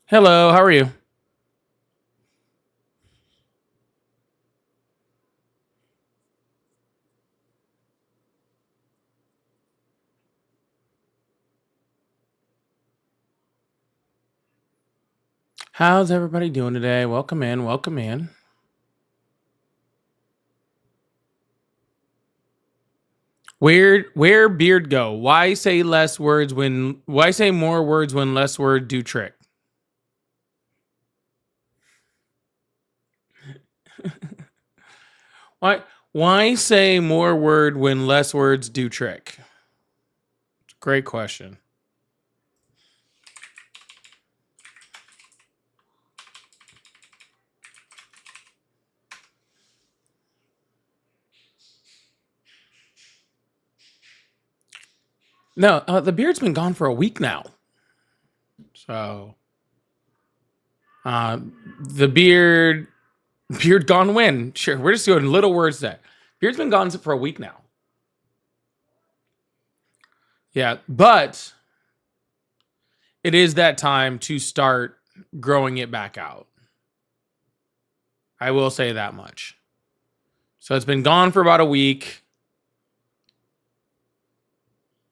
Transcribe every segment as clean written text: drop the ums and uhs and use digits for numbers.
Hello, how are you? How's everybody doing today? Welcome in, welcome in. Where beard go? Why say more words when less word do trick? Why say more word when less words do trick? Great question. No, the beard's been gone for a week now. So, uh, the beard gone when? Sure, we're just doing little words there. Beard's been gone for a week now. Yeah, but it is that time to start growing it back out. I will say that much. So it's been gone for about a week.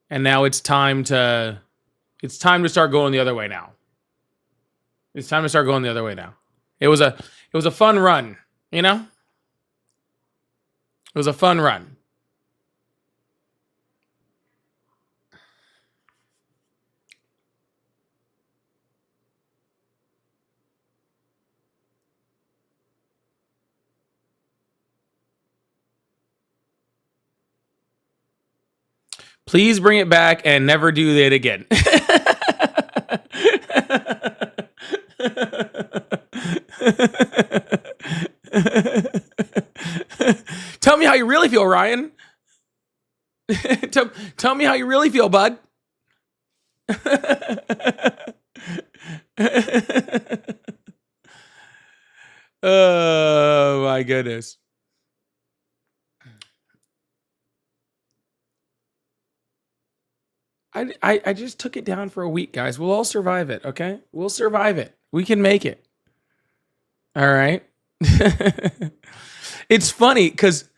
And now it's time to start going the other way now. It's time to start going the other way now. It was a fun run, you know? It was a fun run. Please bring it back and never do that again. Tell me how you really feel, Ryan. tell me how you really feel, bud. Oh my goodness. I just took it down for a week, guys. We'll all survive it, okay? We'll survive it. We can make it. All right. It's funny because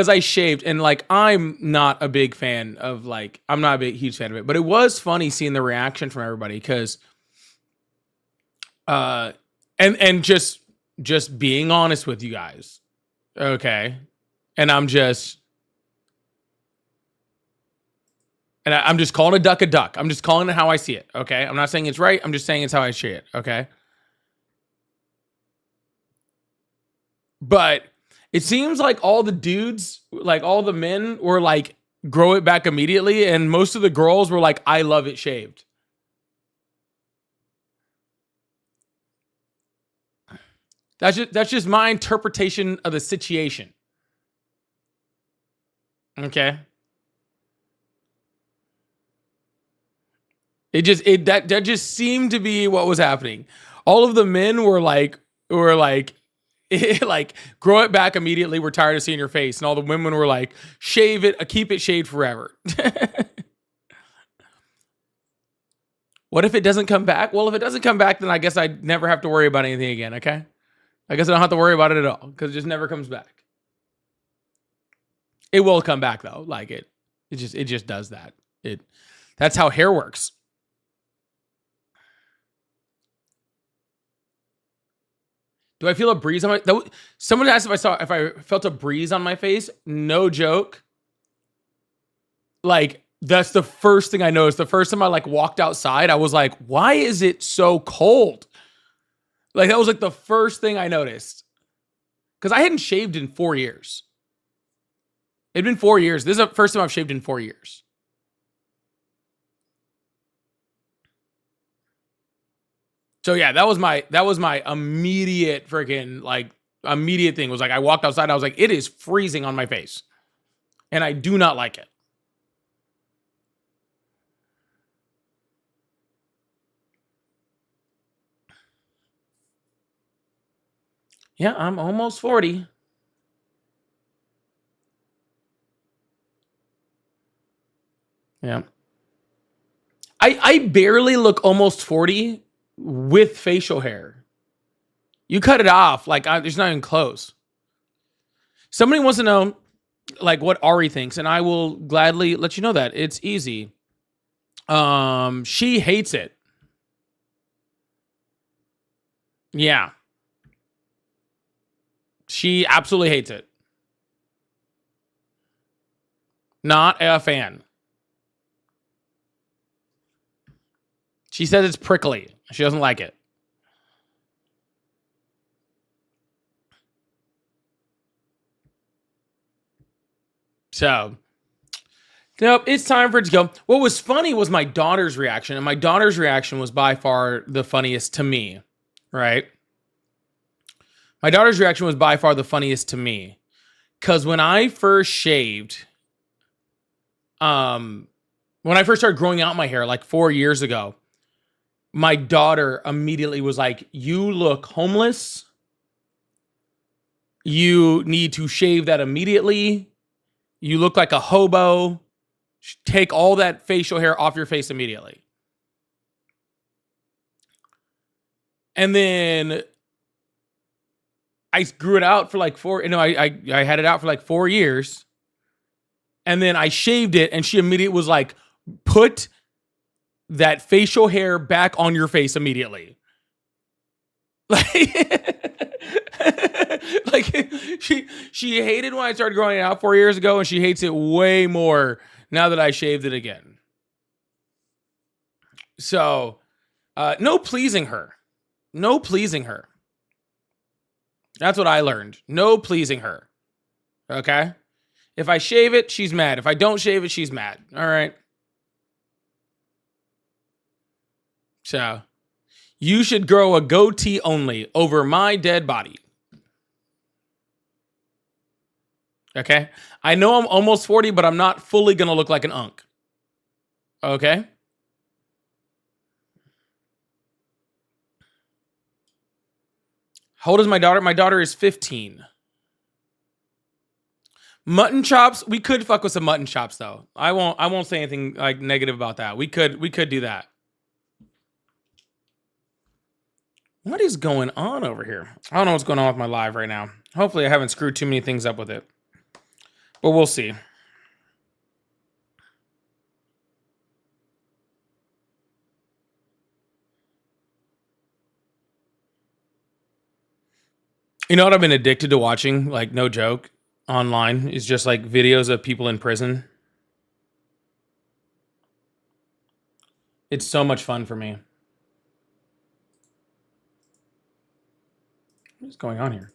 I shaved and like I'm not a big fan of like I'm not a big huge fan of it, but it was funny seeing the reaction from everybody because and just being honest with you guys, okay? And I'm just I'm just calling a duck a duck. I'm just calling it how I see it, okay? I'm not saying it's right. I'm just saying it's how I see it, okay? But it seems like all the dudes, like all the men were like grow it back immediately and most of the girls were like I love it shaved. That's just my interpretation of the situation. Okay? That just seemed to be what was happening. All of the men were like like grow it back immediately. We're tired of seeing your face, and all the women were like shave it, keep it shaved forever. What if it doesn't come back? Well, if it doesn't come back, then I guess I never have to worry about anything again. Okay, I guess I don't have to worry about it at all because it just never comes back. It will come back though. Like it just does that. That's how hair works. Do I feel a breeze on my? Someone asked if I felt a breeze on my face. No joke. Like that's the first thing I noticed. The first time I like walked outside, I was like, "Why is it so cold?" Like that was like the first thing I noticed because I hadn't shaved in 4 years. It'd been 4 years. This is the first time I've shaved in 4 years. So yeah, that was my immediate freaking like immediate thing was like I walked outside. I was like, it is freezing on my face, and I do not like it. Yeah, I'm almost 40. Yeah. I barely look almost 40 with facial hair. You cut it off, like it's not even close. Somebody wants to know, like, what Ari thinks, and I will gladly let you know that. It's easy. She hates it. Yeah. She absolutely hates it. Not a fan. She says it's prickly. She doesn't like it. So, nope, it's time for it to go. What was funny was my daughter's reaction, and my daughter's reaction was by far the funniest to me, right? My daughter's reaction was by far the funniest to me. Because when I first shaved, when I first started growing out my hair like 4 years ago, my daughter immediately was like, "You look homeless. You need to shave that immediately. You look like a hobo. Take all that facial hair off your face immediately." And then I grew it out for like I had it out for like 4 years. And then I shaved it, and she immediately was like, "Put that facial hair back on your face immediately." Like she hated when I started growing it out 4 years ago, and she hates it way more now that I shaved it again. So, no pleasing her. No pleasing her. That's what I learned. No pleasing her. Okay? If I shave it, she's mad. If I don't shave it, she's mad. All right? So, you should grow a goatee only over my dead body. Okay? I know I'm almost 40, but I'm not fully going to look like an unk. Okay? How old is my daughter? My daughter is 15. Mutton chops, we could fuck with some mutton chops though. I won't say anything like negative about that. We could do that. What is going on over here? I don't know what's going on with my live right now. Hopefully I haven't screwed too many things up with it. But we'll see. You know what I've been addicted to watching? Like, no joke, online is just like videos of people in prison. It's so much fun for me. What is going on here?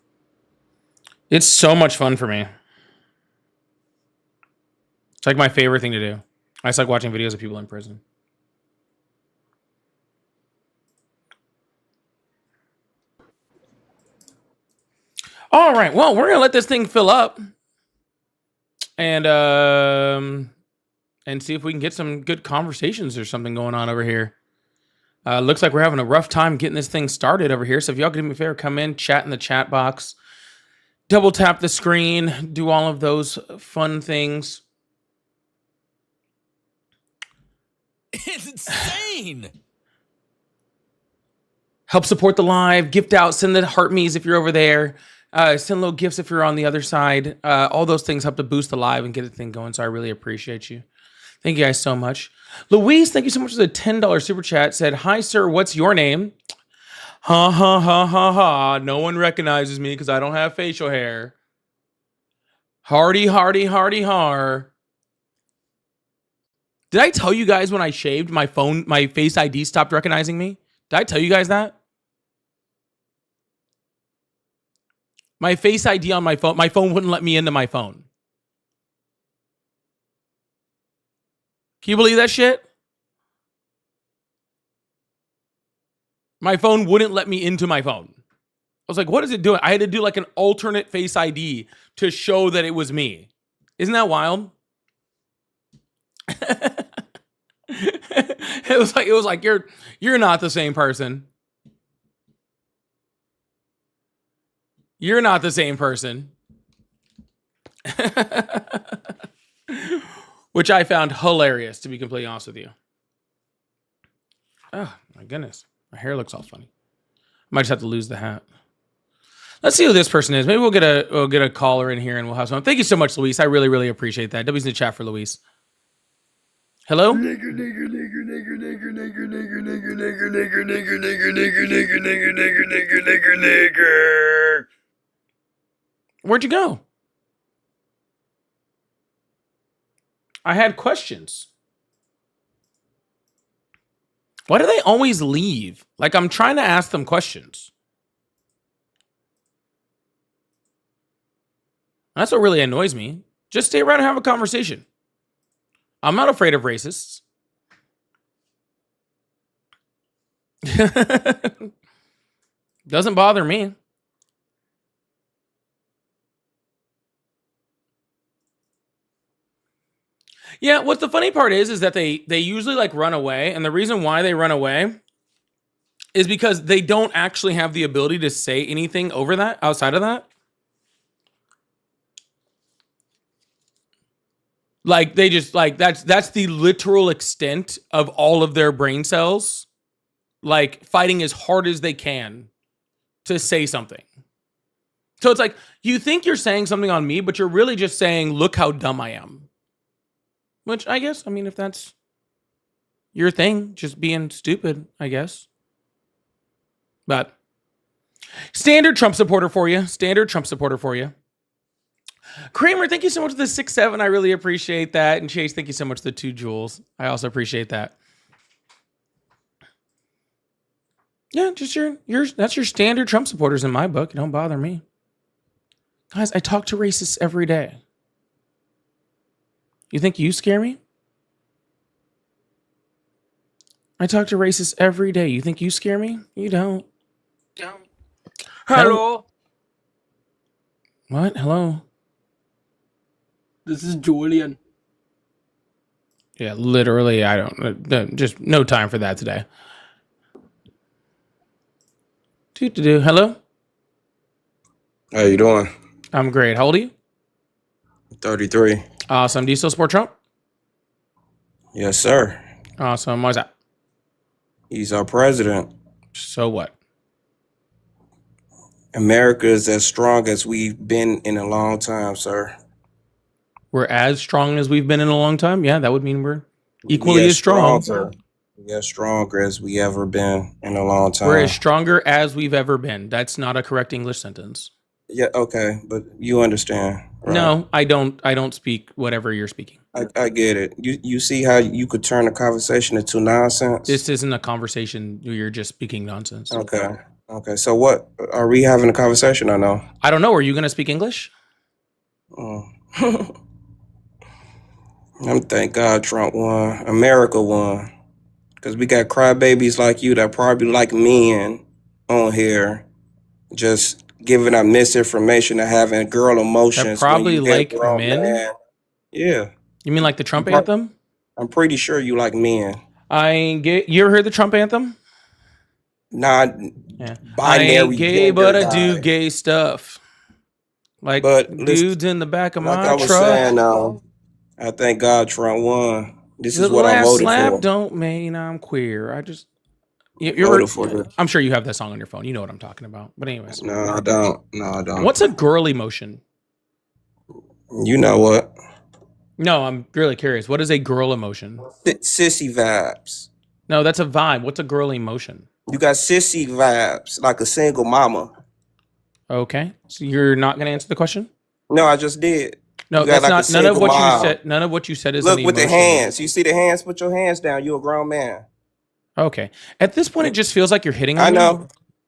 It's so much fun for me. It's like my favorite thing to do. I just like watching videos of people in prison. All right. Well, we're gonna let this thing fill up, and see if we can get some good conversations or something going on over here. Looks like we're having a rough time getting this thing started over here. So if y'all could do me a favor, come in, chat in the chat box, double tap the screen, do all of those fun things. It's insane. Help support the live, gift out, send the heart me's if you're over there. Send little gifts if you're on the other side. All those things help to boost the live and get the thing going. So I really appreciate you. Thank you guys so much. Louise, thank you so much for the $10 super chat. Said, "Hi, sir. What's your name?" Ha ha ha ha ha. No one recognizes me because I don't have facial hair. Hardy, hardy, hardy, har. Did I tell you guys when I shaved my phone, my Face ID stopped recognizing me? Did I tell you guys that? My Face ID on my phone wouldn't let me into my phone. Can you believe that shit? My phone wouldn't let me into my phone. I was like, what is it doing? I had to do like an alternate Face ID to show that it was me. Isn't that wild? It was like you're not the same person. You're not the same person. Which I found hilarious, to be completely honest with you. Oh, my goodness. My hair looks all funny. Might just have to lose the hat. Let's see who this person is. Maybe we'll get a caller in here and we'll have some. Thank you so much, Luis. I really, really appreciate that. W's in the chat for Luis. Hello? Where'd you go? I had questions. Why do they always leave? Like, I'm trying to ask them questions. That's what really annoys me. Just stay around and have a conversation. I'm not afraid of racists. Doesn't bother me. Yeah, what the funny part is that they usually like run away, and the reason why they run away is because they don't actually have the ability to say anything over that, outside of that. Like they just like that's the literal extent of all of their brain cells, like fighting as hard as they can to say something. So it's like you think you're saying something on me, but you're really just saying, "Look how dumb I am." Which I guess, I mean, if that's your thing, just being stupid, I guess. But standard Trump supporter for you. Standard Trump supporter for you. Kramer, thank you so much for the 6-7. I really appreciate that. And Chase, thank you so much for the 2 jewels. I also appreciate that. Yeah, just that's your standard Trump supporters in my book. It don't bother me. Guys, I talk to racists every day. You think you scare me? I talk to racists every day. You think you scare me? You don't. Hello. What? Hello? This is Julian. Yeah, literally, I don't. Just no time for that today. Hello? How you doing? I'm great. How old are you? 33. Awesome. Do you still support Trump? Yes, sir. Awesome. Why's that? He's our president. So what? America is as strong as we've been in a long time, sir. We're as strong as we've been in a long time? Yeah, that would mean we're equally as strong. We're as stronger as we ever been in a long time. We're as stronger as we've ever been. That's not a correct English sentence. Yeah, okay, but you understand. Right? No, I don't speak whatever you're speaking. I get it. You see how you could turn a conversation into nonsense? This isn't a conversation. You're just speaking nonsense. Okay. So what? Are we having a conversation or no? I don't know. Are you going to speak English? Thank God Trump won. America won. Because we got crybabies like you that probably like men on here just giving out misinformation and having girl emotions. That probably like men? Man. Yeah. You mean like the Trump anthem? I'm pretty sure you like men. You ever heard the Trump anthem? Not Yeah. binary. I ain't gay, but I do gay stuff. Like dudes in the back of my truck. Like I was saying, I thank God Trump won. This is the what I last voted slap for. don't mean I'm queer. I'm sure you have that song on your phone. You know what I'm talking about. But anyways. No, I don't. What's a girl emotion? You know what? No, I'm really curious. What is a girl emotion? Sissy vibes. No, that's a vibe. What's a girl emotion? You got sissy vibes, like a single mama. Okay. So you're not going to answer the question? No, I just did. No, that's like not none of what you said. None of what you said is look with the hands. You see the hands? Put your hands down. You're a grown man. Okay. At this point, it just feels like you're hitting on me.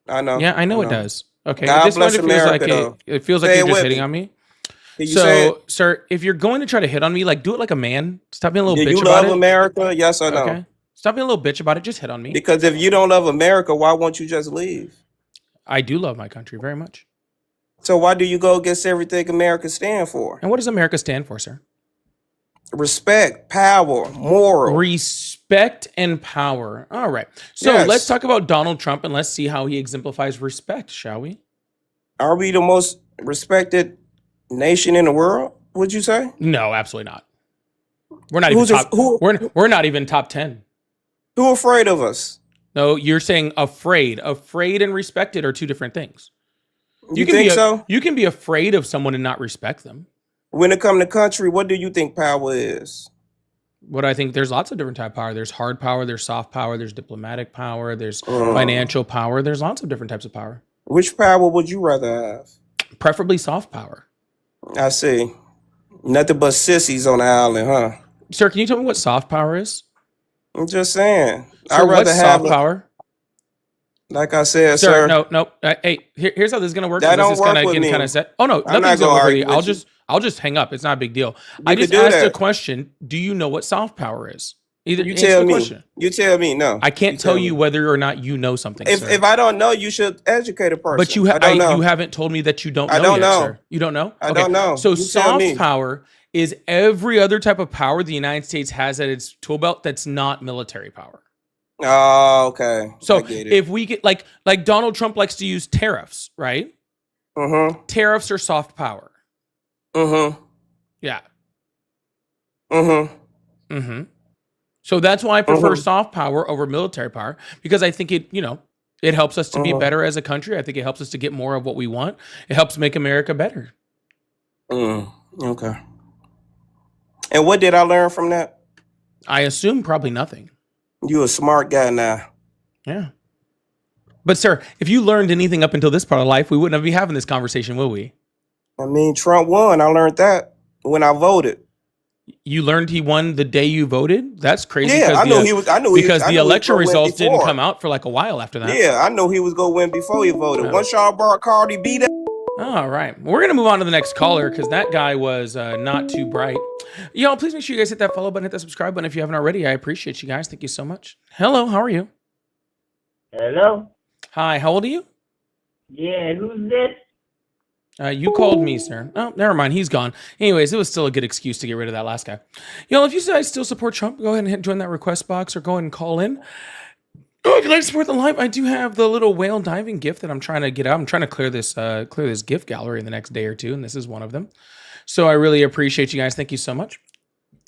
I know. Yeah, I know it does. Okay. God At this bless point, it feels America, like it feels like you're just hitting on me. So, sir, if you're going to try to hit on me, like do it like a man. Stop being a little bitch about it. You love America? Yes or no? Okay. Stop being a little bitch about it. Just hit on me. Because if you don't love America, why won't you just leave? I do love my country very much. So why do you go against everything America stands for? And what does America stand for, sir? Respect, power, moral. Respect and power. All right. So let's talk about Donald Trump and let's see how he exemplifies respect, shall we? Are we the most respected nation in the world, would you say? No, absolutely not. We're not even top. We're not even top 10. Who afraid of us? No, you're saying afraid. Afraid and respected are two different things. You can think be so? You can be afraid of someone and not respect them. When it comes to country, what do you think power is? What I think, there's lots of different type of power. There's hard power, there's soft power, there's diplomatic power, there's financial power. There's lots of different types of power. Which power would you rather have? Preferably soft power. I see. Nothing but sissies on the island, huh? Sir, can you tell me what soft power is? I'm just saying. Sir, I'd rather what's have, soft power? like I said, Sir, sir. no. Hey, here's how this is gonna work. That 'Cause don't this is work gonna with get me. kind of set. Oh no, I'm not nothing's gonna gonna work with argue you. with you. I'll just hang up. It's not a big deal. I You just could do asked a that. question. Do you know what soft power is? Either You answer tell the me. question. You tell me. No. I can't tell tell you me. whether or not you know something, If sir. if I don't know, you should educate a person. But you I don't know. you haven't told me that you don't know I don't yet, know. sir. You don't know? I Okay. don't know. So You tell soft me. power is every other type of power the United States has at its tool belt that's not military power. Oh, okay. So I get it. if we get like Donald Trump likes to use tariffs, right? Mm-hmm. Tariffs are soft power. Mm-hmm. Yeah. Mm-hmm. Mm-hmm. So that's why I prefer Mhm. soft power over military power, because I think it helps us to be Mhm. better as a country. I think it helps us to get more of what we want. It helps make America better. Okay. And what did I learn from that? I assume probably nothing. You a smart guy now. Yeah. But sir, if you learned anything up until this part of life, we wouldn't be having this conversation, will we? I mean, Trump won. I learned that when I voted. You learned he won the day you voted? That's crazy. Yeah, I knew he was. I knew he- because I the knew he was election gonna win results didn't before. come out for like a while after that. Yeah, I know he was gonna win before he voted. Yeah. Once y'all brought Cardi B that. All right. We're going to move on to the next caller because that guy was not too bright. Y'all, please make sure you guys hit that follow button, hit that subscribe button if you haven't already. I appreciate you guys. Thank you so much. Hello, how are you? Hello? Hi, how old are you? Yeah, who's this? You called me, sir. Oh, never mind. He's gone. Anyways, it was still a good excuse to get rid of that last guy. Y'all, if you guys still support Trump, go ahead and join that request box or go ahead and call in. Oh, if you'd like to support the live, I do have the little whale diving gift that I'm trying to get out. I'm trying to clear this gift gallery in the next day or two, and this is one of them. So I really appreciate you guys. Thank you so much.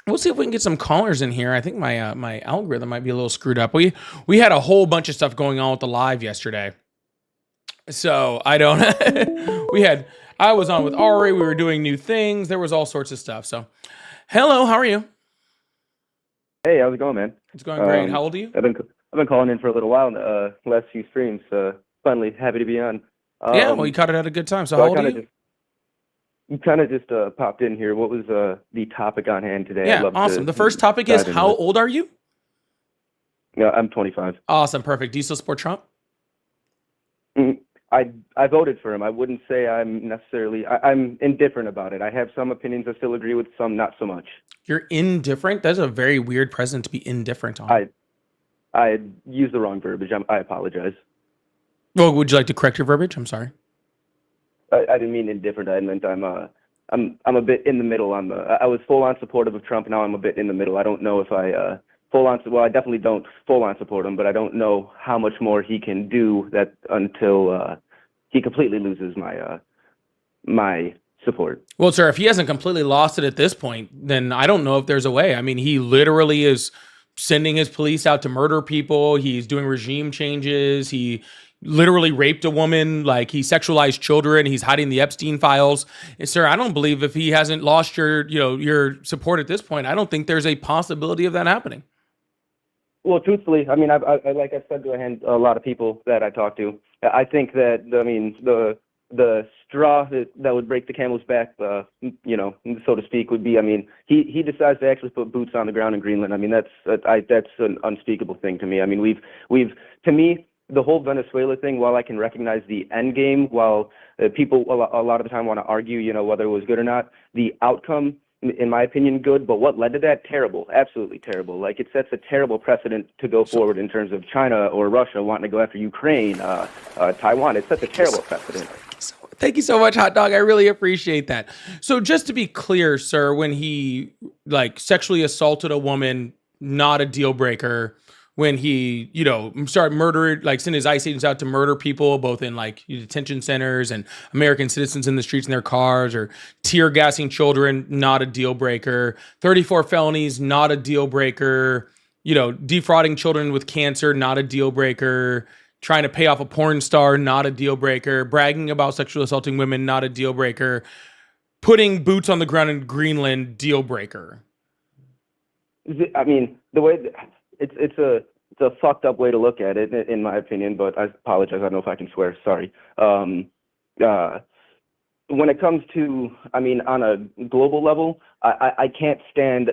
We'll see if we can get some callers in here. I think my my algorithm might be a little screwed up. We had a whole bunch of stuff going on with the live yesterday. So I don't I was on with Ari, we were doing new things, there was all sorts of stuff. So hello, how are you? Hey, how's it going, man? It's going great. How old are you? I've been calling in for a little while, last few streams. Finally, happy to be on. Yeah, well, you caught it at a good time. So so how I old are kind you? of you kind of just popped in here. What was the topic on hand today? Yeah, I'd love awesome. to The first topic is dive into how it. old are you? Yeah, I'm 25. Awesome, perfect. Do you still support Trump? I voted for him. I wouldn't say I'm necessarily. I'm indifferent about it. I have some opinions I still agree with, some not so much. You're indifferent? That's a very weird president to be indifferent on. I used the wrong verbiage. I apologize. Well, would you like to correct your verbiage? I'm sorry. I didn't mean indifferent. I meant I'm a bit in the middle. I was full on supportive of Trump. Now I'm a bit in the middle. I don't know if I full on. Well, I definitely don't full on support him, but I don't know how much more he can do that until he completely loses my support. Well, sir, if he hasn't completely lost it at this point, then I don't know if there's a way. I mean, he literally is sending his police out to murder people. He's doing regime changes. He literally raped a woman. Like, he sexualized children. He's hiding the Epstein files. And, sir, I don't believe if he hasn't lost your support at this point, I don't think there's a possibility of that happening. Well, truthfully, I mean, I like I said to a lot of people that I talked to, I think that the straw that would break the camel's back, so to speak, would be. I mean, he decides to actually put boots on the ground in Greenland. I mean, that's an unspeakable thing to me. I mean, we've to me, the whole Venezuela thing. While I can recognize the end game, while people a lot of the time want to argue, whether it was good or not, the outcome, in my opinion, good, but what led to that? Terrible, absolutely terrible. Like, it sets a terrible precedent to go forward in terms of China or Russia wanting to go after Ukraine, Taiwan. It sets a terrible precedent. Thank you so much, Hot Dog. I really appreciate that. So just to be clear, sir, when he sexually assaulted a woman, not a deal breaker. When he, started murdering, sent his ICE agents out to murder people, both in detention centers and American citizens in the streets in their cars, or tear gassing children, not a deal breaker. 34 felonies, not a deal breaker. defrauding children with cancer, not a deal breaker. Trying to pay off a porn star, not a deal breaker. Bragging about sexually assaulting women, not a deal breaker. Putting boots on the ground in Greenland, deal breaker. I mean, the way it's a fucked up way to look at it, in my opinion. But I apologize. I don't know if I can swear. Sorry. When it comes to, I mean, on a global level, I can't stand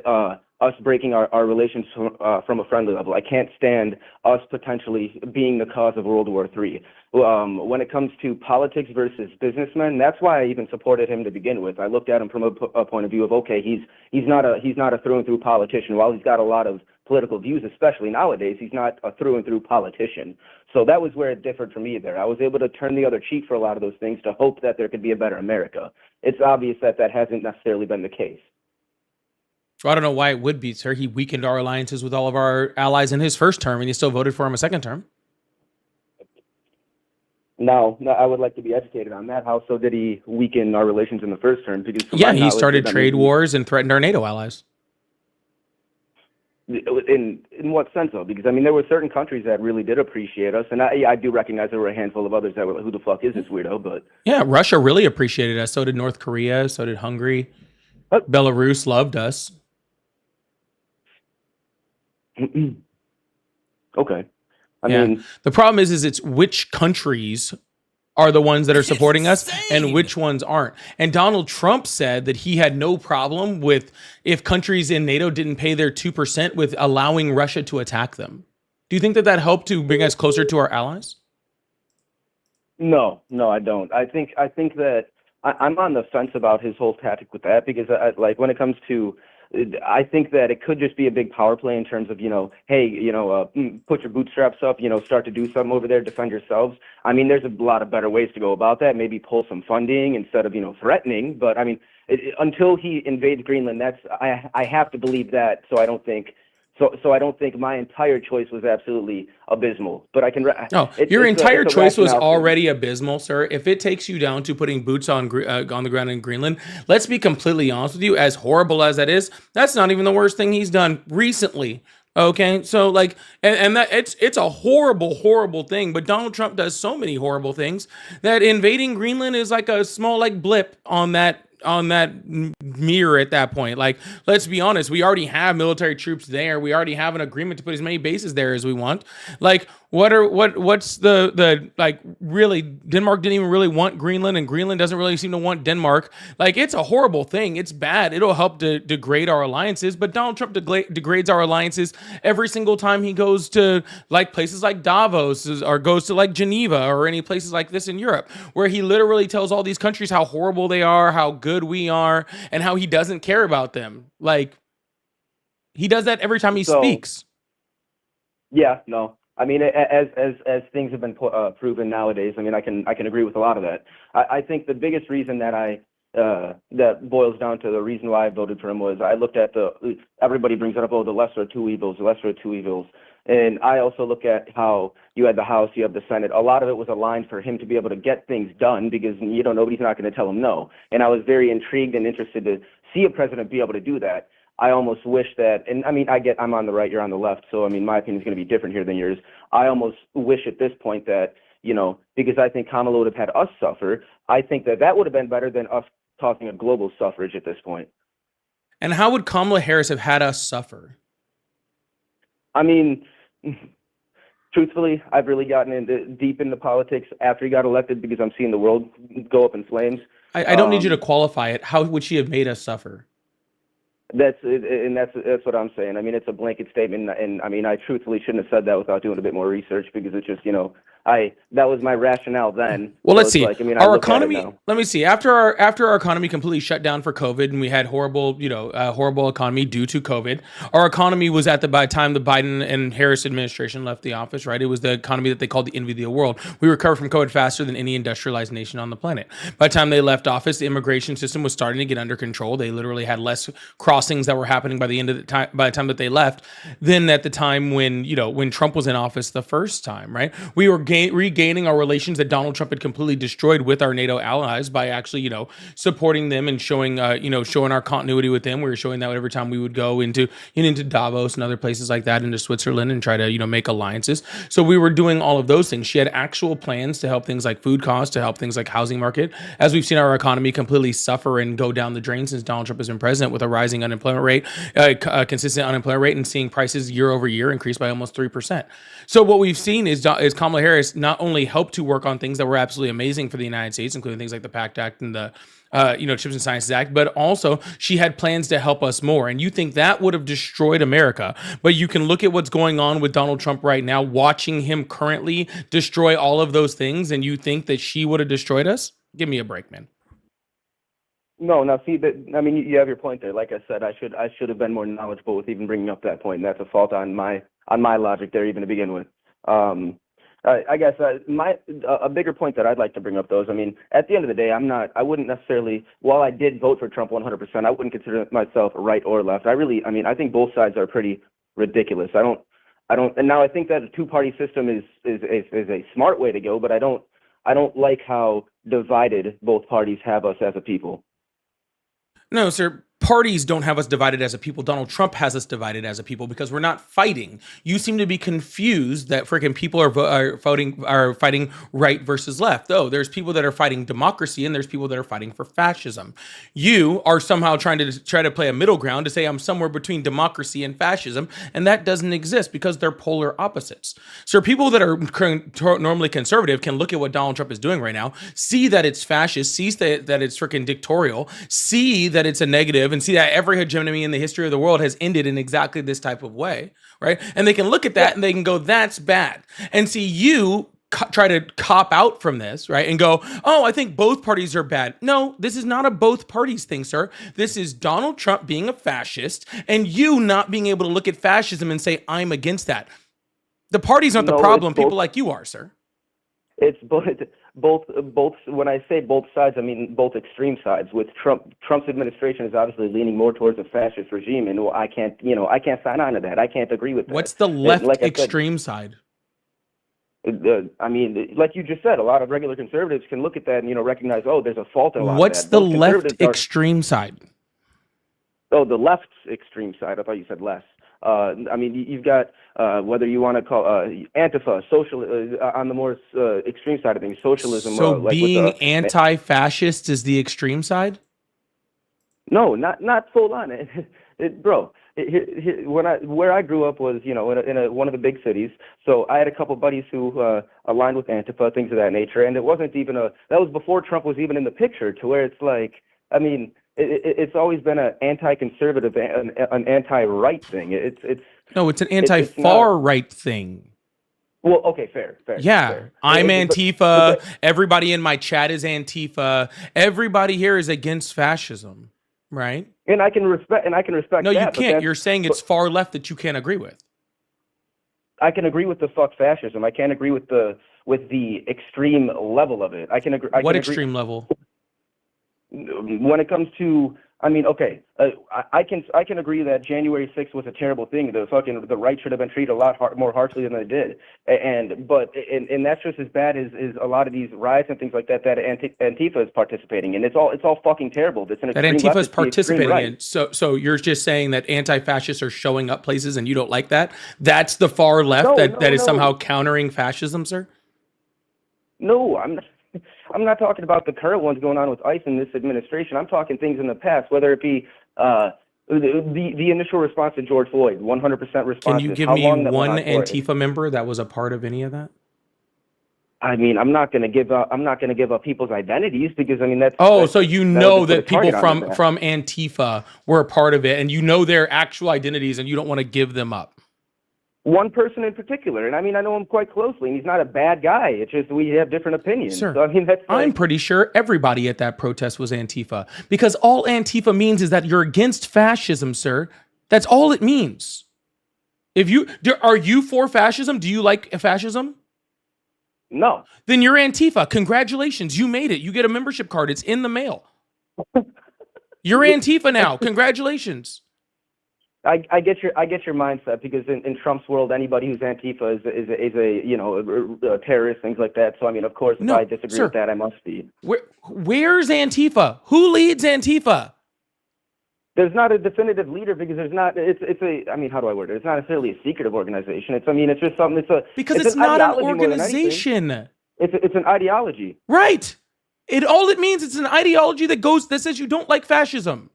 us breaking our relations from a friendly level. I can't stand us potentially being the cause of World War III. When it comes to politics versus businessmen, that's why I even supported him to begin with. I looked at him from a point of view of, okay, he's not a through and through politician. While he's got a lot of political views, especially nowadays, he's not a through and through politician. So that was where it differed for me there. I was able to turn the other cheek for a lot of those things to hope that there could be a better America. It's obvious that hasn't necessarily been the case. So I don't know why it would be, sir. He weakened our alliances with all of our allies in his first term, and you still voted for him a second term. No, I would like to be educated on that. How so did he weaken our relations in the first term? Because he started trade wars and threatened our NATO allies. In what sense, though? Because, I mean, there were certain countries that really did appreciate us, and I do recognize there were a handful of others that were like, who the fuck is this weirdo? But yeah, Russia really appreciated us. So did North Korea. So did Hungary. Belarus loved us. Okay. I mean, the problem is it's which countries are the ones that are supporting us and which ones aren't. And Donald Trump said that he had no problem with if countries in NATO didn't pay their 2% with allowing Russia to attack them. Do you think that helped to bring us closer to our allies? No, I don't. I think that I'm on the fence about his whole tactic with that, because like when it comes to, I think that it could just be a big power play in terms of, hey, put your bootstraps up, start to do something over there, defend yourselves. I mean, there's a lot of better ways to go about that. Maybe pull some funding instead of, threatening. But I mean, until he invades Greenland, I have to believe that. So I don't think my entire choice was absolutely abysmal. But I can. No, your entire choice was already abysmal, sir. If it takes you down to putting boots on the ground in Greenland, let's be completely honest with you. As horrible as that is, that's not even the worst thing he's done recently. Okay, so like, and that it's a horrible, horrible thing. But Donald Trump does so many horrible things that invading Greenland is like a small blip on that mirror at that point. Like, let's be honest, we already have military troops there. We already have an agreement to put as many bases there as we want. Like, what's the like, really, Denmark didn't even really want Greenland, and Greenland doesn't really seem to want Denmark. Like, it's a horrible thing. It's bad. It'll help to degrade our alliances, but Donald Trump degrades our alliances every single time he goes to like places like Davos or goes to like Geneva or any places like this in Europe, where he literally tells all these countries how horrible they are, how good we are, and how he doesn't care about them. Like, he does that every time he speaks. Yeah, no. I mean, as things have been proven nowadays, I mean, I can agree with a lot of that. I think the biggest reason that that boils down to the reason why I voted for him was I looked at everybody brings it up, the lesser of two evils, and I also look at how you had the House, you have the Senate. A lot of it was aligned for him to be able to get things done because nobody's not going to tell him no. And I was very intrigued and interested to see a president be able to do that. I almost wish that, and I mean, I'm on the right, you're on the left, so I mean, my opinion is going to be different here than yours. I almost wish at this point that, because I think Kamala would have had us suffer, I think that would have been better than us talking a global suffrage at this point. And how would Kamala Harris have had us suffer? I mean, truthfully, I've really gotten deep into politics after he got elected because I'm seeing the world go up in flames. I don't need you to qualify it. How would she have made us suffer? That's what I'm saying. I mean, it's a blanket statement, and I mean, I truthfully shouldn't have said that without doing a bit more research because it's just, that was my rationale then. Well, let's see. Like, I mean, our economy. Let me see. After our economy completely shut down for COVID, and we had horrible economy due to COVID. Our economy was by the time the Biden and Harris administration left the office, right? It was the economy that they called the envy of the world. We recovered from COVID faster than any industrialized nation on the planet. By the time they left office, the immigration system was starting to get under control. They literally had less crossings that were happening by the end of the time, by the time that they left, than at the time when Trump was in office the first time, right? We were regaining our relations that Donald Trump had completely destroyed with our NATO allies by actually, supporting them and showing, showing our continuity with them. We were showing that every time we would go into Davos and other places like that, into Switzerland, and try to, make alliances. So we were doing all of those things. She had actual plans to help things like food costs, to help things like housing market. As we've seen our economy completely suffer and go down the drain since Donald Trump has been president, with a rising unemployment rate, consistent unemployment rate, and seeing prices year over year increase by almost 3%. So what we've seen is Kamala Harris not only helped to work on things that were absolutely amazing for the United States, including things like the PACT Act and the Chips and Sciences Act, but also she had plans to help us more. And you think that would have destroyed America, but you can look at what's going on with Donald Trump right now, watching him currently destroy all of those things, and you think that she would have destroyed us? Give me a break, man. No, now see that. I mean, you have your point there. Like I said, I should have been more knowledgeable with even bringing up that point. And that's a fault on my logic there, even to begin with. I guess a bigger point that I'd like to bring up, though, is, I mean, at the end of the day, I wouldn't necessarily, while I did vote for Trump 100%, I wouldn't consider myself right or left. I think both sides are pretty ridiculous. And now I think that a two-party system is a smart way to go, but I don't like how divided both parties have us as a people. No, sir. Parties don't have us divided as a people. Donald Trump has us divided as a people because we're not fighting. You seem to be confused that freaking people are fighting right versus left. Oh, there's people that are fighting democracy and there's people that are fighting for fascism. You are somehow trying to play a middle ground to say I'm somewhere between democracy and fascism, and that doesn't exist because they're polar opposites. So people that are normally conservative can look at what Donald Trump is doing right now, see that it's fascist, see that it's freaking dictatorial, see that it's a negative, and see that every hegemony in the history of the world has ended in exactly this type of way, right? And they can look at that and they can go, that's bad. And see you try to cop out from this, right? And go, oh, I think both parties are bad. No, this is not a both parties thing, sir. This is Donald Trump being a fascist and you not being able to look at fascism and say, I'm against that. The parties aren't the problem. People like you are, sir. It's both. When I say both sides, I mean both extreme sides. With Trump's administration is obviously leaning more towards a fascist regime, and I can't sign on to that. I can't agree with that. What's the left extreme side? I mean, like you just said, a lot of regular conservatives can look at that and recognize, oh, there's a fault in a lot of that. What's the left extreme side? Oh, the left extreme side. I thought you said less. I mean, you've got whether you want to call Antifa, social on the more extreme side of things, socialism. So being anti-fascist is the extreme side? No, not full on. Bro, where I grew up was, in one of the big cities. So I had a couple buddies who aligned with Antifa, things of that nature, and it wasn't even that was before Trump was even in the picture. To where it's like, I mean. It's always been an anti-conservative, an anti-right thing. It's an anti-far right thing. Well, okay, fair. Yeah, fair. I'm Antifa. Everybody in my chat is Antifa. Everybody here is against fascism, right? And I can respect. No, you can't. You're saying it's far left that you can't agree with. I can agree with the fuck fascism. I can't agree with the extreme level of it. I can agree. What extreme level? When it comes to, I mean, okay, I can agree that January 6th was a terrible thing. The right should have been treated a lot more harshly than they did, but that's just as bad as a lot of these riots and things like that Antifa is participating in. It's all fucking terrible. That Antifa is participating in. So you're just saying that anti-fascists are showing up places and you don't like that? That's the far left that is somehow countering fascism, sir? No, I'm not talking about the current ones going on with ICE in this administration. I'm talking things in the past, whether it be the initial response to George Floyd, 100% response. Can you give me one Antifa member that was a part of any of that? I mean, I'm not going to give up people's identities because I mean that's. Oh, so you know that people from Antifa were a part of it, and you know their actual identities, and you don't want to give them up. One person in particular, and I mean, I know him quite closely, and he's not a bad guy. It's just we have different opinions. Sure. So, I mean, I'm pretty sure everybody at that protest was Antifa, because all Antifa means is that you're against fascism, sir. That's all it means. Are you for fascism? Do you like fascism? No. Then you're Antifa. Congratulations, you made it. You get a membership card. It's in the mail. You're Antifa now. Congratulations. I get your mindset, because in Trump's world, anybody who's Antifa is a a terrorist, things like that. So I mean, of course, if No, I disagree sir. with that, I must be. Where's Antifa? Who leads Antifa? There's not a definitive leader, because there's not. It's a. I mean, how do I word it? It's not necessarily a secretive organization. It's just something. Because it's it's an not an ideology more than anything. organization. It's an ideology. Right. All it means, it's an ideology that says you don't like fascism.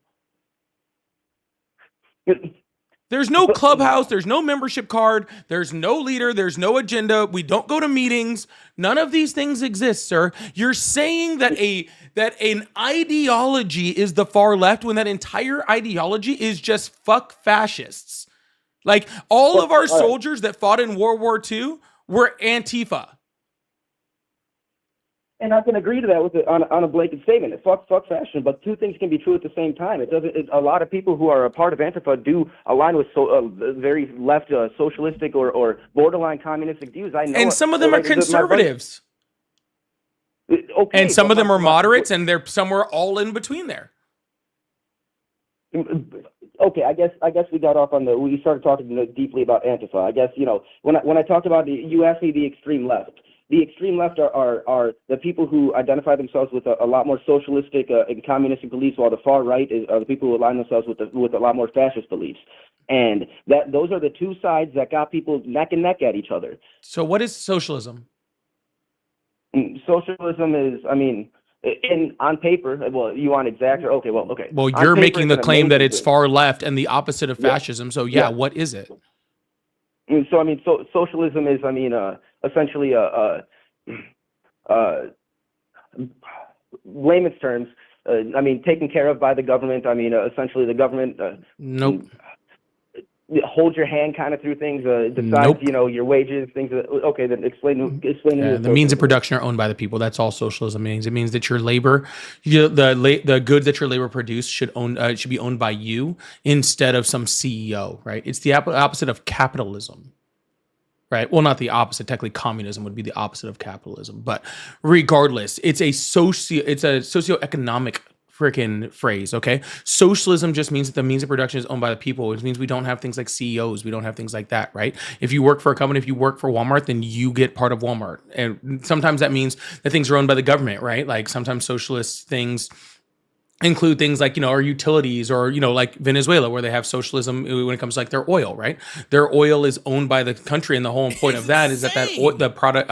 There's no clubhouse, there's no membership card, there's no leader, there's no agenda. We don't go to meetings. None of these things exist, sir. You're saying that an ideology is the far left when that entire ideology is just fuck fascists. Like all of our soldiers that fought in World War II were Antifa. And I can agree to that on a blanket statement. Fuck fashion, but two things can be true at the same time. A lot of people who are a part of Antifa do align with very left socialistic or borderline communistic views. I know, and some of them are conservatives. Okay, and some of them are moderates, and they're somewhere all in between there. Okay, I guess we got off on we started talking deeply about Antifa. I guess when I talked about you asked me the extreme left. The extreme left are the people who identify themselves with a lot more socialistic and communistic beliefs, while the far right are the people who align themselves with a lot more fascist beliefs. And those are the two sides that got people neck and neck at each other. So what is socialism? Socialism is, I mean, on paper, well, you want exact, or okay. Well, you're making the claim that it's far left and the opposite of fascism. So what is it? So I mean, socialism is, I mean, essentially layman's terms. I mean, taken care of by the government. I mean, essentially the government. Nope. Hold your hand kind of through things. Decides, your wages, things. Okay, then explain. The means of production are owned by the people. That's all socialism means. It means that your labor, the goods that your labor produce should be owned by you instead of some CEO. Right? It's the opposite of capitalism. Right. Well, not the opposite. Technically, communism would be the opposite of capitalism. But regardless, it's a socioeconomic freaking phrase. Okay. Socialism just means that the means of production is owned by the people, which means we don't have things like CEOs. We don't have things like that. Right. If you work for a company, if you work for Walmart, then you get part of Walmart. And sometimes that means that things are owned by the government. Right. Like sometimes socialist things include things like, our utilities, or, like Venezuela, where they have socialism when it comes to like their oil, right? Their oil is owned by the country. And the whole point of that is that the product,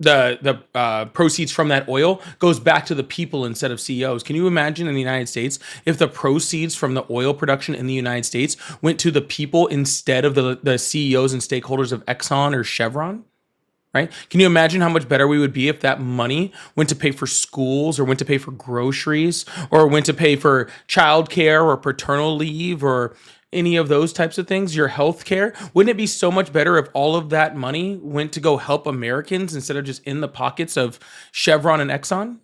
the proceeds from that oil goes back to the people instead of CEOs. Can you imagine in the United States if the proceeds from the oil production in the United States went to the people instead of the CEOs and stakeholders of Exxon or Chevron? Right? Can you imagine how much better we would be if that money went to pay for schools, or went to pay for groceries, or went to pay for childcare or paternal leave or any of those types of things, your health care? Wouldn't it be so much better if all of that money went to go help Americans instead of just in the pockets of Chevron and Exxon?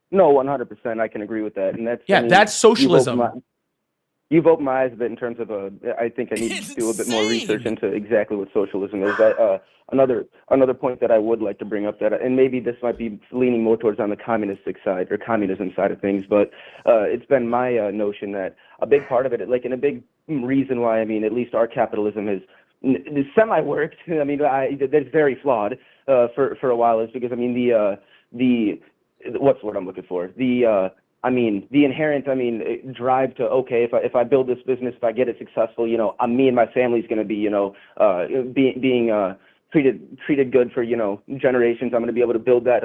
No, 100%. I can agree with that. And that's socialism. You've opened my eyes a bit in terms of I think I need to do a bit more research into exactly what socialism is. That another point that I would like to bring up, that, and maybe this might be leaning more towards on the communistic side or communism side of things, but it's been my notion that a big part of it, like, and a big reason why, I mean, at least our capitalism is semi-worked. I mean, that's very flawed for a while, is because, I mean, the what's the word I'm looking for? The inherent, drive to, okay, if I build this business, if I get it successful, me and my family's going to be, being treated good for, generations. I'm going to be able to build that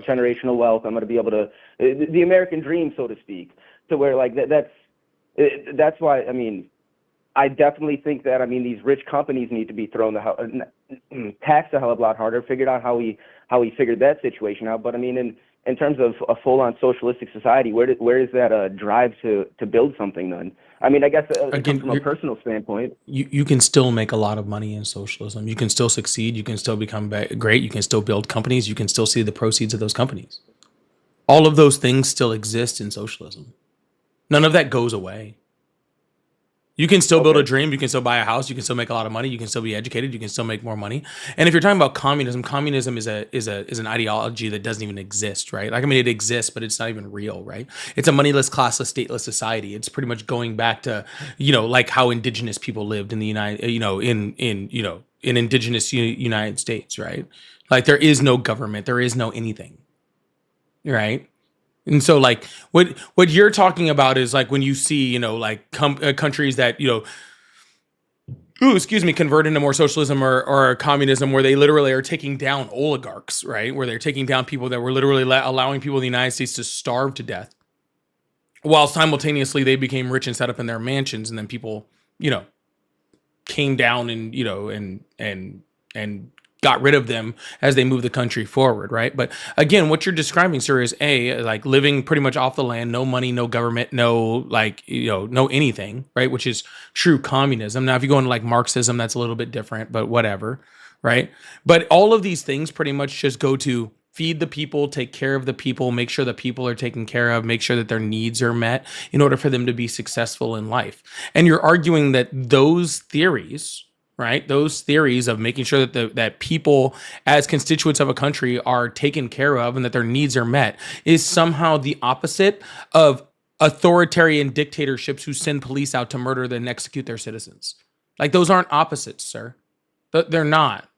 generational wealth. I'm going to be able to, the American dream, so to speak, to where, like, that's why, I mean, I definitely think that, I mean, these rich companies need to be thrown taxed a hell of a lot harder, figured out how we figured that situation out. But I mean, in terms of a full-on socialistic society, where is that drive to build something then? I mean, I guess again, from a personal standpoint, you can still make a lot of money in socialism. You can still succeed. You can still become great. You can still build companies. You can still see the proceeds of those companies. All of those things still exist in socialism. None of that goes away. You can still build a Okay. dream. You can still buy a house. You can still make a lot of money. You can still be educated. You can still make more money. And if you're talking about communism, communism is an ideology that doesn't even exist, right? Like, I mean, it exists, but it's not even real, right? It's a moneyless, classless, stateless society. It's pretty much going back to, like how indigenous people lived in the in indigenous United States, right? Like, there is no government. There is no anything, right? And so, like, what you're talking about is like when you see, like countries that, convert into more socialism or communism, where they literally are taking down oligarchs, right? Where they're taking down people that were literally allowing people in the United States to starve to death, while simultaneously they became rich and set up in their mansions, and then people, came down and and got rid of them as they moved the country forward, right? But again, what you're describing, sir, is like living pretty much off the land, no money, no government, no no anything, right? Which is true communism. Now, if you go into like Marxism, that's a little bit different, but whatever, right? But all of these things pretty much just go to feed the people, take care of the people, make sure the people are taken care of, make sure that their needs are met in order for them to be successful in life. And you're arguing that those theories, right? Those theories of making sure that that people as constituents of a country are taken care of and that their needs are met is somehow the opposite of authoritarian dictatorships who send police out to murder and execute their citizens. Like, those aren't opposites, sir. They're not.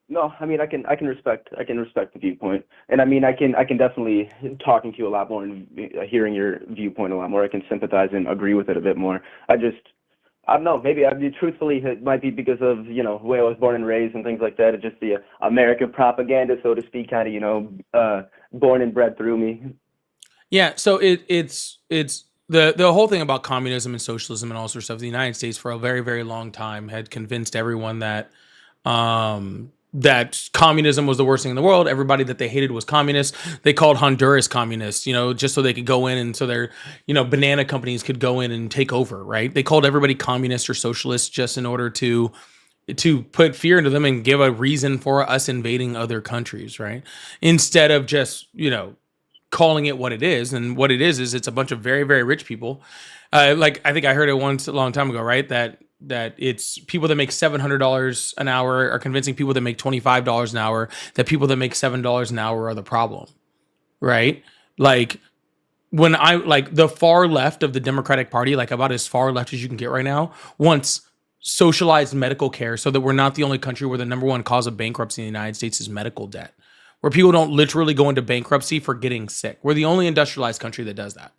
No, I mean, I can respect the viewpoint, and I mean, I can definitely, talking to you a lot more and hearing your viewpoint a lot more, I can sympathize and agree with it a bit more. I don't know, maybe truthfully it might be because of where I was born and raised and things like that. It's just the American propaganda, so to speak, kind of born and bred through me. Yeah, so it's the whole thing about communism and socialism and all sorts of stuff. The United States for a very, very long time had convinced everyone that that communism was the worst thing in the world. Everybody that they hated was communist. They called Honduras communist, just so they could go in and so their, banana companies could go in and take over, right? They called everybody communist or socialist just in order to put fear into them and give a reason for us invading other countries, right? Instead of just, calling it what it is. And what it is it's a bunch of very, very rich people. Like, I think I heard it once a long time ago, right? That it's people that make $700 an hour are convincing people that make $25 an hour that people that make $7 an hour are the problem, right? Like, when the far left of the Democratic Party, like about as far left as you can get right now, wants socialized medical care so that we're not the only country where the number one cause of bankruptcy in the United States is medical debt, where people don't literally go into bankruptcy for getting sick. We're the only industrialized country that does that.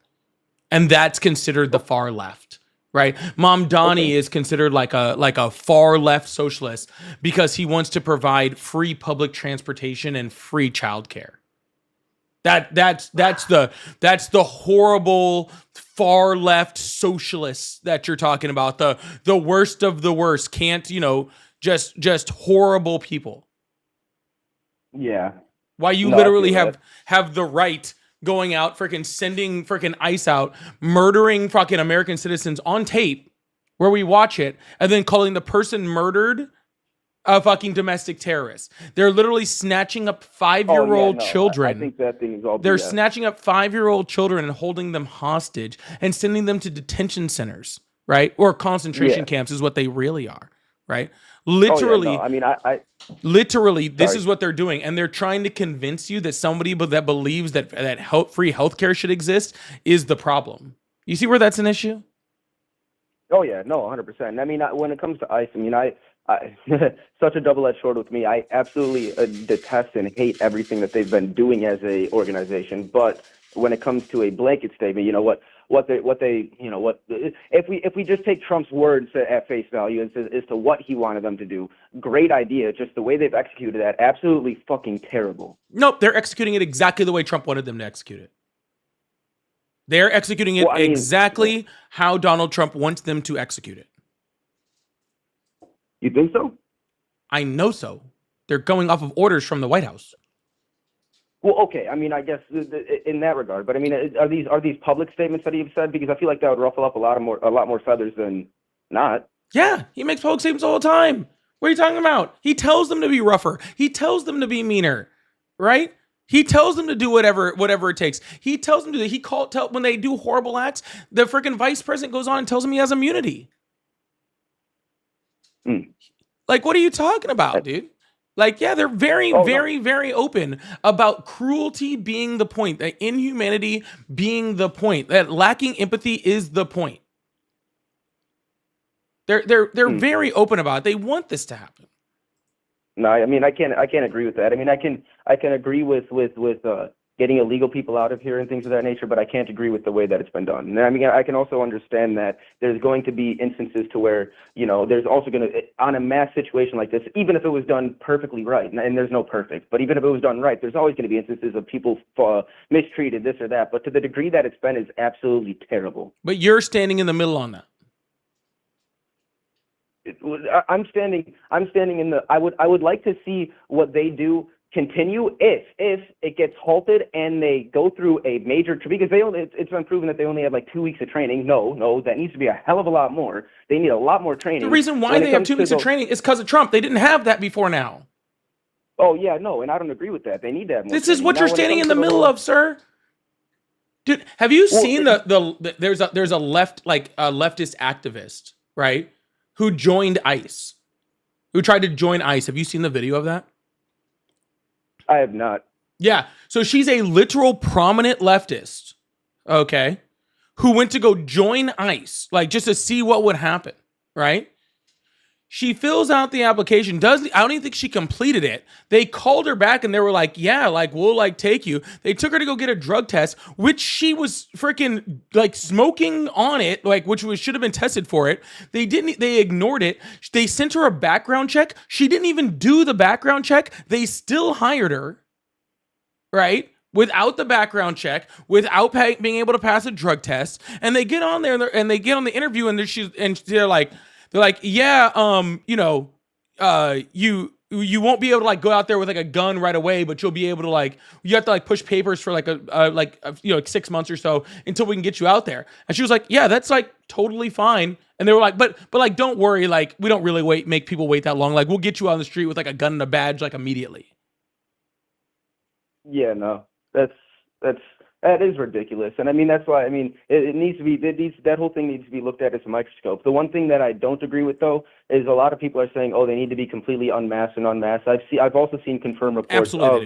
And that's considered the far left. Right, Mom Donnie is considered like a far left socialist because he wants to provide free public transportation and free childcare. That's the horrible far left socialists that you're talking about. The worst of the worst. Can't just horrible people. Yeah. Why you literally have the right going out, freaking sending freaking ICE out, murdering fucking American citizens on tape where we watch it, and then calling the person murdered a fucking domestic terrorist. They're literally snatching up 5-year-old children. I think that thing is all They're BS. snatching up 5-year-old children and holding them hostage and sending them to detention centers, right? Or concentration camps is what they really are, right? Literally, I mean, literally, this Sorry. is what they're doing, and they're trying to convince you that somebody that believes that free healthcare should exist is the problem. You see where that's an issue? Oh yeah, no, 100%. I mean, when it comes to ICE, I mean, I such a double-edged sword with me. I absolutely detest and hate everything that they've been doing as a organization. But when it comes to a blanket statement, if we just take Trump's words at face value as to what he wanted them to do, great idea. Just the way they've executed that, absolutely fucking terrible. Nope, they're executing it exactly the way Trump wanted them to execute it. They're executing it exactly how Donald Trump wants them to execute it. You think so? I know so. They're going off of orders from the White House. Well, okay. I mean, I guess in that regard, but I mean, are these public statements that he's said? Because I feel like that would ruffle up a lot more feathers than not. Yeah, he makes public statements all the time. What are you talking about? He tells them to be rougher. He tells them to be meaner, right? He tells them to do whatever it takes. He tells them to. When they do horrible acts, the freaking vice president goes on and tells him he has immunity. Like, what are you talking about, dude? Like, yeah, they're very, very open about cruelty being the point, that inhumanity being the point, that lacking empathy is the point. They're very open about it. They want this to happen. No, I mean I can't agree with that. I mean I can agree with getting illegal people out of here and things of that nature, but I can't agree with the way that it's been done. And I mean I can also understand that there's going to be instances to where, you know, there's also going to, on a mass situation like this, even if it was done perfectly right, and there's no perfect, but even if it was done right, there's always going to be instances of people mistreated, this or that. But to the degree that it's been is absolutely terrible. But you're standing in the middle on that. I'm standing in the. I would like to see what they do continue if it gets halted and they go through a major, because it's been proven that they only have like 2 weeks of training. No, that needs to be a hell of a lot more. They need a lot more training. The reason why they have 2 weeks of training is because of Trump. They didn't have that before now. Oh yeah, no, and I don't agree with that. They need that more. This is what you're standing in the middle of, sir. Dude, have you seen there's a leftist activist, right? Who joined ICE, who tried to join ICE. Have you seen the video of that? I have not. Yeah. So she's a literal prominent leftist, okay, who went to go join ICE, like just to see what would happen, right? She fills out the application. I don't even think she completed it. They called her back and they were like, yeah, like we'll like take you. They took her to go get a drug test, which she was freaking like smoking on it, like should have been tested for it. They ignored it. They sent her a background check. She didn't even do the background check. They still hired her, right? Without the background check, without being able to pass a drug test. And they get on there and they get on the interview and they're like, yeah, you won't be able to like go out there with like a gun right away, but you'll be able to like, you have to like push papers for like 6 months or so until we can get you out there. And she was like, yeah, that's like totally fine. And they were like, but like, don't worry. Like, we don't really make people wait that long. Like, we'll get you on the street with like a gun and a badge, like immediately. Yeah, no, that is ridiculous. And I mean, that's why, I mean, it needs to be, that whole thing needs to be looked at as a microscope. The one thing that I don't agree with, though, is a lot of people are saying, oh, they need to be completely unmasked and unmasked. I've also seen confirmed reports of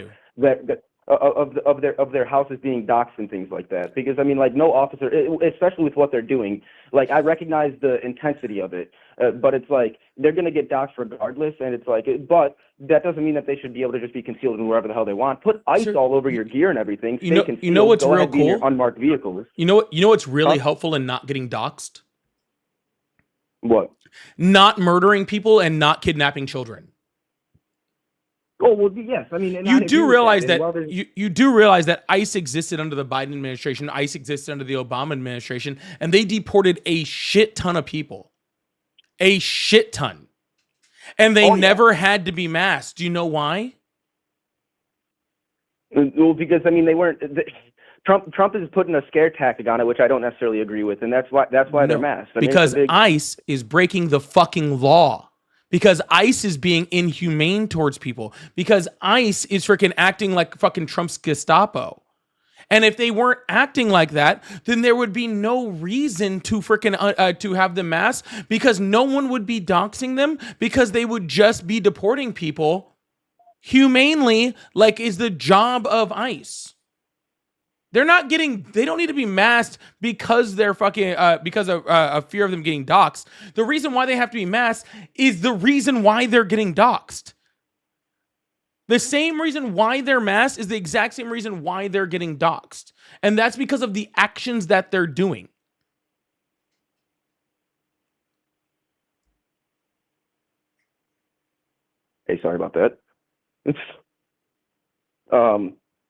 their houses being doxxed and things like that. Because, I mean, like, no officer, especially with what they're doing, like, I recognize the intensity of it, but it's like, they're going to get doxxed regardless, and it's like, but that doesn't mean that they should be able to just be concealed in wherever the hell they want. Put ICE all over your gear and everything. You know what's real cool? Unmarked vehicles. You know what's really helpful in not getting doxxed? What? Not murdering people and not kidnapping children. Oh, well, yes. I mean, you do realize that you do realize that ICE existed under the Biden administration, ICE existed under the Obama administration, and they deported a shit ton of people. A shit ton. And they never had to be masked. Do you know why? Well, because I mean, they weren't. Trump is putting a scare tactic on it, which I don't necessarily agree with, and that's why they're masked. Because ICE is breaking the fucking law. Because ICE is being inhumane towards people. Because ICE is freaking acting like fucking Trump's Gestapo. And if they weren't acting like that, then there would be no reason to freaking to have them masked, because no one would be doxing them, because they would just be deporting people humanely, like is the job of ICE. They don't need to be masked because they're fucking, because of a fear of them getting doxxed. The reason why they have to be masked is the reason why they're getting doxxed. The same reason why they're masked is the exact same reason why they're getting doxxed. And that's because of the actions that they're doing. Hey, sorry about that.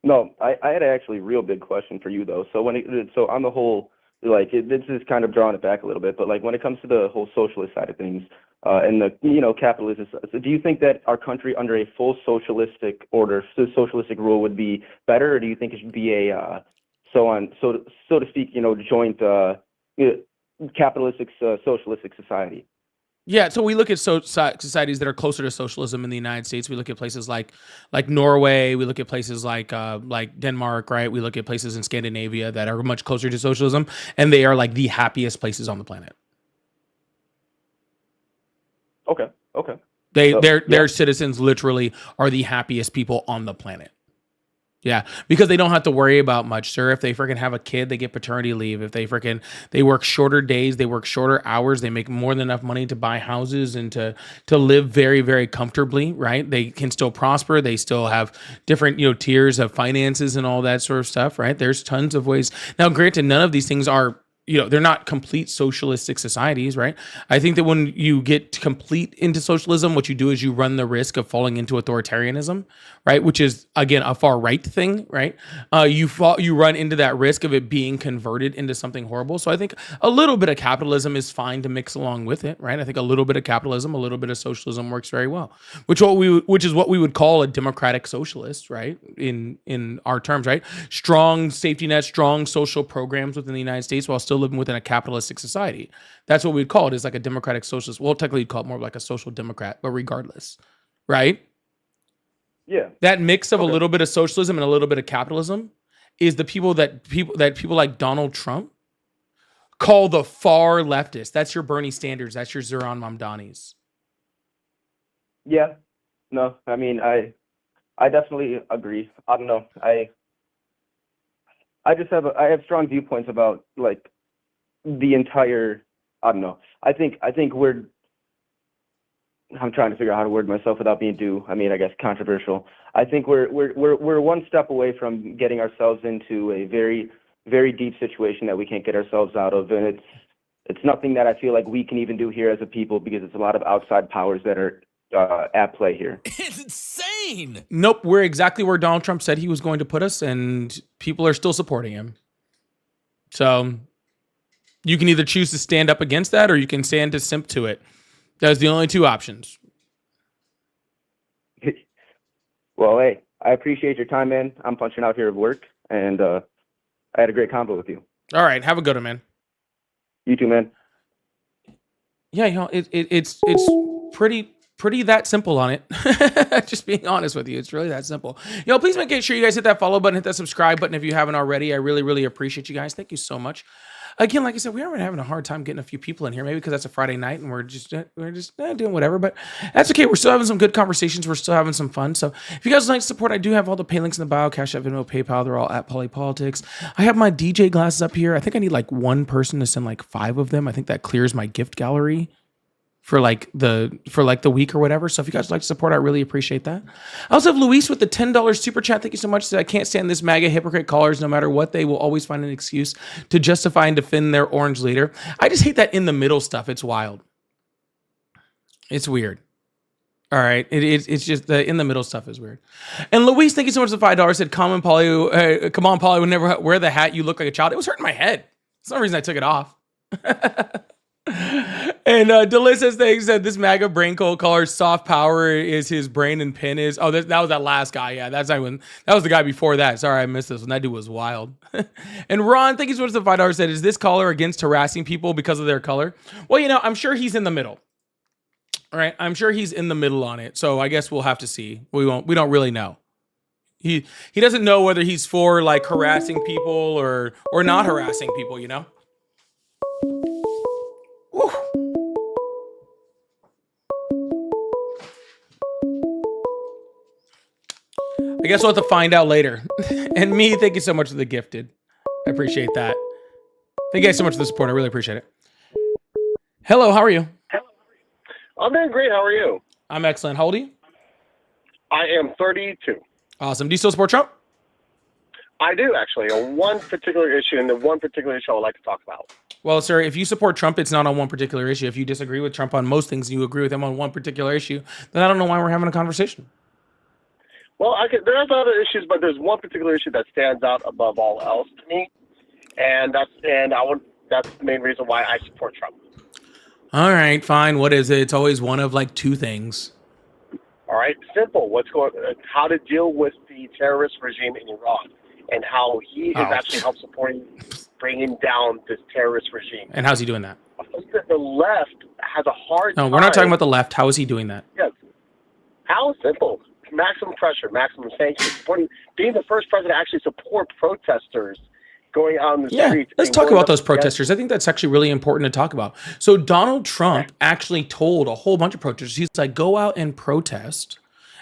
No, I had actually a real big question for you, though. So so on the whole, like, this is kind of drawing it back a little bit, but like when it comes to the whole socialist side of things, and the capitalism, so do you think that our country under a full socialistic order, socialistic rule, would be better, or do you think it should be a so to speak, joint capitalistic socialistic society? Yeah, so we look at societies that are closer to socialism in the United States. We look at places like Norway. We look at places like Denmark, right? We look at places in Scandinavia that are much closer to socialism, and they are like the happiest places on the planet. Okay. Okay. Their Yeah. citizens literally are the happiest people on the planet. Yeah, because they don't have to worry about much, sir. If they freaking have a kid, they get paternity leave. If they work shorter days, they work shorter hours, they make more than enough money to buy houses and to live very, very comfortably, right? They can still prosper. They still have different, tiers of finances and all that sort of stuff, right? There's tons of ways. Now, granted, none of these things are they're not complete socialistic societies, right? I think that when you get complete into socialism, what you do is you run the risk of falling into authoritarianism, right? Which is again a far right thing, right? You run into that risk of it being converted into something horrible. So I think a little bit of capitalism is fine to mix along with it, right? I think a little bit of capitalism, a little bit of socialism works very well, which is what we would call a democratic socialist, right? In our terms, right? Strong safety nets, strong social programs within the United States while still living within a capitalistic society. That's what we'd call it, is like a democratic socialist. Well, technically you'd call it more like a social democrat, but regardless, right? Yeah. That mix of a little bit of socialism and a little bit of capitalism is the people like Donald Trump call the far leftist. That's your Bernie Sanders. That's your Zoran Mamdanis. Yeah. No, I mean, I definitely agree. I don't know. I have strong viewpoints about like the entire. I don't know. I think I'm trying to figure out how to word myself without being I guess controversial. I think we're one step away from getting ourselves into a very, very deep situation that we can't get ourselves out of, and it's nothing that I feel like we can even do here as a people, because it's a lot of outside powers that are at play here. It's insane. Nope, we're exactly where Donald Trump said he was going to put us, and people are still supporting him. So you can either choose to stand up against that, or you can stand to simp to it. That's the only two options. Well, hey, I appreciate your time, man. I'm punching out here at work, and I had a great convo with you. All right, have a good one, man. You too, man. Yeah, it's pretty that simple on it. Just being honest with you, it's really that simple. Please make sure you guys hit that follow button, hit that subscribe button if you haven't already. I really, really appreciate you guys. Thank you so much. Again, like I said, we are having a hard time getting a few people in here, maybe because that's a Friday night and we're just doing whatever, but that's okay. We're still having some good conversations. We're still having some fun. So if you guys like support, I do have all the pay links in the bio, Cash App, Venmo, PayPal. They're all at Polypolitics. I have my DJ glasses up here. I think I need like one person to send like 5 of them. I think that clears my gift gallery for the week or whatever. So if you guys would like to support, I really appreciate that. I also have Luis with the $10 super chat. Thank you so much. Said, I can't stand this MAGA hypocrite callers. No matter what, they will always find an excuse to justify and defend their orange leader. I just hate that in the middle stuff. It's wild. It's weird. All right. It's just the in the middle stuff is weird. And Luis, thank you so much for the $5. Said, come on, Polly, would never wear the hat. You look like a child. It was hurting my head. That's no reason I took it off. And Delicious thing said, this MAGA brain cold caller, soft power is his brain and pen is. Oh, that was that last guy. Yeah, that was the guy before that. Sorry, I missed this one. That dude was wild. And Ron, thank you so much for the $5. Said, is this caller against harassing people because of their color? Well, I'm sure he's in the middle. All right, I'm sure he's in the middle on it. So I guess we'll have to see. We don't really know. He doesn't know whether he's for like harassing people or not harassing people, Woo. I guess we'll have to find out later. And me, thank you so much for the gifted. I appreciate that. Thank you guys so much for the support. I really appreciate it. Hello, how are you? I'm doing great. How are you? I'm excellent. How old are you? I am 32. Awesome. Do you still support Trump? I do, actually, on one particular issue, and the one particular issue I would like to talk about. Well, sir, if you support Trump, it's not on one particular issue. If you disagree with Trump on most things and you agree with him on one particular issue, then I don't know why we're having a conversation. Well, there's other issues, but there's one particular issue that stands out above all else to me, and that's the main reason why I support Trump. All right, fine. What is it? It's always one of like 2 things. All right, simple. How to deal with the terrorist regime in Iran. and how he is actually helped supporting bringing down this terrorist regime. And how's he doing that? The left has a hard time. No, we're not talking about the left. How is he doing that? Yes. How simple? Maximum pressure, maximum sanctions, supporting, being the first president to actually support protesters going out in the streets. Let's talk about those protesters. I think that's actually really important to talk about. So Donald Trump actually told a whole bunch of protesters, he's like, go out and protest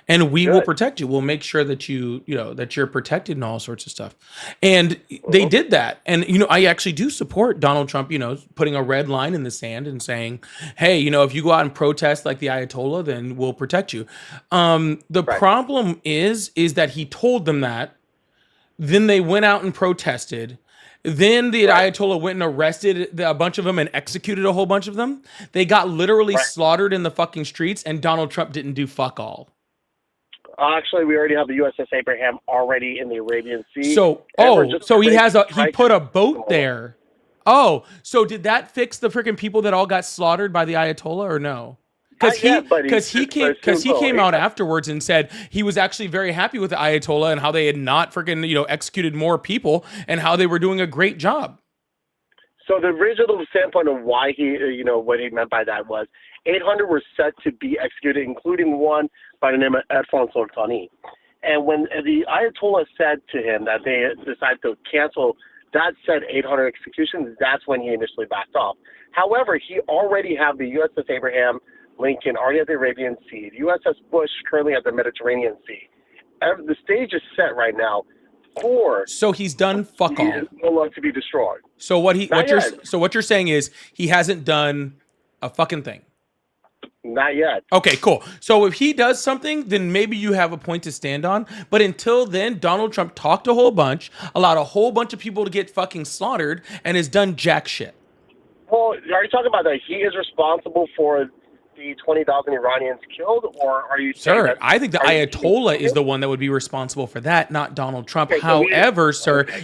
and we will protect you. We'll make sure that that you're protected and all sorts of stuff. And they did that. And, I actually do support Donald Trump, putting a red line in the sand and saying, hey, if you go out and protest like the Ayatollah, then we'll protect you. The problem is that he told them that. Then they went out and protested. Then the Ayatollah went and arrested a bunch of them and executed a whole bunch of them. They got literally slaughtered in the fucking streets, and Donald Trump didn't do fuck all. Actually, we already have the USS Abraham already in the Arabian Sea. So, he put a boat there. Oh, so did that fix the freaking people that all got slaughtered by the Ayatollah or no? Because he came out afterwards and said he was actually very happy with the Ayatollah and how they had not freaking executed more people and how they were doing a great job. So the original standpoint of why he, what he meant by that was 800 were set to be executed, including one by the name of Edfon Soltani. And when the Ayatollah said to him that they decided to cancel that said 800 executions, that's when he initially backed off. However, he already had the USS Abraham Lincoln already at the Arabian Sea, the USS Bush currently at the Mediterranean Sea. The stage is set right now for. So he's done fuck all. To be destroyed. So what you're saying is he hasn't done a fucking thing. Not yet. Okay, cool. So if he does something, then maybe you have a point to stand on. But until then, Donald Trump talked a whole bunch, allowed a whole bunch of people to get fucking slaughtered, and has done jack shit. Well, are you talking about that he is responsible for the 20,000 Iranians killed, or are you saying that, I think the Ayatollah is the one that would be responsible for that, not Donald Trump. However,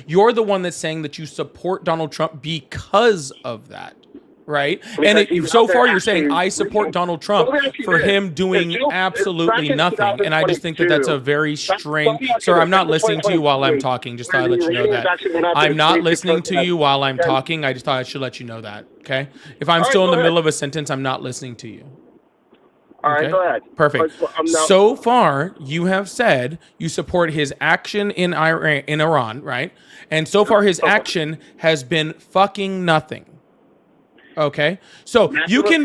you're the one that's saying that you support Donald Trump because of that, right? And so far you're saying I support Donald Trump for him doing absolutely nothing. And I just think that that's a very strange... Sir, I'm not listening to you while I'm talking. Just thought I'd let you know that. I'm not listening to you while I'm talking. I just thought I should let you know that, okay? If I'm still in the middle of a sentence, I'm not listening to you. All right, go ahead. Perfect. So far, you have said you support his action in Iran, right? And so far, his action has been fucking nothing. Okay, so you can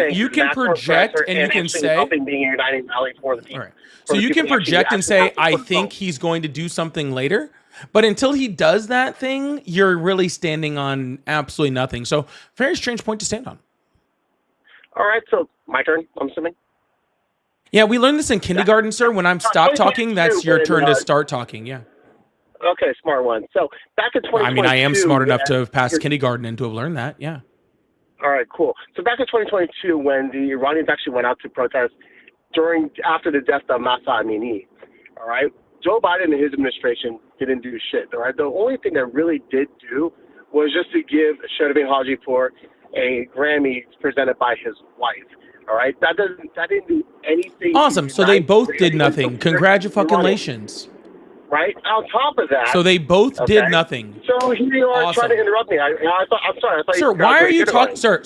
project and you can say, all right. So you can project and say, I think he's going to do something later. But until he does that thing, you're really standing on absolutely nothing. So very strange point to stand on. All right, so my turn, I'm assuming. Yeah, we learned this in kindergarten, sir. When I'm stop talking, that's your turn to start talking. Yeah. Okay, smart one. So back in 2022. I mean, I am smart enough to have passed kindergarten and to have learned that. Yeah. All right, cool. So back in 2022, when the Iranians actually went out to protest after the death of Mahsa Amini, all right, Joe Biden and his administration didn't do shit. All right, the only thing that really did do was just to give Shervin Hajipour a Grammy presented by his wife. All right, that didn't do anything. Awesome. So they both did nothing. Congratulations. Right. On top of that. So they both did nothing. So here you are trying to interrupt me. I'm sorry. Sir, why are you talking? Sir.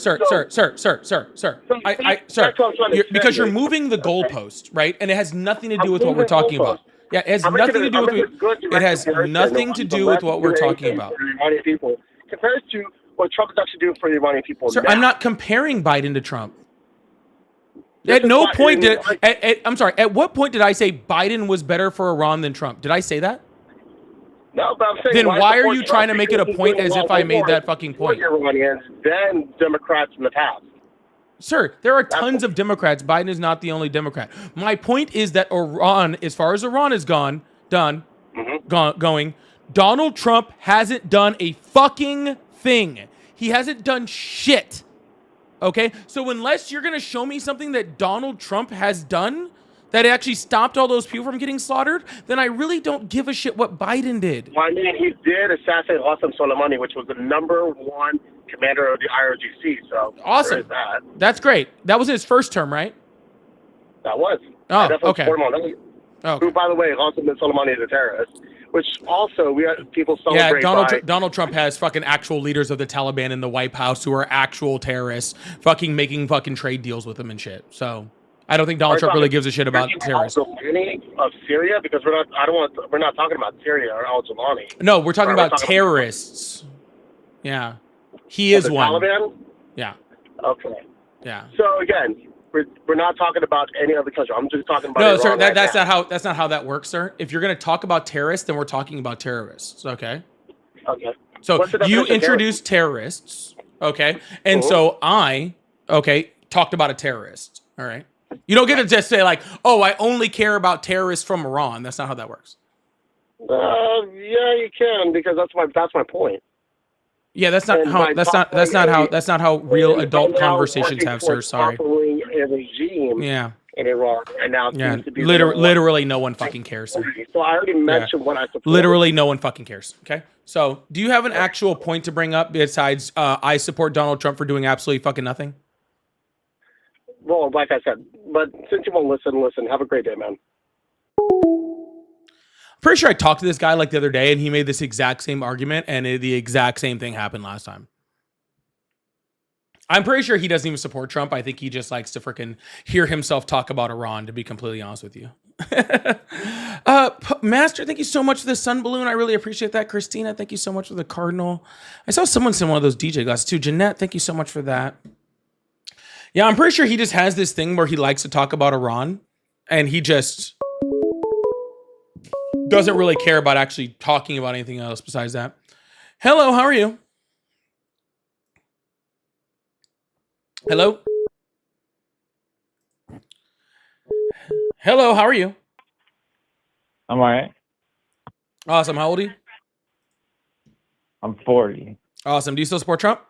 Because you're moving the goalpost, right? And it has nothing to do with what we're talking about. Yeah, it has nothing to do with it. Has nothing to do with what we're talking about. Compared to what Trump is actually doing for the Iranian people. Sir, I'm not comparing Biden to Trump. At no point did I'm sorry. At what point did I say Biden was better for Iran than Trump? Did I say that? No, but I'm saying. Then why are you trying to make it a point as if I made that fucking point? Iranians than Democrats in the past. Sir, there are tons of Democrats. Biden is not the only Democrat. My point is that Iran, as far as Iran is going, Donald Trump hasn't done a fucking thing. He hasn't done shit. Okay, so unless you're going to show me something that Donald Trump has done that actually stopped all those people from getting slaughtered, then I really don't give a shit what Biden did. Well, I mean, he did assassinate Qasem Soleimani, which was the #1 commander of the IRGC. So awesome. That's great. That was his first term, right? That was. Oh, okay. Who, by the way, Qasem Soleimani is a terrorist. which also we have people Yeah, celebrate. Donald Trump has fucking actual leaders of the Taliban in the White House who are actual terrorists, fucking making fucking trade deals with them and shit. So I don't think Donald Trump really gives a shit about terrorists. Of Syria, because we're not talking about Syria or al-Jawlani. No, we're talking Are we about talking terrorists. Yeah, he is the one. Taliban? Yeah, Okay. yeah. So again, we're not talking about any other country. I'm just talking about No, Iran sir, right that's now. not how that works, sir. If you're gonna talk about terrorists, then we're talking about terrorists. Okay. Okay. So What's the you definition of introduced terrorists, okay, and so I, talked about a terrorist. All right. You don't get to just say like, oh, I only care about terrorists from Iran. That's not how that works. Yeah, you can, because that's my point. Yeah, that's not And how. by That's not how real And adult by now conversations working have, sir. towards Sorry. toppling a regime Yeah. in Iran, and now it Yeah. seems to be Literally, no one fucking cares, sir. So I already mentioned what I support. Literally, no one fucking cares. Okay. So, do you have an actual point to bring up besides I support Donald Trump for doing absolutely fucking nothing? Well, like I said, but since you won't listen. Have a great day, man. Pretty sure I talked to this guy like the other day, and he made this exact same argument, and the exact same thing happened last time. I'm pretty sure he doesn't even support Trump. I think he just likes to freaking hear himself talk about Iran, to be completely honest with you. Master, thank you so much for the sun balloon. I really appreciate that. Christina, thank you so much for the cardinal. I saw someone send one of those DJ glasses too. Jeanette, thank you so much for that. Yeah, I'm pretty sure he just has this thing where he likes to talk about Iran, and he just doesn't really care about actually talking about anything else besides that. Hello, how are you? Hello? Hello, how are you? I'm all right. Awesome. How old are you? I'm 40. Awesome. Do you still support Trump?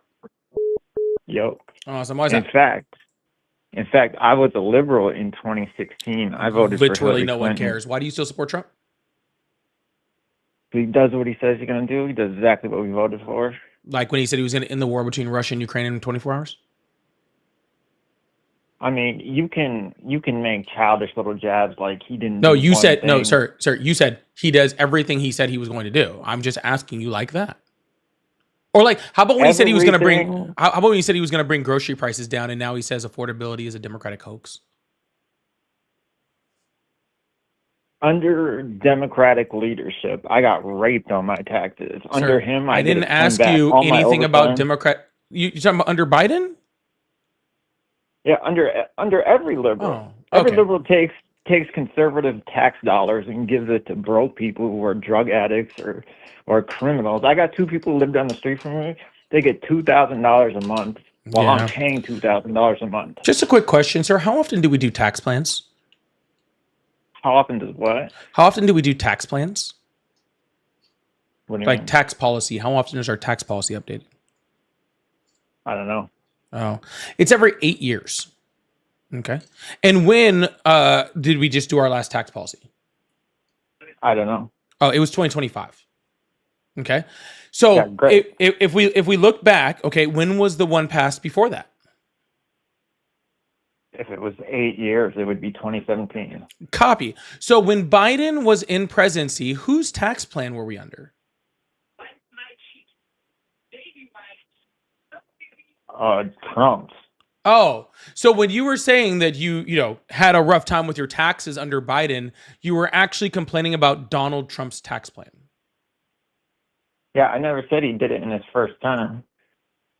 Yo. Awesome. Why is In that? fact, I was a liberal in 2016. I voted for Literally Hillary no one Clinton. cares. Why do you still support Trump? He does what he says he's gonna do. He does exactly what we voted for. Like when he said he was going to end the war between Russia and Ukraine in 24 hours? I mean, you can make childish little jabs like he didn't. No, do you one said, no, thing. sir, you said he does everything he said he was going to do. I'm just asking you like that. Or like, how about when he said he was going to bring, Everything- how about when he said he was going to bring grocery prices down and now he says affordability is a Democratic hoax? Under Democratic leadership, I got raped on my taxes. Under Sir, him, I get didn't it turned ask back. you All my anything about overtime- Democrat. You talking about under Biden? Yeah, under every liberal. Oh, Every okay. liberal takes conservative tax dollars and gives it to broke people who are drug addicts or criminals. I got two people who live down the street from me. They get $2,000 a month while Yeah. I'm paying $2,000 a month. Just a quick question, sir. How often do we do tax plans? How often does what? How often do we do tax plans? What do you Like mean? tax policy. How often is our tax policy updated? I don't know. Oh, it's every 8 years. Okay. And when did we just do our last tax policy? I don't know. Oh, it was 2025. Okay. So Yeah, great. if we look back, okay, when was the one passed before that? If it was 8 years, it would be 2017. Copy. So when Biden was in presidency, whose tax plan were we under? Trump's. Oh, so when you were saying that you had a rough time with your taxes under Biden, you were actually complaining about Donald Trump's tax plan. Yeah, I never said he did it in his first term.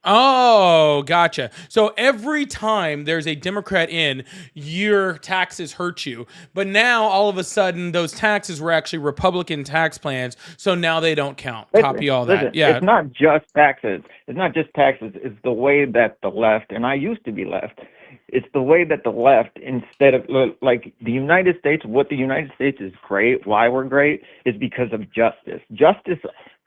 Oh, gotcha. So every time there's a Democrat in, your taxes hurt you. But now all of a sudden those taxes were actually Republican tax plans, so now they don't count. Copy all that. Listen, Yeah. It's not just taxes. It's not just taxes. It's the way that the left, and I used to be left, it's the way that the left, instead of like the United States, what the United States is great, why we're great, is because of justice. Justice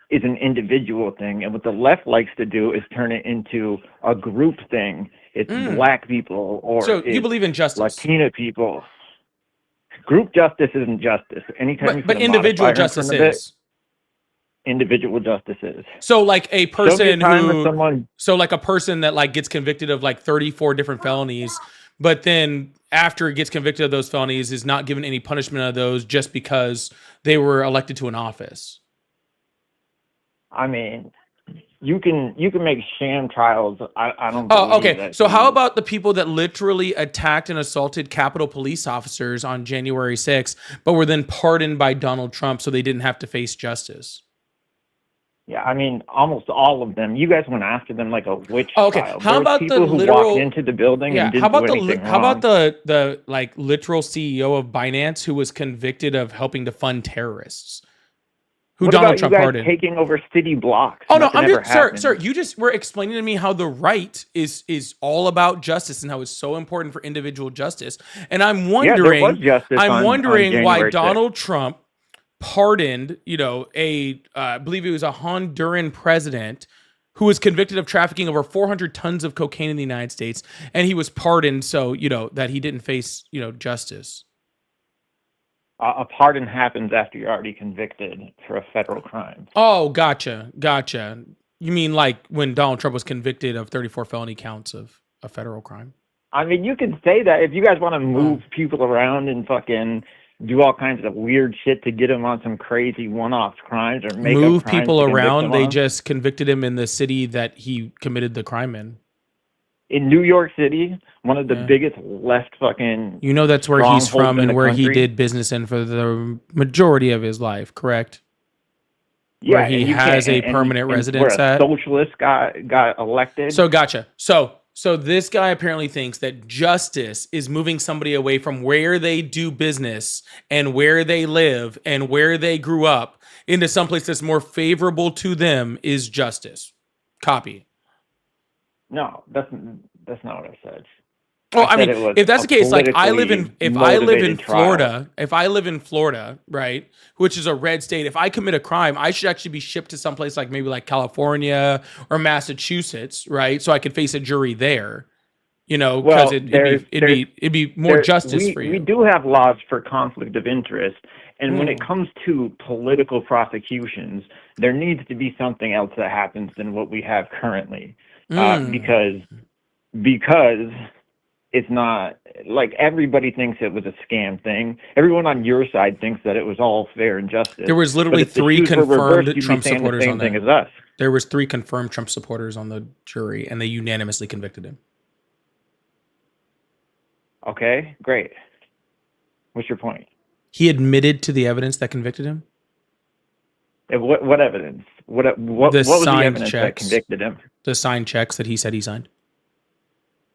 is an individual thing, and what the left likes to do is turn it into a group thing. It's black people or So you it's believe in justice. Latina people. Group justice isn't justice. Anytime you But put a individual modifier in justice front of it, is. individual justice is. So like a There'll be a person time when who someone so like a person that like gets convicted of like 34 different felonies, but then after it gets convicted of those felonies, is not given any punishment of those just because they were elected to an office. I mean, you can make sham trials. I don't. Oh, believe okay. that So how you- about the people that literally attacked and assaulted Capitol police officers on January 6th, but were then pardoned by Donald Trump so they didn't have to face justice? Yeah, I mean, almost all of them. You guys went after them like a witch Oh, okay. trial. How There was about the people who literal- walked into the building Yeah. and didn't How about do anything how about wrong? the like literal CEO of Binance who was convicted of helping to fund terrorists? Who What Donald about Trump you guys pardoned? taking over city blocks? Oh no, Nothing I'm ever just, sir, happened. sir. You just were explaining to me how the right is all about justice and how it's so important for individual justice. And I'm Yeah, wondering, there was justice I'm on wondering why January 6th. Donald Trump pardoned, I believe he was a Honduran president who was convicted of trafficking over 400 tons of cocaine in the United States, and he was pardoned so that he didn't face justice. A pardon happens after you're already convicted for a federal crime. Oh, gotcha. You mean like when Donald Trump was convicted of 34 felony counts of a federal crime? I mean, you could say that if you guys want to move people around and fucking do all kinds of weird shit to get them on some crazy one-off crimes or make up Move crimes people to convict around. them They on. just convicted him in the city that he committed the crime in. In New York City, one of the Yeah. biggest left fucking That's where he's strongholds from in and the where he country. did business in for the majority of his life, correct? yeah, where he and you has can't- a and- permanent and residence where a at. socialist got elected. So gotcha. So this guy apparently thinks that justice is moving somebody away from where they do business and where they live and where they grew up into someplace that's more favorable to them is justice. Copy. No, that's not what I said. Well, I said mean, it was if that's the a case, like I live politically in motivated trial. Florida, if I live in Florida, right, which is a red state, if I commit a crime, I should actually be shipped to someplace like maybe like California or Massachusetts, right? So I could face a jury there, because Well, it'd be more There- justice for you. We do have laws for conflict of interest, and when it Mm. comes to political prosecutions, there needs to be something else that happens than what we have currently, Mm. because it's not like everybody thinks it was a scam thing. Everyone on your side thinks that it was all fair and justice. There was But literally if the 3 shoes were confirmed reversed, you'd be Trump saying the supporters same on thing that. as us. There was 3 confirmed Trump supporters on the jury, and they unanimously convicted him. Okay, great. What's your point? He admitted to the evidence that convicted him. What evidence? What The was the signed evidence that checks. convicted him? The signed checks that he said he signed.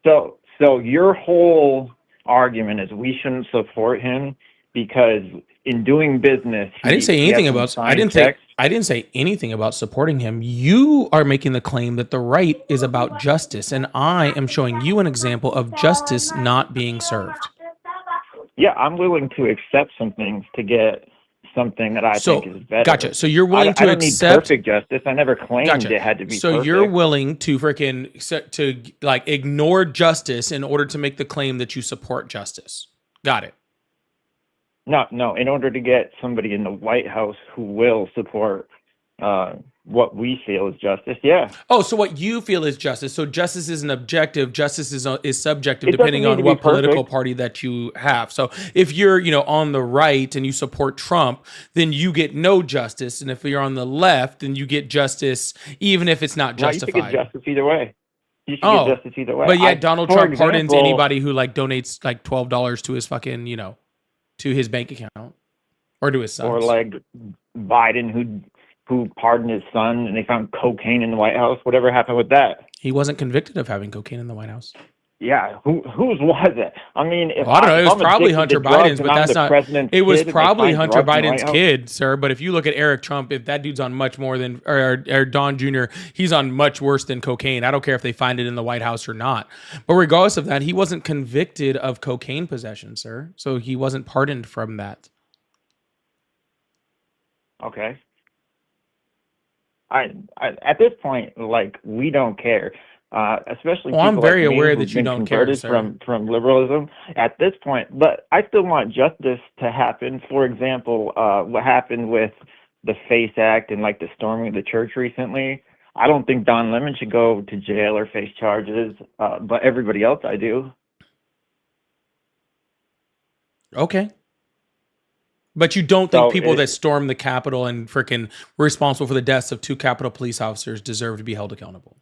So your whole argument is we shouldn't support him because in doing business, I didn't say he has anything some about. signed checks. I didn't say anything about supporting him. You are making the claim that the right is about justice, and I am showing you an example of justice not being served. Yeah, I'm willing to accept some things to get something that I So, think is better. gotcha. So you're willing I to don't accept. need perfect justice. I never claimed Gotcha. it had to be So perfect. you're willing to like ignore justice in order to make the claim that you support justice. Got it. No. In order to get somebody in the White House who will support what we feel is justice, yeah. Oh, so what you feel is justice. So justice isn't objective. Justice is subjective It doesn't depending need on to be what political perfect. party that you have. So if you're, on the right and you support Trump, then you get no justice. And if you're on the left, then you get justice, even if it's not No, you should justified. get justice either way. You should Oh, get justice either way. But yet Donald for Trump pardons example- anybody who like donates like $12 to his fucking, to his bank account or to his son. or like Biden who pardoned his son and they found cocaine in the White House. Whatever happened with that? He wasn't convicted of having cocaine in the White House. Yeah, whose was it? I mean, if Well, I don't know. It if was I'm probably addicted Hunter to drugs Biden's, and but I'm that's the not. president's It was kid and they probably find Hunter drugs in the Biden's White House? kid, sir. But if you look at Eric Trump, if that dude's on much more than, or Don Jr., he's on much worse than cocaine. I don't care if they find it in the White House or not. But regardless of that, he wasn't convicted of cocaine possession, sir. So he wasn't pardoned from that. Okay. I at this point, like, we don't care. Especially Well, I'm people like very me aware who've that you been don't care, converted sir. from liberalism at this point. But I still want justice to happen. For example, what happened with the FACE Act and like the storming of the church recently. I don't think Don Lemon should go to jail or face charges, but everybody else I do. Okay. But you don't think So people that stormed the Capitol and freaking were responsible for the deaths of 2 Capitol police officers deserve to be held accountable?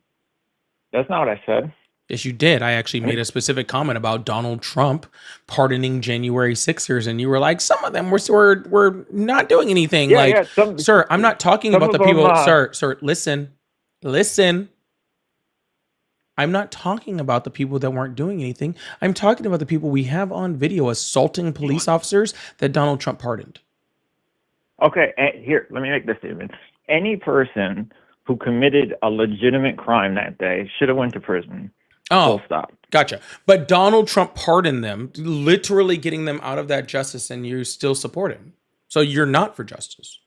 that's not what I said. Yes, you did. I actually made a specific comment about Donald Trump pardoning January 6ers, and you were like, some of them were not doing anything. Yeah, like, yeah. sir, I'm not talking some about the of them, people. Sir, listen. I'm not talking about the people that weren't doing anything. I'm talking about the people we have on video assaulting police officers that Donald Trump pardoned. Okay, here, let me make this statement. Any person who committed a legitimate crime that day should have went to prison. Oh, Full stop. gotcha. But Donald Trump pardoned them, literally getting them out of that justice, and you still support him. So you're not for justice.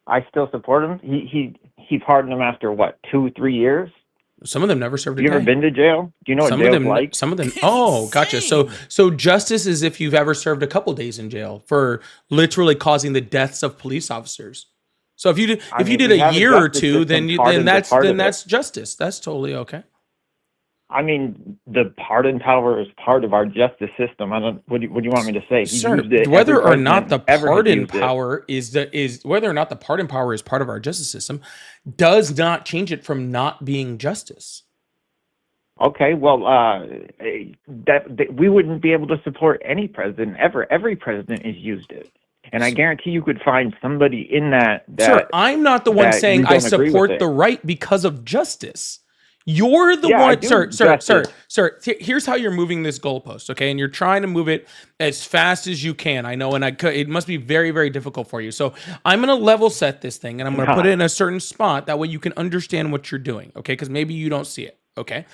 I still support him. He pardoned him after what, 2-3 years? Some of them never served a You day. ever been to jail? Do you know what Some of jail's them, like? some of them. Oh, gotcha. So justice is if you've ever served a couple days in jail for literally causing the deaths of police officers. So if you did, I mean, you did we a have a year or justice two, then system pardoned a part of it. that's justice. That's totally okay. I mean, the pardon power is part of our justice system. I don't. What do you want me to say? He Sir, used it. whether Every or not the president ever has pardon used it. power is whether or not the pardon power is part of our justice system does not change it from not being justice. Okay, well, that we wouldn't be able to support any president ever. Every president has used it, and I guarantee you could find somebody in that. Sir, I'm not the one that saying you I don't agree with support it. the right because of justice. You're the Yeah, I one, do, sir. justice. Here's how you're moving this goalpost, okay? And you're trying to move it as fast as you can. I know, and it must be very, very difficult for you. So I'm gonna level set this thing, and I'm gonna put it in a certain spot. That way you can understand what you're doing, okay? Because maybe you don't see it, okay?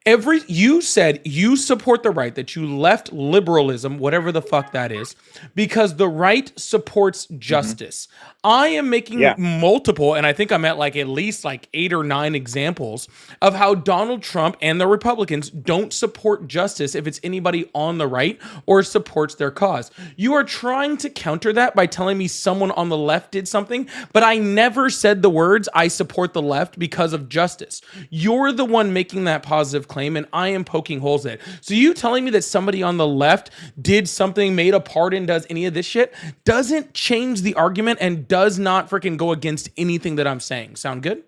You said you support the right, that you left liberalism, whatever the fuck that is, because the right supports justice. I am making multiple, and I think I'm at at least 8 or 9 examples of how Donald Trump and the Republicans don't support justice if it's anybody on the right or supports their cause. You are trying to counter that by telling me someone on the left did something, but I never said the words, I support the left because of justice. You're the one making that positive claim, and I am poking holes in it. So you telling me that somebody on the left did something, made a pardon, does any of this shit, doesn't change the argument and does not freaking go against anything that I'm saying. Sound good?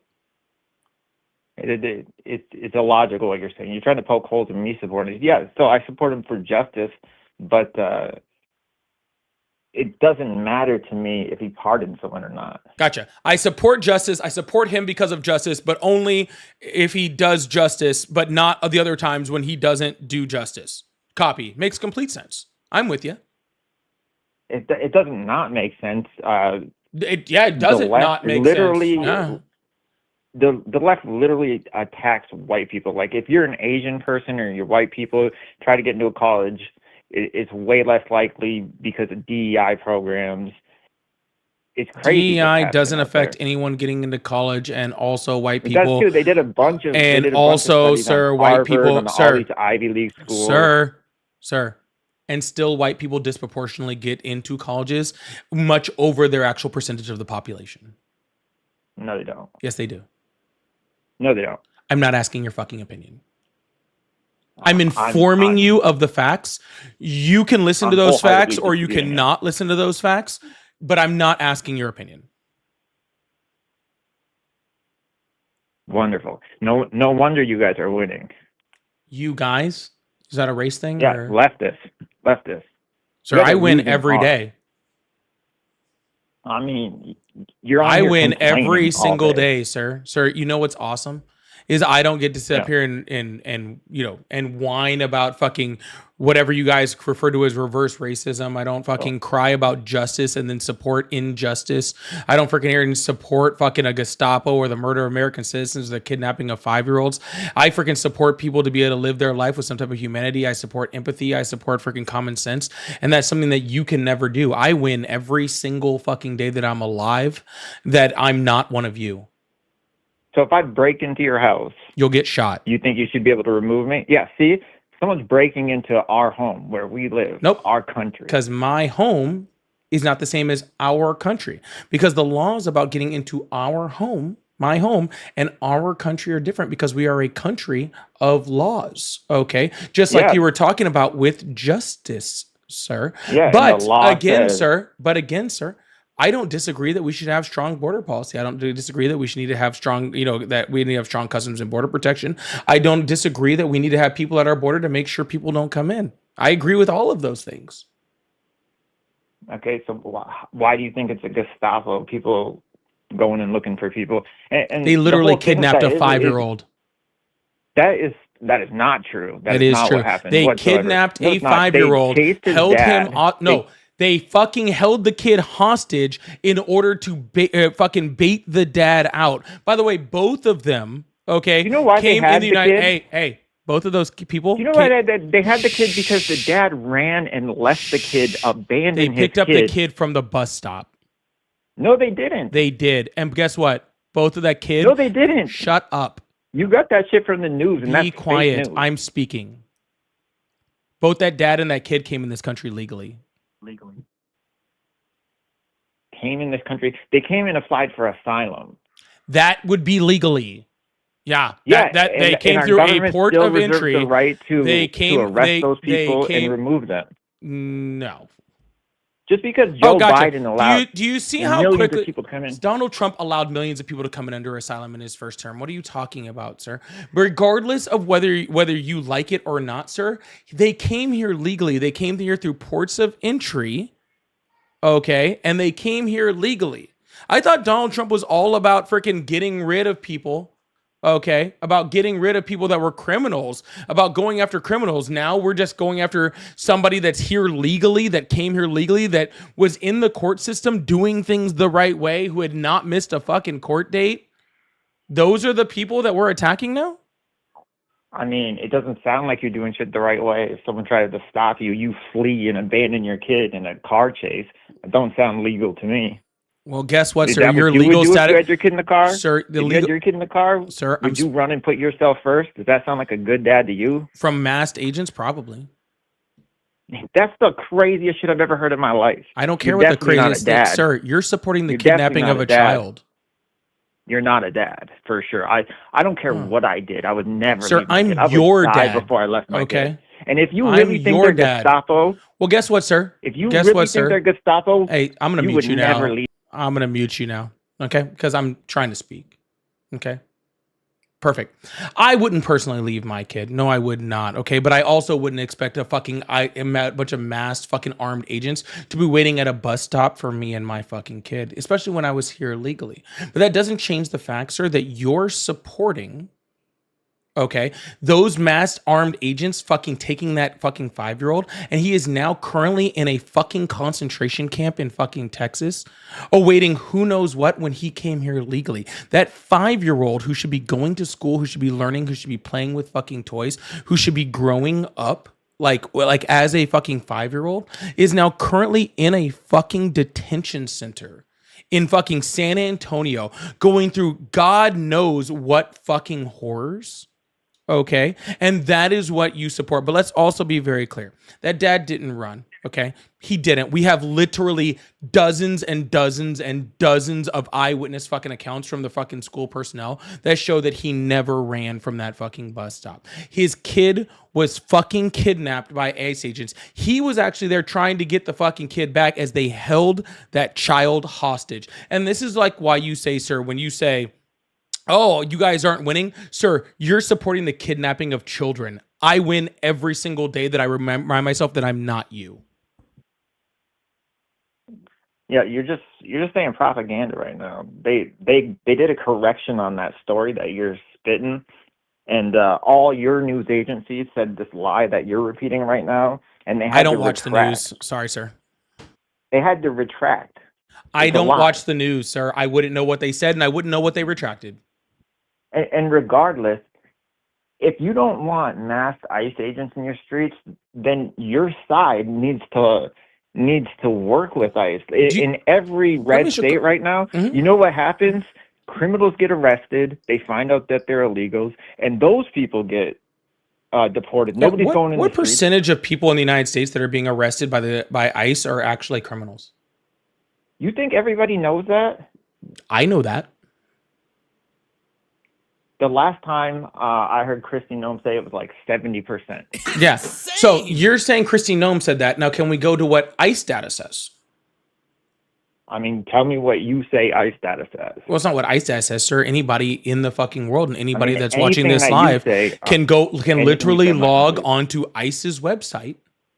It's illogical what you're saying. You're trying to poke holes in me supporting it. Yeah, so I support him for justice, but it doesn't matter to me if he pardons someone or not. Gotcha. I support justice. I support him because of justice, but only if he does justice, but not the other times when he doesn't do justice. Copy. Makes complete sense. I'm with you. It doesn't not make sense. It doesn't not make literally, sense. The left literally attacks white people. Like if you're an Asian person or you're white people try to get into a college, it's way less likely because of DEI programs. It's crazy. DEI doesn't affect anyone getting into college, and also white people. That's true. They did a bunch of and also, sir, white people, all these Ivy League schools, sir, and still white people disproportionately get into colleges much over their actual percentage of the population. No, they don't. Yes, they do. No, they don't. I'm not asking your fucking opinion. I'm informing you of the facts. You can listen to those facts or you cannot listen to those facts, but I'm not asking your opinion. Wonderful. No wonder you guys are winning. You guys? Is that a race thing? Yeah, or? Leftist. Sir, I win every day. I mean, you're on I here win every complaining single all day, sir. Sir, you know what's awesome? Is I don't get to sit up here and whine about fucking whatever you guys refer to as reverse racism. I don't fucking cry about justice and then support injustice. I don't freaking hear and support fucking a Gestapo or the murder of American citizens, the kidnapping of 5-year-olds. I freaking support people to be able to live their life with some type of humanity. I support empathy. I support freaking common sense. And that's something that you can never do. I win every single fucking day that I'm alive, that I'm not one of you. So if I break into your house, you'll get shot. You think you should be able to remove me? Yeah, see? Someone's breaking into our home where we live. Nope. Our country. Because my home is not the same as our country. Because the laws about getting into our home, my home, and our country are different because we are a country of laws. Okay? Just like you were talking about with justice, sir. Yeah, and But the law again, says sir, I don't disagree that we should have strong border policy. I don't disagree that we should need to have strong, that we need to have strong customs and border protection. I don't disagree that we need to have people at our border to make sure people don't come in. I agree with all of those things. okay. So why do you think it's a Gestapo? People going and looking for people, and They the literally whole thing with kidnapped that a is 5-year-old. that is not true. That It is is not true. what happened. They whatsoever. kidnapped No, a it's not. They 5-year-old, chased his held dad. him. No, they fucking held the kid hostage in order to fucking bait the dad out. By the way, both of them, okay, You know why they came had in the the United. kid? Hey, both of those people. You know why they had the kid? Because the dad ran and left the kid, abandoned They his picked up kid. the kid from the bus stop. No, they didn't. They did, and guess what? Both of that kid. No, they didn't. Shut up. You got that shit from the news, and that's Be fake quiet. news. I'm speaking. Both that dad and that kid came in this country legally. Came in this country. They came and applied for asylum. That would be legally. Yeah. Yeah, That and, they came and our through a government port still of reserves entry. the right to They arrest those people and remove them. No. Just because Joe gotcha. Biden allowed Do you see how millions quickly of people to come in. Donald Trump allowed millions of people to come in under asylum in his first term? What are you talking about, sir? Regardless of whether you like it or not, sir, they came here legally. They came here through ports of entry, okay, and they came here legally. I thought Donald Trump was all about freaking getting rid of people. Okay, about getting rid of people that were criminals, about going after criminals. Now we're just going after somebody that's here legally, that came here legally, that was in the court system doing things the right way, who had not missed a fucking court date. Those are the people that we're attacking now? I mean, it doesn't sound like you're doing shit the right way. If someone tries to stop you, you flee and abandon your kid in a car chase. It don't sound legal to me. Well, guess what, Is sir? that Your what you legal would do if you status, had your kid in the car? sir. If you had your kid in the car, sir, would you run and put yourself first? Does that sound like a good dad to you? From masked agents, probably. That's the craziest shit I've ever heard in my life. I don't care You're what the definitely not a craziest thing, dad. sir. You're supporting the You're definitely kidnapping not of a a dad. child. You're not a dad, for sure. I don't care what I did. I would never Sir, leave my I'm kid. I would your die dad. before I left my Okay. kid. And if you I'm really think your they're dad. Gestapo, Well, guess what, sir? if you Guess really what, think sir? they're Gestapo, Hey, I'm gonna you mute would you now. never leave. I'm gonna mute you now. Okay, because I'm trying to speak. Okay. Perfect. I wouldn't personally leave my kid. No, I would not. Okay, but I also wouldn't expect a bunch of masked fucking armed agents to be waiting at a bus stop for me and my fucking kid, especially when I was here legally. But that doesn't change the fact, sir, that you're supporting, okay, those masked armed agents fucking taking that fucking 5-year-old, and he is now currently in a fucking concentration camp in fucking Texas, awaiting who knows what when he came here legally. That 5-year-old who should be going to school, who should be learning, who should be playing with fucking toys, who should be growing up like as a fucking 5-year-old, is now currently in a fucking detention center in fucking San Antonio, going through God knows what fucking horrors. Okay. And that is what you support. But let's also be very clear. That dad didn't run. Okay. He didn't. We have literally dozens and dozens and dozens of eyewitness fucking accounts from the fucking school personnel that show that he never ran from that fucking bus stop. His kid was fucking kidnapped by ICE agents. He was actually there trying to get the fucking kid back as they held that child hostage. And this is like why you say, sir, when you say, oh, you guys aren't winning. Sir, you're supporting the kidnapping of children. I win every single day that I remind myself that I'm not you. Yeah, you're just saying propaganda right now. They did a correction on that story that you're spitting, and all your news agencies said this lie that you're repeating right now, and they had I don't to watch retract. the news. Sorry, sir. They had to retract. I It's a don't lie. watch the news, sir. I wouldn't know what they said, and I wouldn't know what they retracted. And regardless, if you don't want masked ICE agents in your streets, then your side needs to work with ICE. In every red state right now, you know what happens? Criminals get arrested, they find out that they're illegals, and those people get deported. Nobody's going in What the streets. percentage of people in the United States that are being arrested by ICE are actually criminals? You think everybody knows that? I know that. The last time I heard Christy Nome say it was like 70%. Yeah. So you're saying Christy Nome said that. Now, can we go to what ICE data says? I mean, tell me what you say ICE data says. Well, it's not what ICE data says, sir. Anybody in the fucking world and anybody I mean, that's watching anything this that you live say, can anything literally you say, log Mike. onto ICE's website,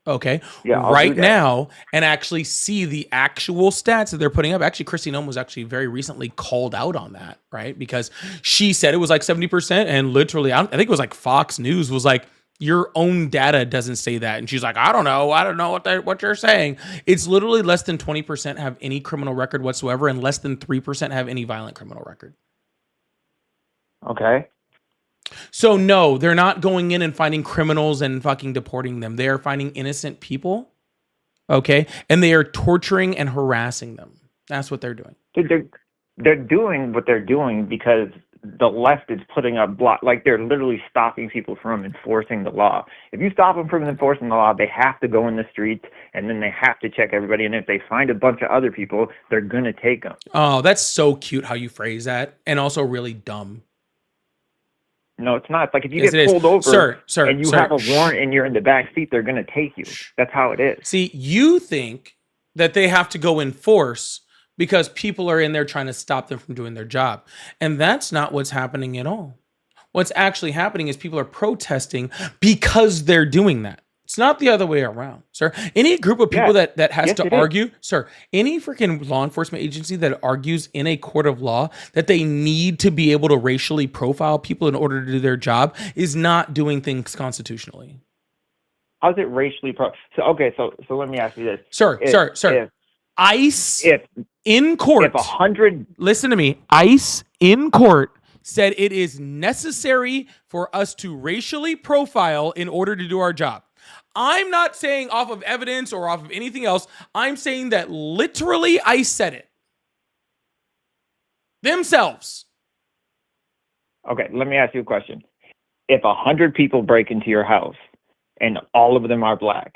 okay, Yeah, I'll do right that. now and actually see the actual stats that they're putting up. Actually, Christy Nome was actually very recently called out on that, right? Because she said it was like 70%, and literally, I think it was like Fox News was like, your own data doesn't say that. And she's like, I don't know what you're saying. It's literally less than 20% have any criminal record whatsoever, and less than 3% have any violent criminal record. Okay. So no, they're not going in and finding criminals and fucking deporting them. They are finding innocent people, okay? And they are torturing and harassing them. That's what they're doing. They're doing what they're doing because the left is putting up like they're literally stopping people from enforcing the law. If you stop them from enforcing the law, they have to go in the streets and then they have to check everybody. And if they find a bunch of other people, they're going to take them. Oh, that's so cute how you phrase that, and also really dumb. No, it's not. It's like if you Yes, get it is. pulled over Sir, and you have a warrant and you're in the back seat, they're going to take you. That's how it is. See, you think that they have to go in force because people are in there trying to stop them from doing their job. And that's not what's happening at all. What's actually happening is people are protesting because they're doing that. It's not the other way around, sir. Any group of people that has Yes, it to is. argue, sir, any freaking law enforcement agency that argues in a court of law that they need to be able to racially profile people in order to do their job is not doing things constitutionally. How's it racially so let me ask you this. Sir, ICE in court. If 100 Listen to me. ICE in court said it is necessary for us to racially profile in order to do our job. I'm not saying off of evidence or off of anything else. I'm saying that literally ICE said it themselves. Okay, let me ask you a question. If 100 people break into your house and all of them are black,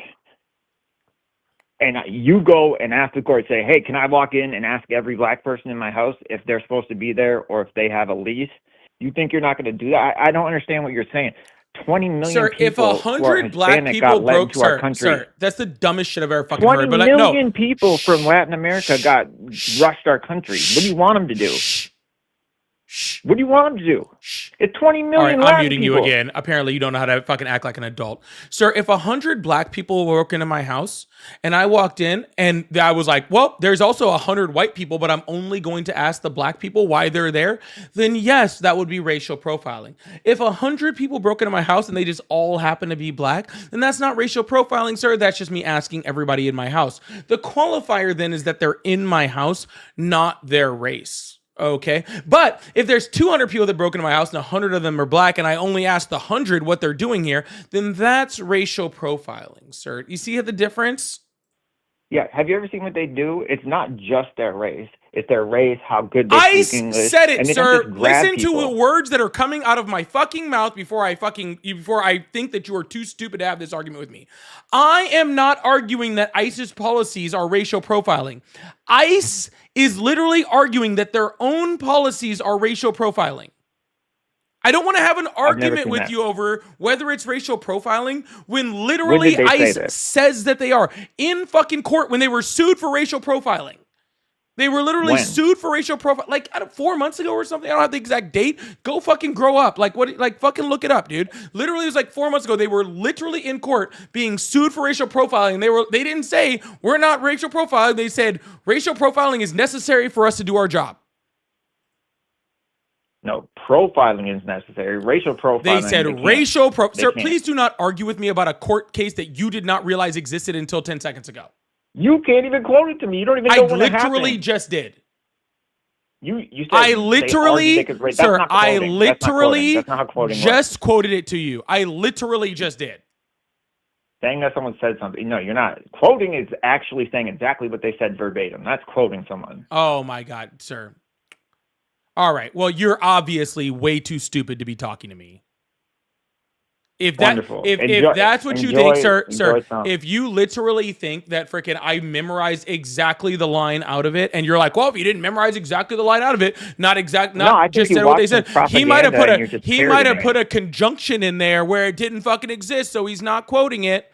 and you go and ask the court, say, hey, can I walk in and ask every black person in my house if they're supposed to be there or if they have a lease? You think you're not going to do that? I don't understand what you're saying. 20 million Sir, if people 100 black people broke, sir, that's the dumbest shit I've ever fucking 20 heard. But like, no. million people from Latin America got rushed our country. What do you want them to do? What do you want them to do? It's 20 million All right, I'm Latin muting people. you again. Apparently, you don't know how to fucking act like an adult. Sir, if 100 black people broke into my house and I walked in and I was like, well, there's also 100 white people, but I'm only going to ask the black people why they're there, then yes, that would be racial profiling. If 100 people broke into my house and they just all happen to be black, then that's not racial profiling, sir. That's just me asking everybody in my house. The qualifier then is that they're in my house, not their race. Okay. But if there's 200 people that broke into my house and 100 of them are black and I only asked the 100 what they're doing here, then that's racial profiling, sir. You see the difference? Yeah. Have you ever seen what they do? It's not just their race. It's their race, how good they I speak English. said it, and they sir. don't just grab Listen to the people. words that are coming out of my fucking mouth before I think that you are too stupid to have this argument with me. I am not arguing that ICE's policies are racial profiling. ICE is literally arguing that their own policies are racial profiling. I don't want to have an argument with you over whether it's racial profiling when literally When did they say ICE this? says that they are in fucking court when they were sued for racial profiling. They were literally When? sued for racial profile, like 4 months ago or something. I don't have the exact date. Go fucking grow up. Like what? Like fucking look it up, dude. Literally, it was like 4 months ago. They were literally in court being sued for racial profiling. They didn't say we're not racial profiling. They said racial profiling is necessary for us to do our job. No, profiling is necessary. Racial profiling. They said can't. racial pro. They Sir, can't. please do not argue with me about a court case that you did not realize existed until 10 seconds ago. You can't even quote it to me. You don't even know I when it literally happened. just did. You said I they literally, argued they could- that's sir, not I quoting. literally That's not how quoting works. just quoted it to you. I literally just did. Saying that someone said something. No, you're not. Quoting is actually saying exactly what they said verbatim. That's quoting someone. Oh my God, sir. All right. Well, you're obviously way too stupid to be talking to me. If that Wonderful. if that's what you think, sir, some. if you literally think that freaking I memorized exactly the line out of it, and you're like, well, if you didn't memorize exactly the line out of it, not I think just you said what they watched some said, he might have propaganda and you're just put parroting a conjunction in there where it didn't fucking exist, so he's not quoting it.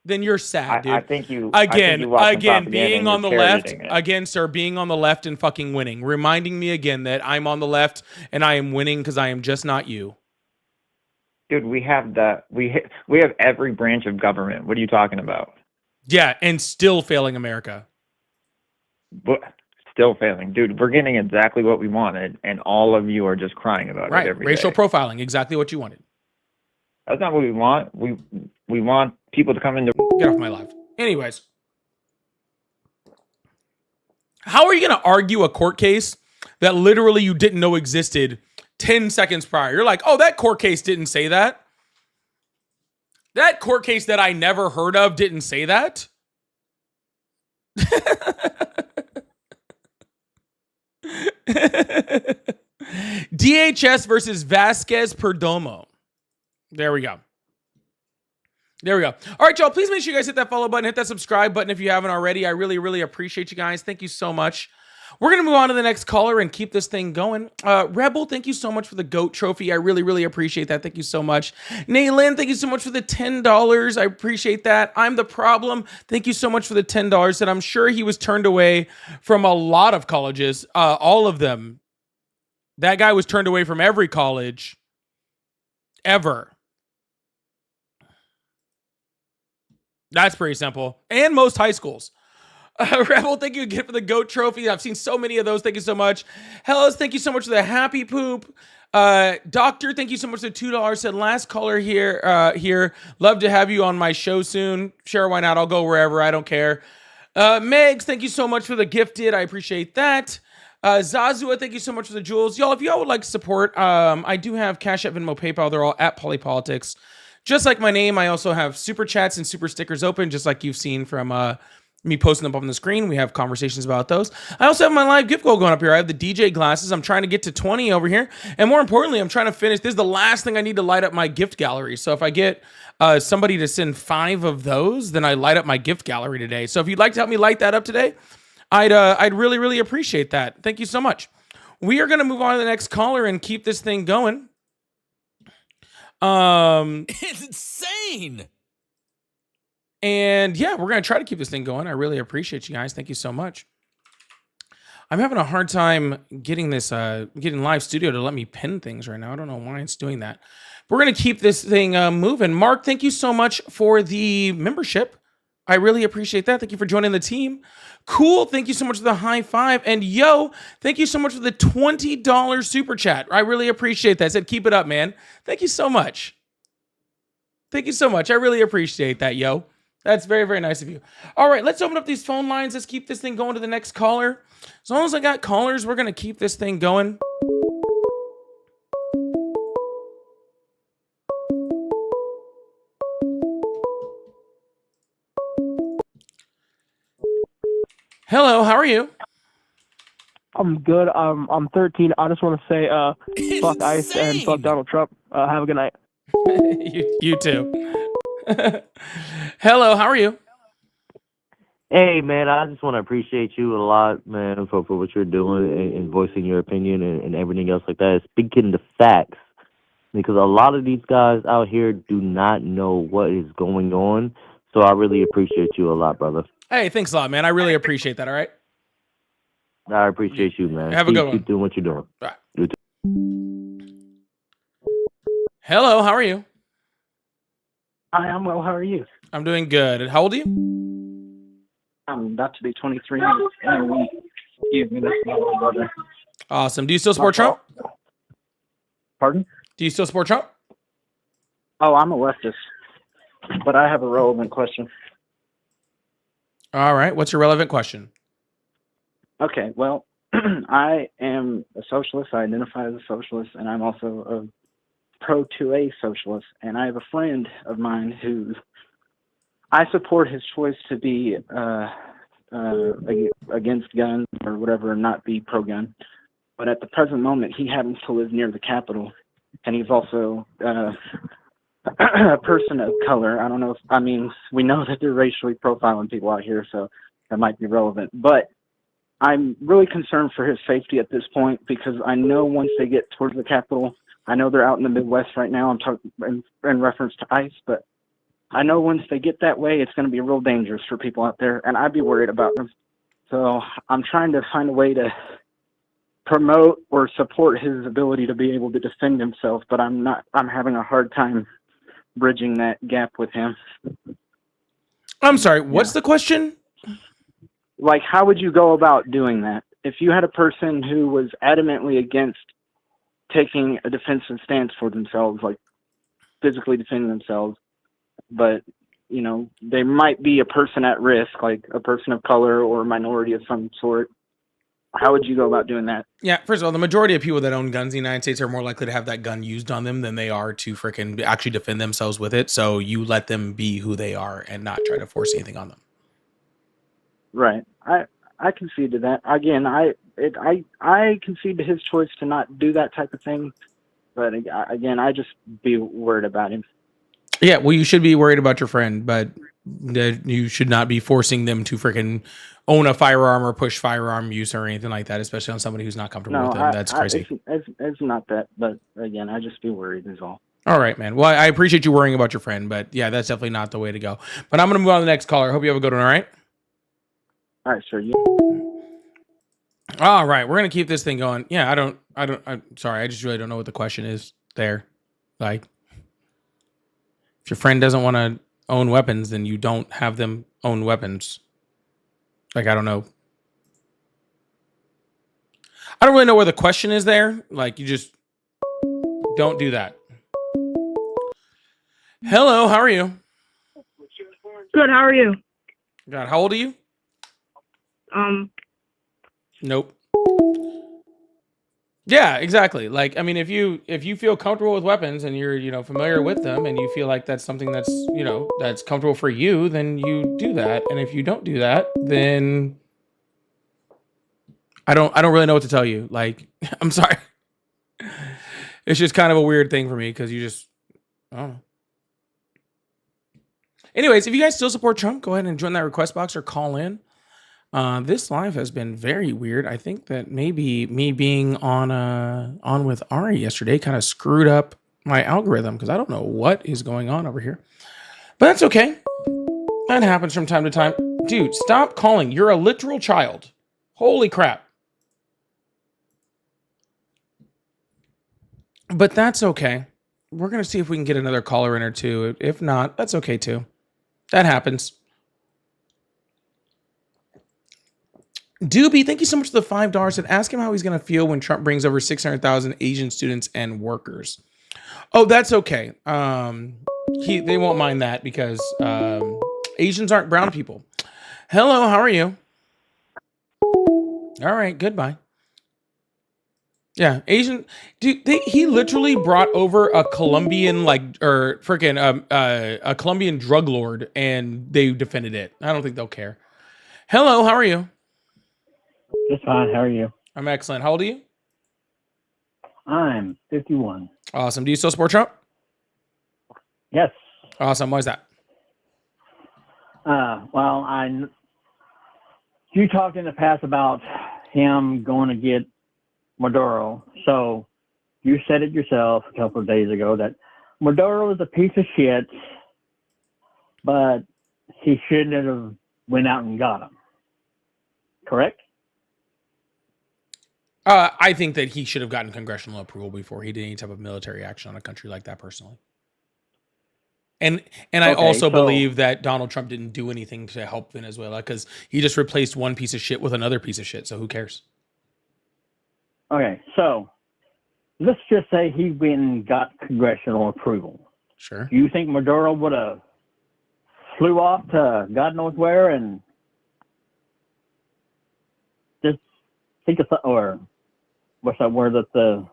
Then you're sad, dude. I think you watched some Again, propaganda being and on the you're left, parroting it. again, sir, being on the left and fucking winning, reminding me again that I'm on the left and I am winning because I am just not you. Dude, we have every branch of government. What are you talking about? Yeah, and still failing America. But still failing. Dude, we're getting exactly what we wanted, and all of you are just crying about it Right, every racial day. profiling, exactly what you wanted. That's not what we want. We want people to come into. Get off my live. Anyways, how are you going to argue a court case that literally you didn't know existed 10 seconds prior? You're like, oh, that court case didn't say that. That court case that I never heard of didn't say that. DHS versus Vasquez Perdomo. There we go. There we go. All right, y'all. Please make sure you guys hit that follow button, hit that subscribe button if you haven't already. I really, really appreciate you guys. Thank you so much. We're going to move on to the next caller and keep this thing going. Rebel, thank you so much for the GOAT trophy. I really, really appreciate that. Thank you so much. Naylin, thank you so much for the $10. I appreciate that. I'm the problem. Thank you so much for the $10. And I'm sure he was turned away from a lot of colleges, all of them. That guy was turned away from every college ever. That's pretty simple. And most high schools. Rebel, thank you again for the GOAT trophy. I've seen so many of those. Thank you so much. Hellas, thank you so much for the happy poop. Doctor, thank you so much for the $2. Said last caller here. Love to have you on my show soon. Sure, why not? I'll go wherever. I don't care. Megs, thank you so much for the gifted. I appreciate that. Zazua, thank you so much for the jewels. Y'all, if y'all would like to support, I do have Cash App, Venmo, PayPal. They're all at Polypolitics. Just like my name, I also have super chats and super stickers open, just like you've seen from me posting them up on the screen. We have conversations about those. I also have my live gift goal going up here. I have the DJ glasses. I'm trying to get to 20 over here. And more importantly, I'm trying to finish. This is the last thing I need to light up my gift gallery. So if I get somebody to send 5 of those, then I light up my gift gallery today. So if you'd like to help me light that up today, I'd really, really appreciate that. Thank you so much. We are going to move on to the next caller and keep this thing going. It's insane. And yeah, we're going to try to keep this thing going. I really appreciate you guys. Thank you so much. I'm having a hard time getting this, getting Live Studio to let me pin things right now. I don't know why it's doing that. But we're going to keep this thing moving. Mark, thank you so much for the membership. I really appreciate that. Thank you for joining the team. Cool. Thank you so much for the high five. And yo, thank you so much for the $20 super chat. I really appreciate that. I said, keep it up, man. Thank you so much. Thank you so much. I really appreciate that, yo. That's very, very nice of you. All right, let's open up these phone lines. Let's keep this thing going to the next caller. As long as I got callers, we're going to keep this thing going. Hello, how are you? I'm good. I'm 13. I just want to say, It's fuck ICE and fuck insane. Donald Trump. Have a good night. you too. Hello, how are you? Hey, man, I just want to appreciate you a lot, man, for what you're doing and voicing your opinion and everything else like that. Speaking the facts, because a lot of these guys out here do not know what is going on. So I really appreciate you a lot, brother. Hey, thanks a lot, man. I really appreciate that, all right? I appreciate you, man. Have a good one. Keep doing what you're doing. All right. You too. Hello, how are you? Hi, I'm well. How are you? I'm doing good. How old are you? I'm about to be 23 in a week. Excuse me, that's my little brother. Awesome. Do you still support Trump? Pardon? Do you still support Trump? Oh, I'm a leftist, but I have a relevant question. All right. What's your relevant question? Okay, well, I am a socialist. I identify as a socialist, and I'm also a pro-2A socialist. And I have a friend of mine who I support his choice to be against guns or whatever, and not be pro-gun. But at the present moment, he happens to live near the Capitol, and he's also a person of color. I don't know if, I mean, we know that they're racially profiling people out here, so that might be relevant. But I'm really concerned for his safety at this point because I know once they get towards the Capitol, I know they're out in the Midwest right now. I'm talking in reference to ICE, but I know once they get that way, it's going to be real dangerous for people out there, and I'd be worried about them. So I'm trying to find a way to promote or support his ability to be able to defend himself, but I'm having a hard time bridging that gap with him. I'm sorry, what's the question? Like, how would you go about doing that? If you had a person who was adamantly against taking a defensive stance for themselves, like physically defending themselves, but, you know, they might be a person at risk, like a person of color or a minority of some sort, how would you go about doing that? Yeah, first of all, the majority of people that own guns in the United States are more likely to have that gun used on them than they are to freaking actually defend themselves with it. So you let them be who they are and not try to force anything on them. Right. I concede to that. Again, I concede to his choice to not do that type of thing. But again, I just be worried about him. Yeah, well, you should be worried about your friend, but you should not be forcing them to freaking own a firearm or push firearm use or anything like that, especially on somebody who's not comfortable with them. That's crazy. It's not that, but again, I just be worried is all. All right, man. Well, I appreciate you worrying about your friend, but yeah, that's definitely not the way to go. But I'm going to move on to the next caller. Hope you have a good one, all right? All right, sir. All right, we're going to keep this thing going. Yeah, I'm sorry. I just really don't know what the question is there. Like, if your friend doesn't want to own weapons, then you don't have them own weapons. Like, I don't know. I don't really know where the question is there. Like, you just don't do that. Hello, how are you? Good, how are you? God, how old are you? Nope. Yeah, exactly. Like, I mean, if you feel comfortable with weapons and you're, familiar with them and you feel like that's something that's, that's comfortable for you, then you do that. And if you don't do that, then I don't really know what to tell you. Like, I'm sorry. It's just kind of a weird thing for me because I don't know. Anyways, if you guys still support Trump, go ahead and join that request box or call in. This live has been very weird. I think that maybe me being on with Ari yesterday kind of screwed up my algorithm because I don't know what is going on over here. But that's okay. That happens from time to time. Dude, stop calling. You're a literal child. Holy crap. But that's okay. We're going to see if we can get another caller in or two. If not, that's okay too. That happens. Doobie, thank you so much for the $5 and ask him how he's going to feel when Trump brings over 600,000 Asian students and workers. Oh, that's okay. They won't mind that because Asians aren't brown people. Hello, how are you? All right, goodbye. Yeah, Asian dude. He literally brought over a Colombian a Colombian drug lord, and they defended it. I don't think they'll care. Hello, how are you? Just fine. How are you? I'm excellent. How old are you? I'm 51. Awesome. Do you still support Trump? Yes. Awesome. Why is that? Well, you talked in the past about him going to get Maduro. So you said it yourself a couple of days ago that Maduro is a piece of shit, but he shouldn't have went out and got him. Correct? I think that he should have gotten congressional approval before he did any type of military action on a country like that personally. And I also believe that Donald Trump didn't do anything to help Venezuela because he just replaced one piece of shit with another piece of shit. So who cares? Okay, so let's just say he went and got congressional approval. Sure. Do you think Maduro would have flew off to God knows where and just think of or what's that word that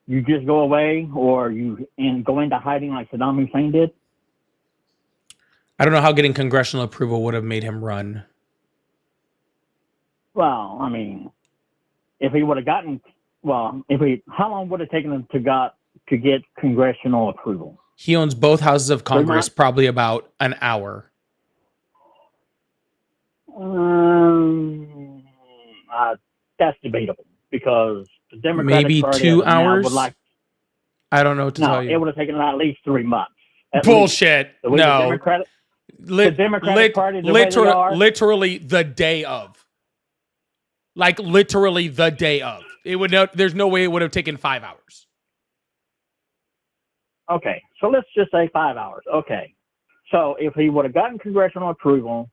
you just go away or you go into hiding like Saddam Hussein did? I don't know how getting congressional approval would have made him run. Well, I mean, if he would have gotten, how long would it have taken him to to get congressional approval? He owns both houses of 3 Congress, months? probably about an hour. That's debatable because the Democratic Maybe Party 2 as of now hours. would like. I don't know what to No, tell it you. would have taken at least 3 months. At least. Bullshit. The way the No. Democratic, the Democratic Party, the way they are. literally the day of. Like literally the day of. It would no, there's no way it would have taken 5 hours. Okay, so let's just say 5 hours. Okay, so if he would have gotten congressional approval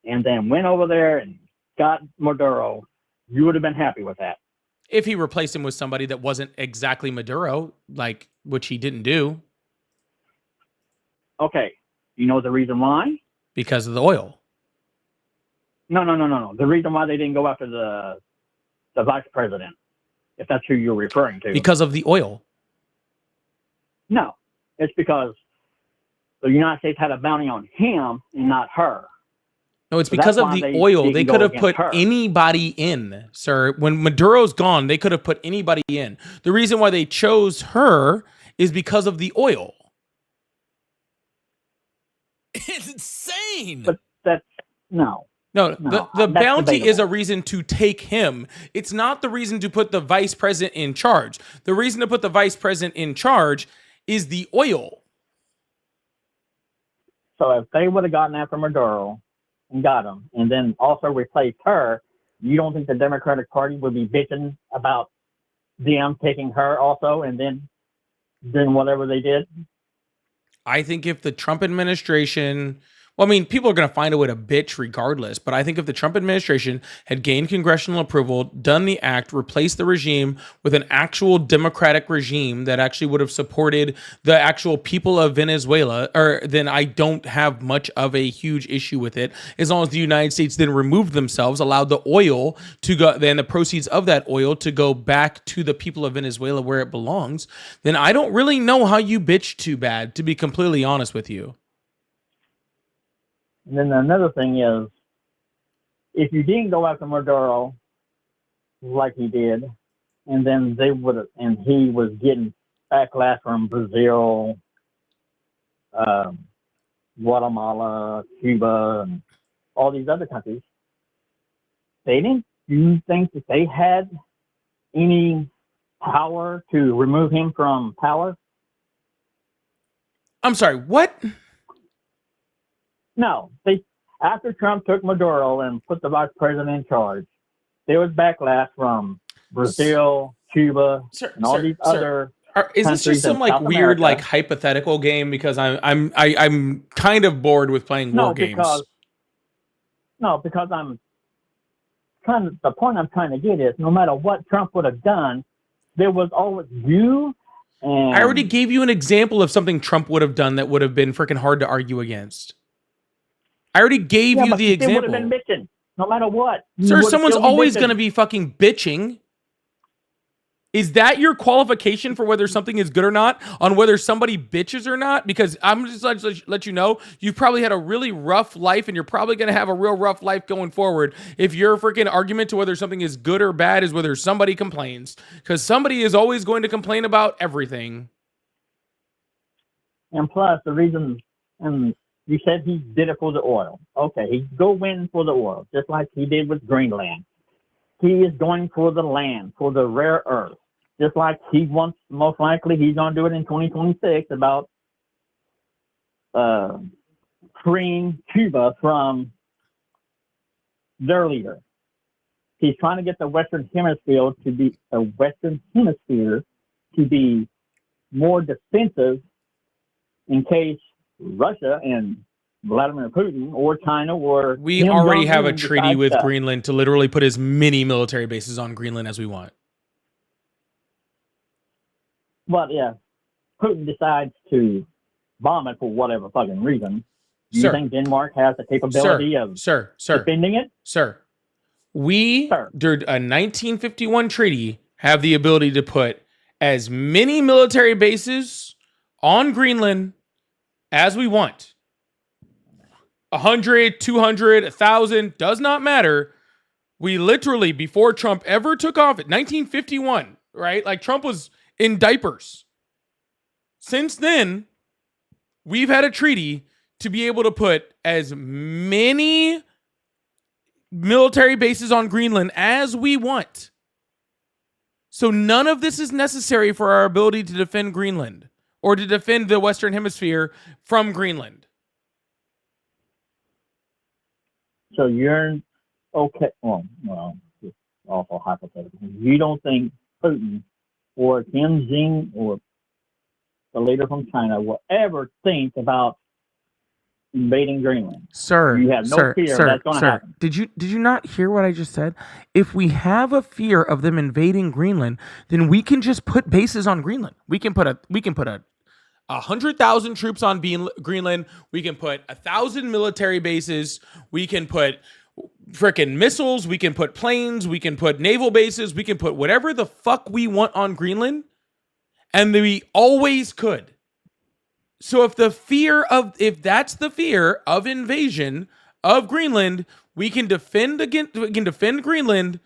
and then went over there and got Maduro, you would have been happy with that. If he replaced him with somebody that wasn't exactly Maduro, like which he didn't do Okay, you know the reason why? because of the oil. No. The reason why they didn't go after the vice president, if that's who you're referring to. Because of the oil. No, it's because the United States had a bounty on him and not her. No, it's So because that's of why the they oil. didn't They go could have against put her. anybody in, sir. When Maduro's gone, they could have put anybody in. The reason why they chose her is because of the oil. It's insane. But that's no. No, No, the that's bounty debatable. is a reason to take him. It's not the reason to put the vice president in charge. The reason to put the vice president in charge is the oil. So if they would have gotten after Maduro and got him, and then also replaced her, you don't think the Democratic Party would be bitching about them taking her also, and then doing whatever they did? I think if the Trump administration, well, I mean, people are going to find a way to bitch regardless, but I think if the Trump administration had gained congressional approval, done the act, replaced the regime with an actual democratic regime that actually would have supported the actual people of Venezuela, then I don't have much of a huge issue with it. As long as the United States then removed themselves, allowed the oil to go, then the proceeds of that oil to go back to the people of Venezuela where it belongs, then I don't really know how you bitch too bad, to be completely honest with you. And then another thing is, if you didn't go after Maduro like he did, and then they would have, and he was getting backlash from Brazil, Guatemala, Cuba, and all these other countries, they didn't. Do you think that they had any power to remove him from power? I'm sorry, what? No, after Trump took Maduro and put the vice president in charge, there was backlash from Brazil, Cuba, and all these other. Is this just some like weird like hypothetical game? Because I'm kind of bored with playing war games. Because I'm trying. The point I'm trying to get is, no matter what Trump would have done, there was always you. And I already gave you an example of something Trump would have done that would have been freaking hard to argue against. I already gave you the example. Would have been bitching, no matter what. Sir, someone's always going to be fucking bitching. Is that your qualification for whether something is good or not? On whether somebody bitches or not? Because I'm just let you know, you've probably had a really rough life, and you're probably going to have a real rough life going forward if your freaking argument to whether something is good or bad is whether somebody complains. Because somebody is always going to complain about everything. And plus, the reason, and you said he did it for the oil. Okay, he go win for the oil, just like he did with Greenland. He is going for the land, for the rare earth, just like he wants. Most likely, he's going to do it in 2026 about freeing Cuba from their leader. He's trying to get the Western Hemisphere to be more defensive in case Russia and Vladimir Putin or China or we already have a treaty with Greenland to literally put as many military bases on Greenland as we want. But yeah, Putin decides to bomb it for whatever fucking reason. Do you think Denmark has the capability of defending it? Sir, we, during a 1951 treaty, have the ability to put as many military bases on Greenland as we want. 100, 200, 1,000, does not matter. We literally, before Trump ever took office, 1951, right? Like Trump was in diapers. Since then, we've had a treaty to be able to put as many military bases on Greenland as we want. So none of this is necessary for our ability to defend Greenland or to defend the Western Hemisphere from Greenland. So you're okay. Well, it's awful hypothetical. You don't think Putin or Kim Jong or the leader from China will ever think about invading Greenland? Sir, You have no fear that's going to happen. Did you not hear what I just said? If we have a fear of them invading Greenland, then we can just put bases on Greenland. We can put a 100,000 troops on Greenland. We can put 1,000 military bases. We can put freaking missiles. We can put planes. We can put naval bases. We can put whatever the fuck we want on Greenland. And we always could. So if that's the fear of invasion of Greenland, we can defend Greenland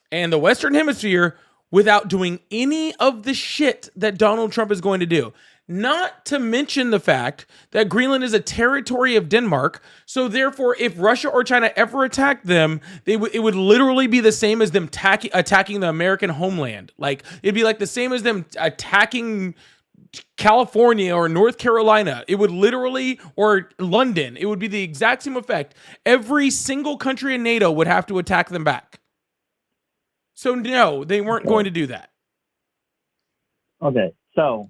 and the Western Hemisphere without doing any of the shit that Donald Trump is going to do. Not to mention the fact that Greenland is a territory of Denmark. So therefore, if Russia or China ever attacked them, it would literally be the same as them attacking the American homeland. Like, it'd be like the same as them attacking California or North Carolina. It would literally, or London, it would be the exact same effect. Every single country in NATO would have to attack them back. So no, they weren't going to do that. Okay, so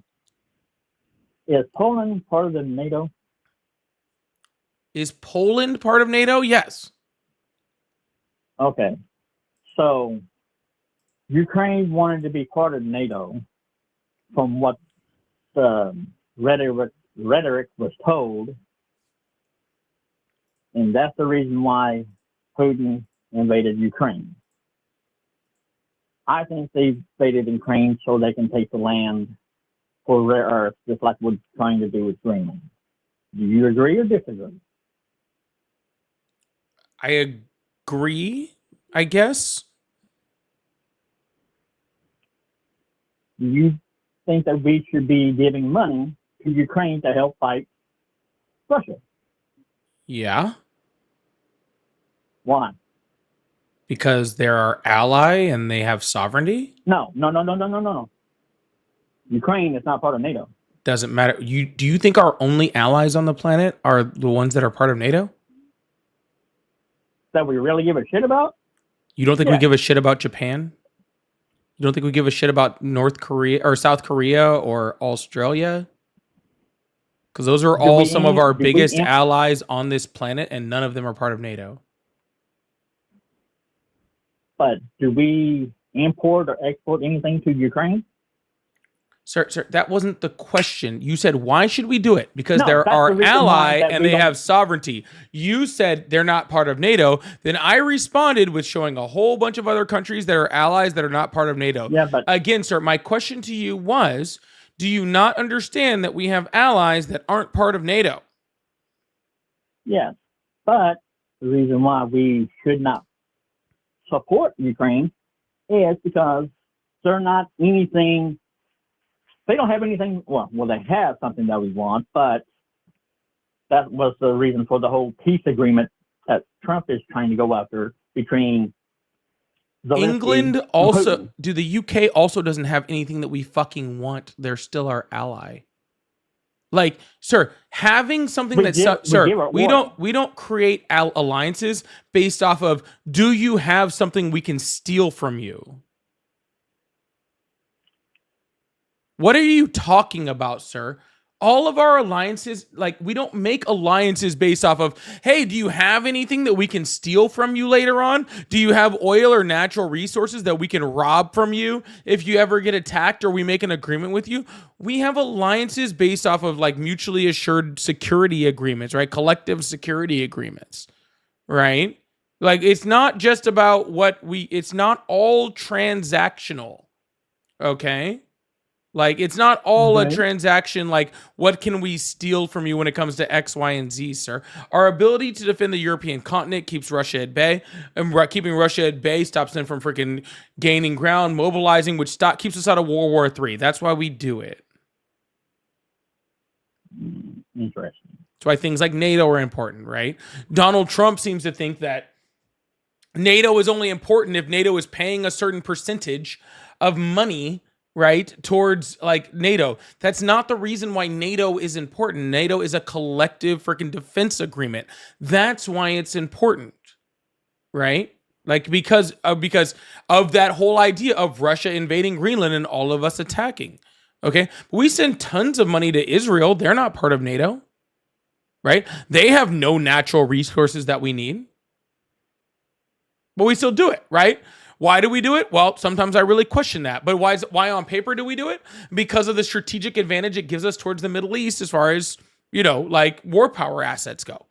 is Poland part of the NATO? Is Poland part of NATO? Yes. Okay, so Ukraine wanted to be part of NATO from what the rhetoric was told, and that's the reason why Putin invaded Ukraine. I think they invaded Ukraine so they can take the land for rare earth, just like we're trying to do with Greenland. Do you agree or disagree? I agree, I guess. Do you think that we should be giving money to Ukraine to help fight Russia? Yeah. Why? Because they're our ally and they have sovereignty? No. Ukraine is not part of NATO. Doesn't matter. Do you think our only allies on the planet are the ones that are part of NATO? That we really give a shit about? You don't think Yeah. we give a shit about Japan? You don't think we give a shit about North Korea or South Korea or Australia? Because those are all some of our biggest allies on this planet, and none of them are part of NATO. But do we import or export anything to Ukraine? Sir, that wasn't the question. You said, why should we do it? Because No, they're that's our the reason ally why that and we they don't- have sovereignty. You said they're not part of NATO. Then I responded with showing a whole bunch of other countries that are allies that are not part of NATO. Yeah, but Again, sir, my question to you was, do you not understand that we have allies that aren't part of NATO? yes, but the reason why we should not support Ukraine is because they're not anything. They don't have anything. Well, they have something that we want, but that was the reason for the whole peace agreement that Trump is trying to go after between Zelensky England and also, Putin. the UK also doesn't have anything that we fucking want. They're still our ally. Like, sir, having something We that's give- we sir, give our we war. don't create alliances based off of, do you have something we can steal from you? What are you talking about, sir? All of our alliances, like, we don't make alliances based off of, hey, do you have anything that we can steal from you later on? Do you have oil or natural resources that we can rob from you if you ever get attacked or we make an agreement with you? We have alliances based off of, like, mutually assured security agreements, right? Collective security agreements, right? Like, it's not just about it's not all transactional, okay? Like, it's not all a transaction, like, what can we steal from you when it comes to X, Y, and Z, sir? Our ability to defend the European continent keeps Russia at bay, and keeping Russia at bay stops them from freaking gaining ground, mobilizing, which keeps us out of World War III. That's why we do it. Interesting. That's why things like NATO are important, right? Donald Trump seems to think that NATO is only important if NATO is paying a certain percentage of money, right, towards like NATO. That's not the reason why NATO is important. NATO is a collective freaking defense agreement. That's why it's important, right? Like because of that whole idea of Russia invading Greenland and all of us attacking. Okay, but we send tons of money to Israel. They're not part of NATO, right? They have no natural resources that we need. But we still do it, right? Why do we do it? Well, sometimes I really question that. But why on paper do we do it? Because of the strategic advantage it gives us towards the Middle East as far as, like war power assets go,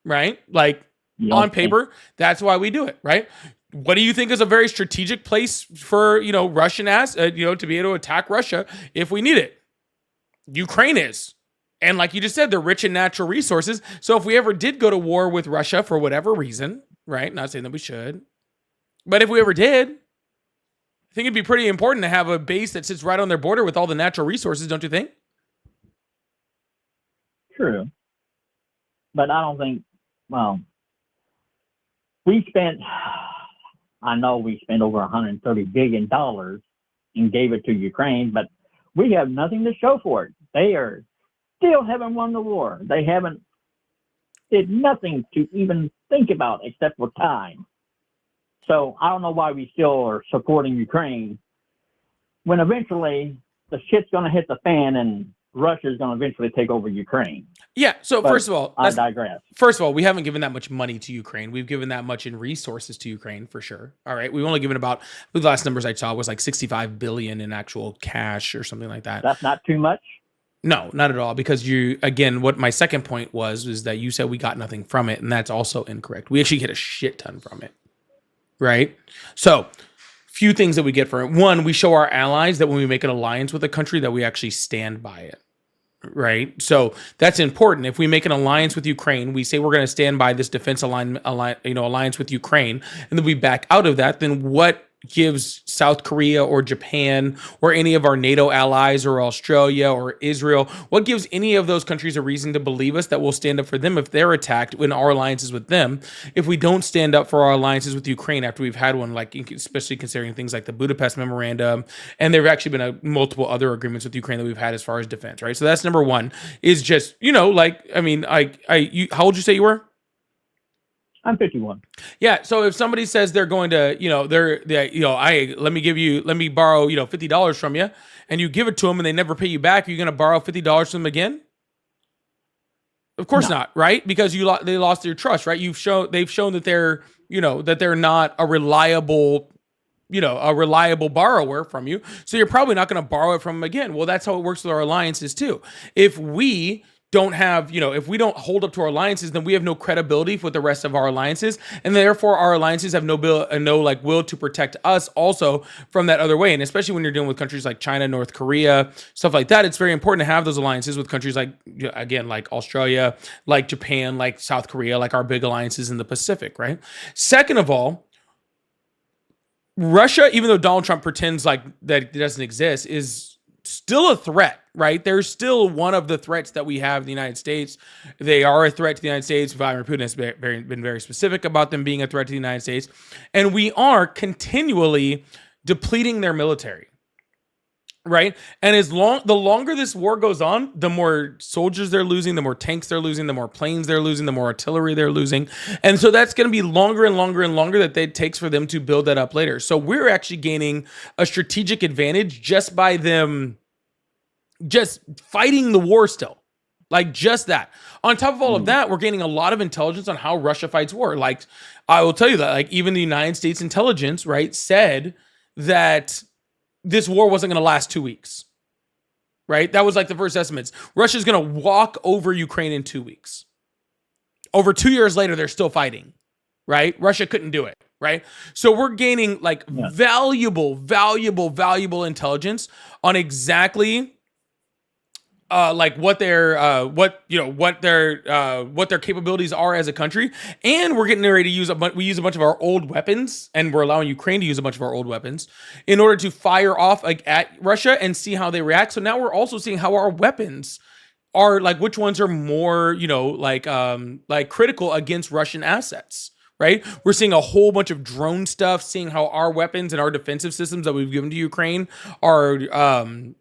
right? Like on paper, that's why we do it, right? What do you think is a very strategic place for, Russian to be able to attack Russia if we need it? Ukraine is. And like you just said, they're rich in natural resources. So if we ever did go to war with Russia for whatever reason, right? Not saying that we should. But if we ever did, I think it'd be pretty important to have a base that sits right on their border with all the natural resources, don't you think? True. But I don't think, I know we spent over $130 billion and gave it to Ukraine, but we have nothing to show for it. They still haven't won the war. They did nothing to even think about except for time. So I don't know why we still are supporting Ukraine when eventually the shit's going to hit the fan and Russia's going to eventually take over Ukraine. Yeah. So first of all, I digress. First of all, we haven't given that much money to Ukraine. We've given that much in resources to Ukraine for sure. All right. We've only given the last numbers I saw was like 65 billion in actual cash or something like that. That's not too much. No, not at all. Because what my second point was that you said we got nothing from it. And that's also incorrect. We actually get a shit ton from it. Right. So few things that we get from it. One, we show our allies that when we make an alliance with a country that we actually stand by it. Right. So that's important. If we make an alliance with Ukraine, we say we're going to stand by this defense alliance with Ukraine, and then we back out of that. Then what gives South Korea or Japan or any of our NATO allies or Australia or Israel, what gives any of those countries a reason to believe us that we'll stand up for them if they're attacked when our alliance is with them? If we don't stand up for our alliances with Ukraine after we've had one, like especially considering things like the Budapest Memorandum, and there have actually been multiple other agreements with Ukraine that we've had as far as defense, right? So that's number one. Is just how old you say you were? I'm 51. Yeah. So if somebody says they're going to, let me borrow, $50 from you, and you give it to them and they never pay you back, are you going to borrow $50 from them again? Of course not, right? Because they lost their trust, right? They've shown that they're, that they're not a reliable borrower from you. So you're probably not going to borrow it from them again. Well, that's how it works with our alliances too. If we don't have, if we don't hold up to our alliances, then we have no credibility with the rest of our alliances, and therefore our alliances have no will to protect us also from that other way. And especially when you're dealing with countries like China, North Korea, stuff like that, it's very important to have those alliances with countries like, again, like Australia, like Japan, like South Korea, like our big alliances in the Pacific, right? Second of all, Russia, even though Donald Trump pretends like that it doesn't exist, is still a threat, right? They're still one of the threats that we have in the United States. They are a threat to the United States. Vladimir Putin has been very specific about them being a threat to the United States. And we are continually depleting their military, right? And the longer this war goes on, the more soldiers they're losing, the more tanks they're losing, the more planes they're losing, the more artillery they're losing. And so that's going to be longer and longer and longer that it takes for them to build that up later. So we're actually gaining a strategic advantage just by them just fighting the war still. Like just that. On top of all of that, we're gaining a lot of intelligence on how Russia fights war. Like I will tell you that, like even the United States intelligence, right, said that this war wasn't going to last 2 weeks, right? That was like the first estimates. Russia's going to walk over Ukraine in 2 weeks. Over 2 years later, they're still fighting, right? Russia couldn't do it, right? So we're gaining like valuable intelligence on exactly like what their capabilities are as a country, and we're getting ready to use a bunch of our old weapons, and we're allowing Ukraine to use a bunch of our old weapons in order to fire off like at Russia and see how they react. So now we're also seeing how our weapons are like which ones are more, like critical against Russian assets, right? We're seeing a whole bunch of drone stuff, seeing how our weapons and our defensive systems that we've given to Ukraine are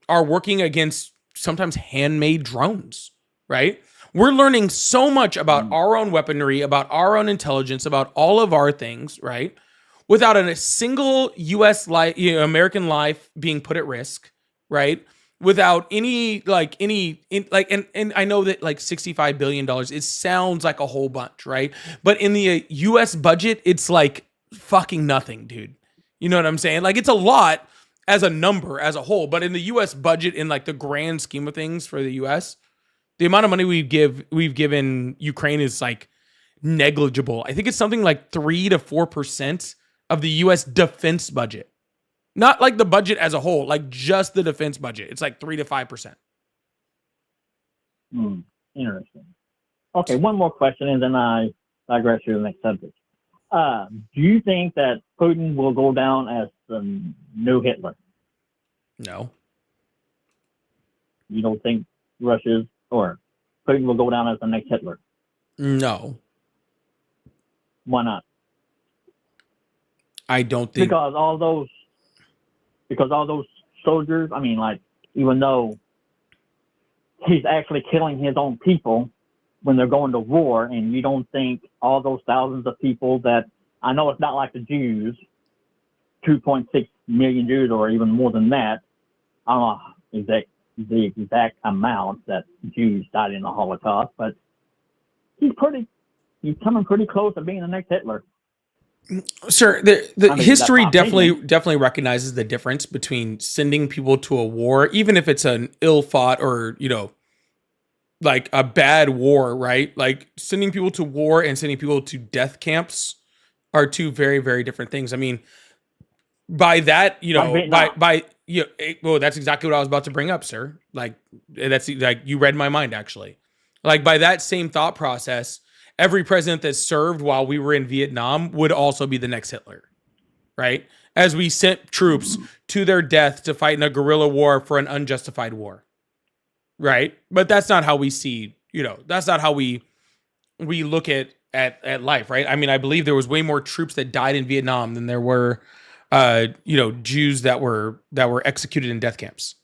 working against sometimes handmade drones, right? We're learning so much about our own weaponry, about our own intelligence, about all of our things, right? Without a single U.S. life, American life being put at risk, right? Without and I know that like $65 billion, it sounds like a whole bunch, right? But in the U.S. budget, it's like fucking nothing, dude. You know what I'm saying? Like it's a lot as a number, as a whole, but in the U.S. budget, in like the grand scheme of things for the U.S., the amount of money we've given Ukraine is like negligible. I think it's something like 3 to 4% of the U.S. defense budget. Not like the budget as a whole, like just the defense budget. It's like 3 to 5%. Interesting. Okay, one more question, and then I digress to the next subject. Do you think that Putin will go down as the new Hitler? No. You don't think Russia's or Putin will go down as the next Hitler? No. Why not? I don't think because all those soldiers, I mean, like, even though he's actually killing his own people when they're going to war, and you don't think all those thousands of people that, I know it's not like the Jews, 2.6 million Jews or even more than that, I don't know the exact amount that Jews died in the Holocaust, but he's coming pretty close to being the next Hitler. Sir, the history definitely recognizes the difference between sending people to a war, even if it's an ill-fought or, like a bad war, right? Like sending people to war and sending people to death camps are two very, very different things. I mean, by that, well, that's exactly what I was about to bring up, sir. Like that's like you read my mind, actually. Like by that same thought process, every president that served while we were in Vietnam would also be the next Hitler, right? As we sent troops to their death to fight in a guerrilla war for an unjustified war, right? But that's not how we see, that's not how we look at life, right? I mean, I believe there was way more troops that died in Vietnam than there were, Jews that were executed in death camps.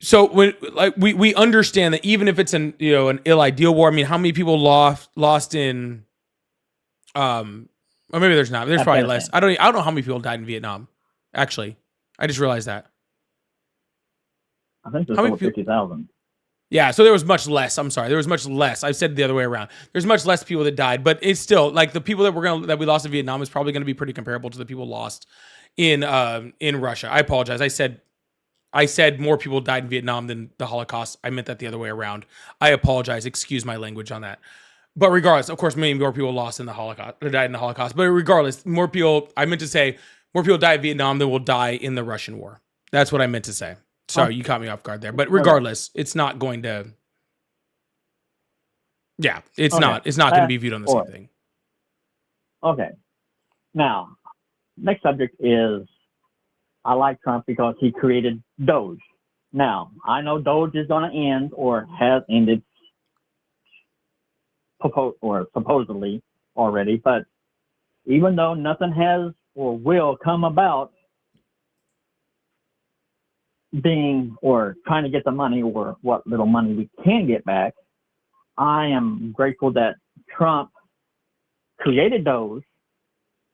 So when like we understand that even if it's an ill ideal war, I mean, how many people lost in or maybe there's not. There's probably less. I don't know how many people died in Vietnam. Actually, I just realized that. I think there's over 50,000. Yeah, so there was much less. I'm sorry, there was much less. I said the other way around. There's much less people that died, but it's still like the people that we lost in Vietnam is probably going to be pretty comparable to the people lost in Russia. I apologize. I said more people died in Vietnam than the Holocaust. I meant that the other way around. I apologize. Excuse my language on that. But regardless, of course, many more people lost in the Holocaust or died in the Holocaust. But regardless, I meant to say more people died in Vietnam than will die in the Russian war. That's what I meant to say. Sorry, you caught me off guard there. But regardless, it's not going to. Yeah, it's not. It's not going to be viewed on the same thing. Okay. Now, next subject is. I like Trump because he created Doge. Now, I know Doge is going to end or has ended supposedly already, but even though nothing has or will come about being or trying to get the money or what little money we can get back, I am grateful that Trump created Doge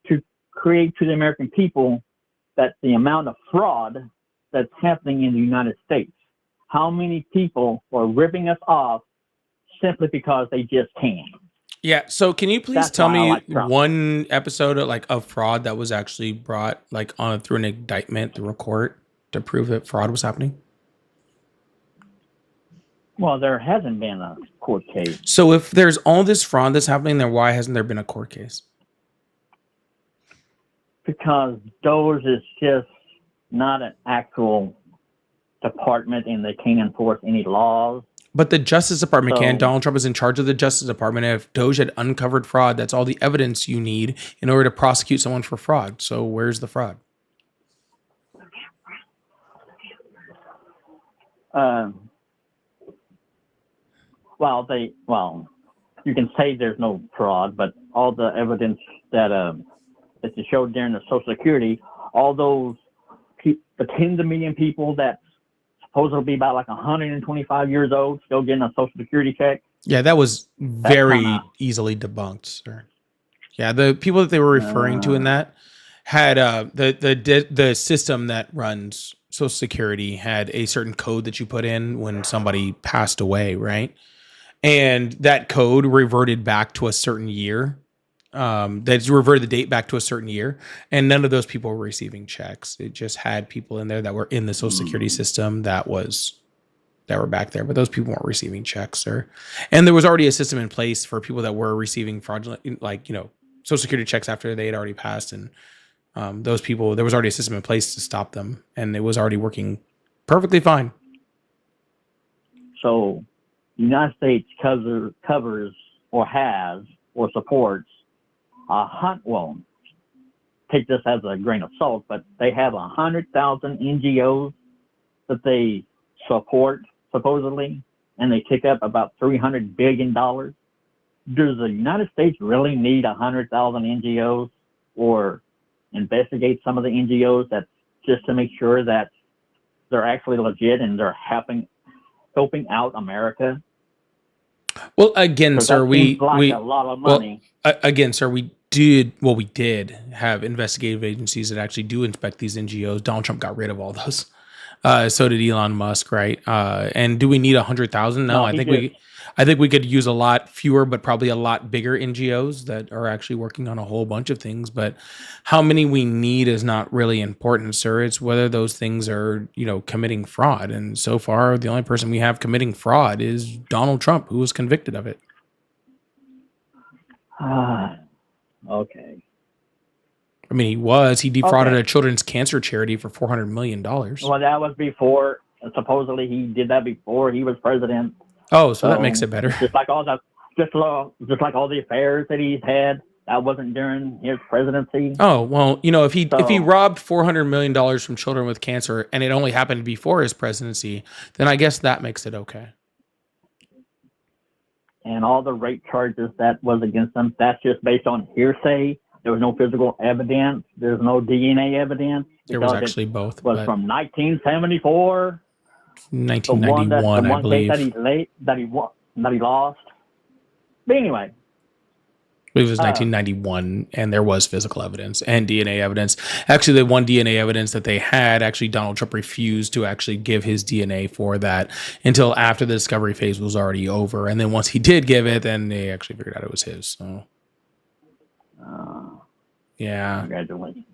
to create to the American people that the amount of fraud that's happening in the United States, how many people are ripping us off simply because they just can. Yeah. So can you please tell me one episode of fraud that was actually brought through an indictment through a court to prove that fraud was happening? Well, there hasn't been a court case. So if there's all this fraud that's happening, then why hasn't there been a court case? Because Doge is just not an actual department and they can't enforce any laws. But the Justice Department can. Donald Trump is in charge of the Justice Department. If Doge had uncovered fraud, that's all the evidence you need in order to prosecute someone for fraud. So where's the fraud? you can say there's no fraud, but all the evidence that you showed during the Social Security, all those the tens of million people that supposedly be about like 125 years old still getting a Social Security check. Yeah, that was very easily debunked, sir. Yeah, the people that they were referring to in that had the system that runs Social Security had a certain code that you put in when somebody passed away, right? And that code reverted back to a certain year. That's reverted the date back to a certain year, and none of those people were receiving checks. It just had people in there that were in the Social Security system that were back there, but those people weren't receiving checks, sir. And there was already a system in place for people that were receiving fraudulent, like, Social Security checks after they had already passed, and those people, there was already a system in place to stop them, and it was already working perfectly fine. So, the United States covers or has or supports take this as a grain of salt, but they have 100,000 NGOs that they support supposedly, and they take up about $300 billion. Does the United States really need 100,000 NGOs, or investigate some of the NGOs that just to make sure that they're actually legit and they're helping out America? Well, again, sir, we a lot of money. Well, again, sir, we did have investigative agencies that actually do inspect these NGOs. Donald Trump got rid of all those. So did Elon Musk, right? And do we need 100,000? No, I think we could use a lot fewer, but probably a lot bigger NGOs that are actually working on a whole bunch of things. But how many we need is not really important, sir. It's whether those things are, committing fraud. And so far, the only person we have committing fraud is Donald Trump, who was convicted of it. Okay. I mean, he defrauded a children's cancer charity for $400 million. Well, that was before, supposedly he did that before he was president. Oh, so that makes it better. Just like all the affairs that he's had, that wasn't during his presidency. Oh, well, if he robbed $400 million from children with cancer and it only happened before his presidency, then I guess that makes it okay. And all the rape charges that was against him, that's just based on hearsay. There was no physical evidence. There's no DNA evidence. There was actually both. It was from 1974. 1991, the I believe. Case that he lost. But anyway. It was 1991, and there was physical evidence and DNA evidence. Actually, the one DNA evidence that they had, actually Donald Trump refused to actually give his DNA for that until after the discovery phase was already over. And then once he did give it, then they actually figured out it was his. So, yeah. Congratulations.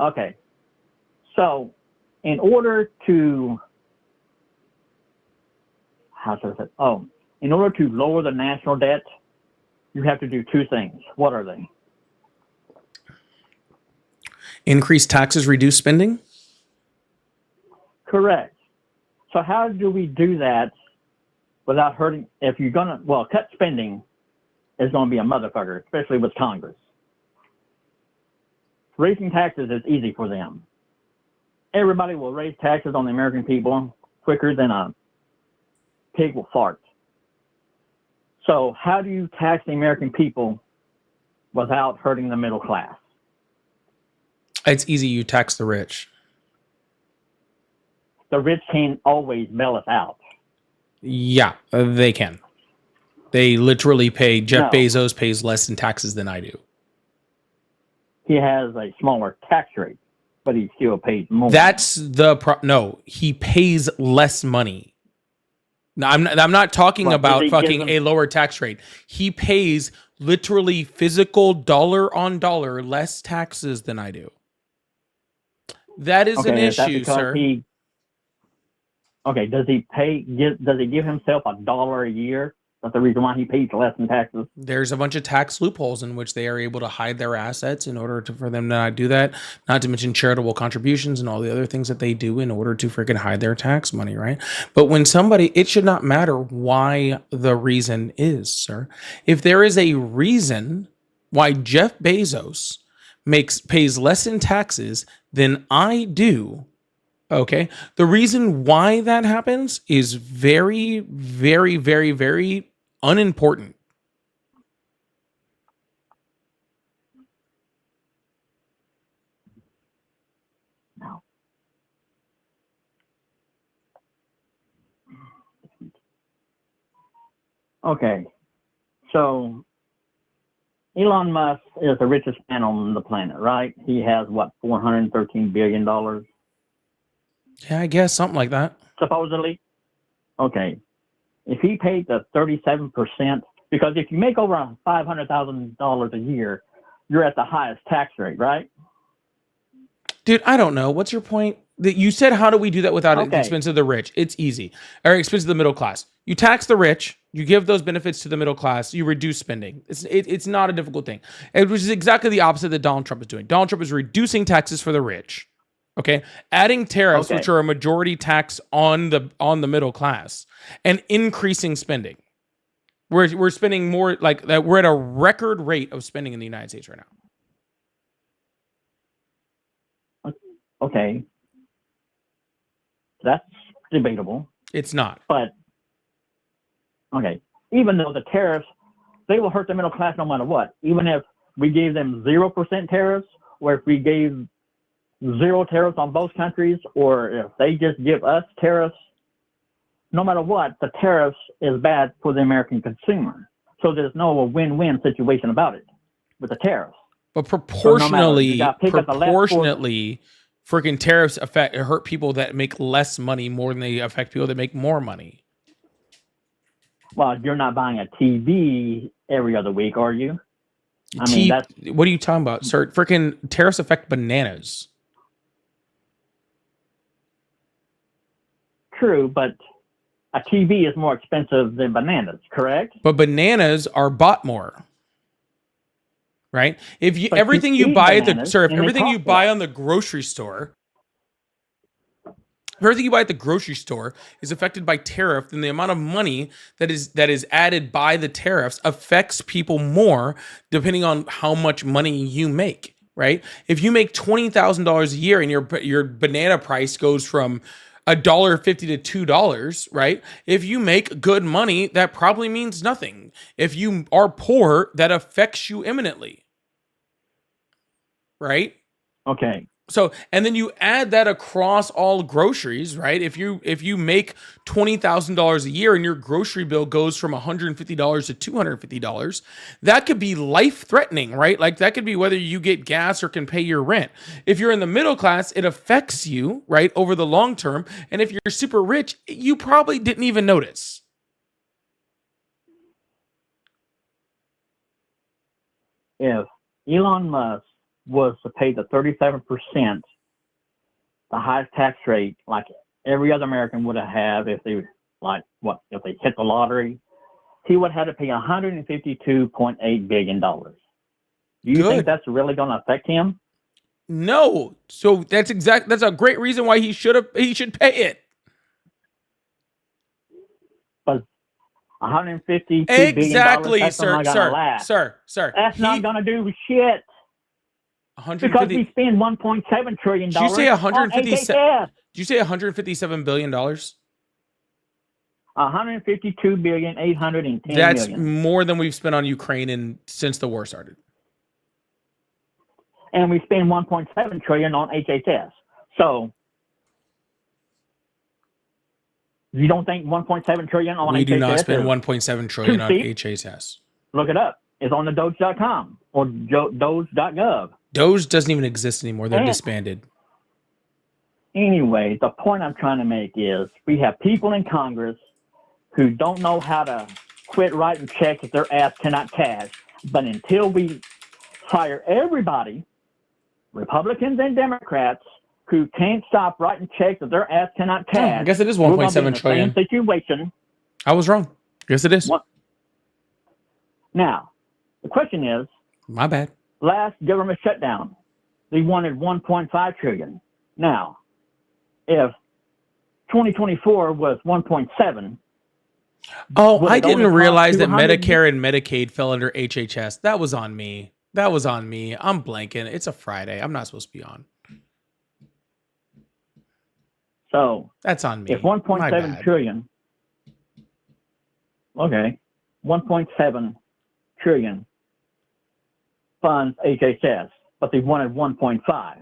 Okay. So, in order to in order to lower the national debt, you have to do two things. What are they? Increase taxes, reduce spending? Correct. So how do we do that without hurting? If you're going to, cut spending is going to be a motherfucker, especially with Congress. Raising taxes is easy for them. Everybody will raise taxes on the American people quicker than a pig will fart. So how do you tax the American people without hurting the middle class? It's easy. You tax the rich. The rich can't always bail us out. Yeah, they can. They literally pay. Jeff Bezos pays less in taxes than I do. He has a smaller tax rate, but he still pays more. That's no, he pays less money. No, I'm not talking about fucking a lower tax rate. He pays literally physical dollar on dollar less taxes than I do. That is an issue, sir. Does he give himself $1 a year? That's the reason why he pays less in taxes. There's a bunch of tax loopholes in which they are able to hide their assets in order for them to not do that. Not to mention charitable contributions and all the other things that they do in order to freaking hide their tax money, right? But when it should not matter why the reason is, sir. If there is a reason why Jeff Bezos pays less in taxes than I do, Okay. The reason why that happens is very, very, very, very unimportant. Okay. So Elon Musk is the richest man on the planet, right? He has what, $413 billion Yeah, I guess something like that. supposedly. Okay. If he paid the 37%, because if you make over $500,000 a year, you're at the highest tax rate, right? Dude, I don't know. What's your point? That you said, how do we do that without the Okay. expense of the rich? It's easy. Or expense of the middle class. You tax the rich, you give those benefits to the middle class, you reduce spending. It's not a difficult thing. Which is exactly the opposite that Donald Trump is doing. Donald Trump is reducing taxes for the rich. Okay. Adding tariffs, Okay. which are a majority tax on the middle class, and increasing spending. We're spending more like that. We're at a record rate of spending in the United States right now. Okay. That's debatable. It's not. But, okay, even though the tariffs, they will hurt the middle class no matter what. Even if we gave them 0% tariffs, or if we gave 0 tariffs on both countries, or if they just give us tariffs, no matter what, the tariffs is bad for the American consumer. So there's no win-win situation about it with the tariffs. But So no matter, you proportionally, gotta pick up the left freaking tariffs hurt people that make less money more than they affect people that make more money. Well, you're not buying a TV every other week, are you? I mean, that's What are you talking about, sir? Freaking tariffs affect bananas. true, but a TV is more expensive than bananas, correct? But bananas are bought more. Right? If you But everything you you eat buy at the bananas, sir, if and they everything you cost buy more. on the grocery store, if everything you buy at the grocery store is affected by tariff, then the amount of money that is added by the tariffs affects people more depending on how much money you make, right? If you make $20,000 a year and your banana price goes from $1.50 to $2, right? If you make good money, that probably means nothing. If you are poor, that affects you imminently, right? Okay. So, and then you add that across all groceries, right? If you make $20,000 a year and your grocery bill goes from $150 to $250, that could be life-threatening, right? Like that could be whether you get gas or can pay your rent. If you're in the middle class, it affects you, right, over the long term. And if you're super rich, you probably didn't even notice. If Elon Musk was to pay the 37%, the highest tax rate, like every other American would have if they if they hit the lottery, he would have to pay $152.8 billion. Do you think that's really going to affect him? No. So that's a great reason why he should pay it. But $152 Exactly, billion, that's not gonna last. sir. That's not going to do shit. 150. Because we spend $1.7 trillion. Did you say 157? on Did you say 157 billion dollars? 152,810,000,000. That's more than we've spent on Ukraine since the war started. And we spend 1.7 trillion on HHS. So you don't think 1.7 trillion on HHS? We do not spend is 1.7 trillion on too cheap? HHS. Look it up. It's on the Doge.com or Doge.gov. Doge doesn't even exist anymore. They're And- disbanded. Anyway, the point I'm trying to make is we have people in Congress who don't know how to quit writing checks that their ass cannot cash. But until we fire everybody, Republicans and Democrats, who can't stop writing checks that their ass cannot cash, I guess it is we're gonna be in 1.7 the trillion. same situation. I was wrong. Yes, it is. Now, the question is, My bad. last government shutdown, they wanted 1.5 trillion. Now, if 2024 was 1.7, Oh, would I it only didn't cost realize that 200 Medicare and Medicaid fell under HHS. That was on me. I'm blanking. It's a Friday. I'm not supposed to be on. So That's on me. if My 1.7 bad. trillion, okay, 1.7 trillion funds HHS, but they wanted 1.5.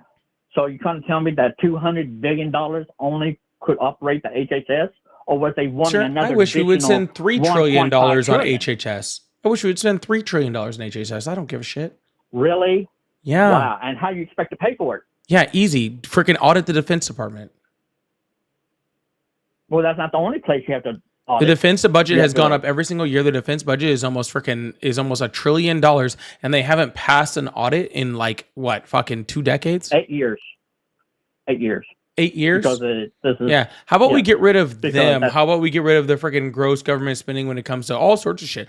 So you're trying to tell me that $200 billion only could operate the HHS, or was they wanting Sure, another I wish we would additional send $3 trillion 1.5 on trillion? HHS. I wish we would spend $3 trillion in HHS. I don't give a shit. Really? Yeah. Wow. And how do you expect to pay for it? Yeah, easy. Freaking audit the Defense Department. Well, that's not the only place you have to The audit. defense budget You has have to- gone up every single year. The defense budget is almost $1 trillion, and they haven't passed an audit in like what, fucking 2 decades? 8 years. 8 years. 8 years? Because this is, Yeah. How about we yeah. get rid of Because them? that's- How about we get rid of the freaking gross government spending when it comes to all sorts of shit?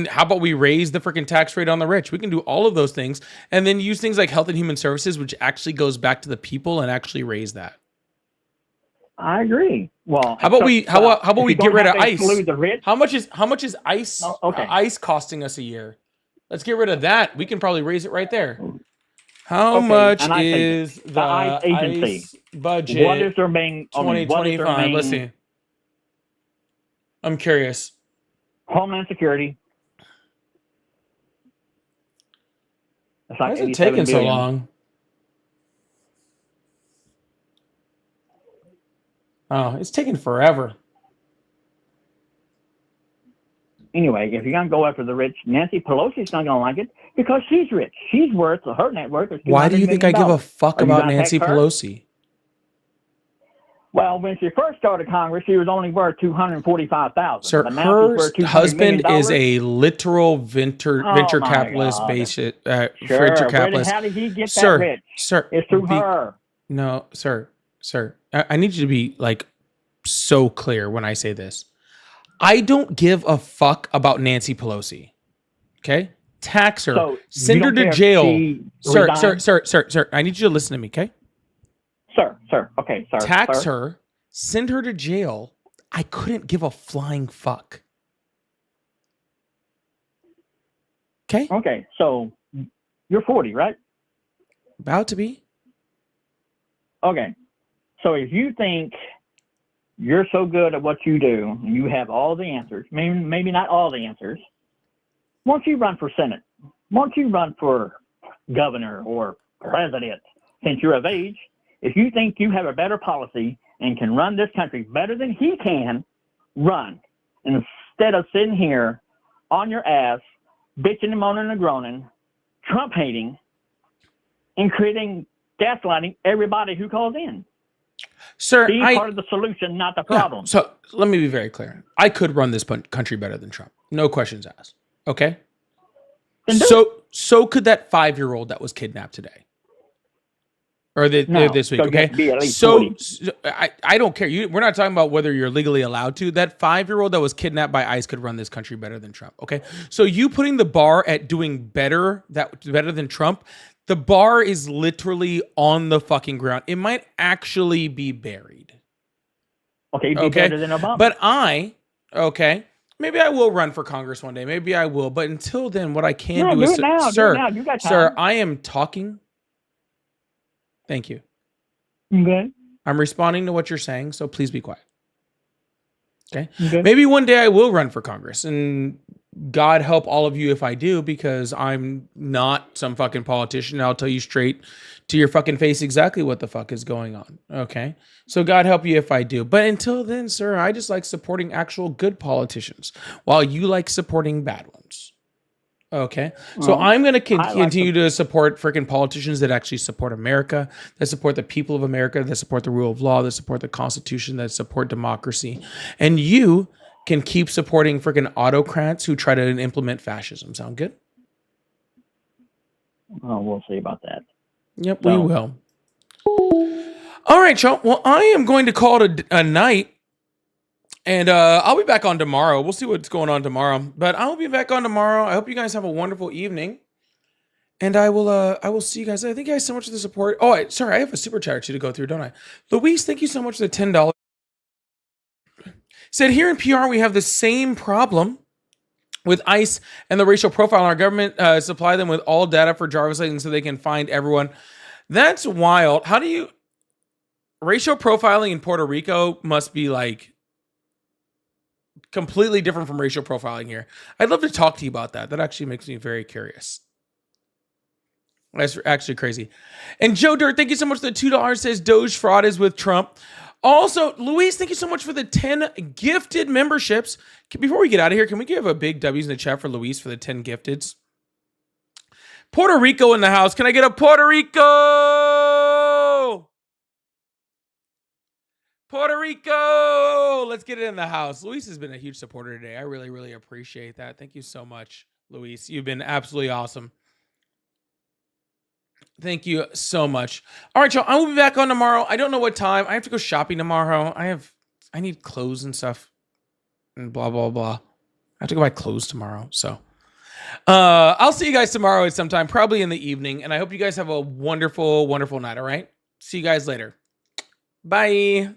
How about we raise the freaking tax rate on the rich? We can do all of those things and then use things like health and human services, which actually goes back to the people, and actually raise that. I agree. Well, How about we if get you're rid gonna of have to ICE? exclude the rich, How much is ICE Oh, okay. ICE costing us a year? Let's get rid of that. We can probably raise it right there. How Okay, much and I think is the ICE agency, ICE budget? what is their main? I mean, what is their 2025. Let's main- see. I'm curious. Homeland Security. It's Why like is it 87 taking so billion. long? Oh, it's taking forever. Anyway, if you're gonna go after the rich, Nancy Pelosi's not gonna like it because she's rich. She's worth her net worth is Why do you think I give a $200 fuck million. Are you about gonna Nancy attack her? Pelosi? Well, when she first started Congress, she was only worth $245,000. Sir, but now she's her worth $200 husband million. is a literal venture Oh my capitalist God. based Sure. venture capitalist. How did he get Sir, that rich? sir, It's through be- her. No, sir. I need you to be like so clear when I say this. I don't give a fuck about Nancy Pelosi. Okay? Tax her. So, Send you her don't to care if jail. she Sir, resigned? sir. I need you to listen to me, okay? Sir. Okay, sir. Tax sir. her. Send her to jail. I couldn't give a flying fuck. Okay? Okay, so you're 40, right? About to be. Okay. So if you think you're so good at what you do, and you have all the answers, maybe not all the answers, why don't you run for Senate? Why don't you run for governor or president? Since you're of age, if you think you have a better policy and can run this country better than he can, run. Instead of sitting here on your ass, bitching and moaning and groaning, Trump hating, and creating gaslighting everybody who calls in. Sir, Be part of the solution, not the Yeah, problem. so let me be very clear. I could run this country better than Trump. No questions asked. Okay? Then do So could that 5-year-old that was kidnapped today. Or No, this week, so you have okay? to be at least So 40. I don't care. We're not talking about whether you're legally allowed to. That 5-year-old that was kidnapped by ICE could run this country better than Trump, okay? So you putting the bar at doing better than Trump, the bar is literally on the fucking ground. It might actually be buried. Okay, be better than Obama. But maybe I will run for Congress one day. Maybe I will. But until then, what I can No, do do is, it now. Do it sir, now. You got sir, time. I am talking. Thank you. Okay. I'm responding to what you're saying, so please be quiet. Okay. Okay. Maybe one day I will run for Congress, and God help all of you if I do, because I'm not some fucking politician. I'll tell you straight to your fucking face exactly what the fuck is going on. Okay. So God help you if I do. But until then, sir, I just like supporting actual good politicians while you like supporting bad ones. Okay. So Well, I'm going to I like continue to support freaking politicians that actually support America, that support the people of America, that support the rule of law, that support the Constitution, that support democracy. And you can keep supporting freaking autocrats who try to implement fascism. Sound good? Oh, we'll see about that. Yep, So- we will. All right, y'all. Well, I am going to call it a night. And I'll be back on tomorrow. We'll see what's going on tomorrow. But I'll be back on tomorrow. I hope you guys have a wonderful evening. And I will see you guys. Thank you guys so much for the support. Oh, sorry, I have a super chat or two to go through, don't I? Luis, thank you so much for the $10. Said here in PR we have the same problem with ICE and the racial profile. Our government supply them with all data for Jarvis Lane so they can find everyone. That's wild. How do you racial profiling in Puerto Rico must be like completely different from racial profiling here. I'd love to talk to you about that. That actually makes me very curious. That's actually crazy. And Joe Dirt, thank you so much for the $2. Says Doge fraud is with Trump. Also, Luis, thank you so much for the 10 gifted memberships. Before we get out of here, can we give a big W's in the chat for Luis for the 10 gifteds? Puerto Rico in the house. Can I get a Puerto Rico? Puerto Rico. Let's get it in the house. Luis has been a huge supporter today. I really, really appreciate that. Thank you so much, Luis. You've been absolutely awesome. Thank you so much. All right, y'all. I will be back on tomorrow. I don't know what time. I have to go shopping tomorrow. I need clothes and stuff and blah, blah, blah. I have to go buy clothes tomorrow. So I'll see you guys tomorrow at some time, probably in the evening. And I hope you guys have a wonderful, wonderful night. All right. See you guys later. Bye.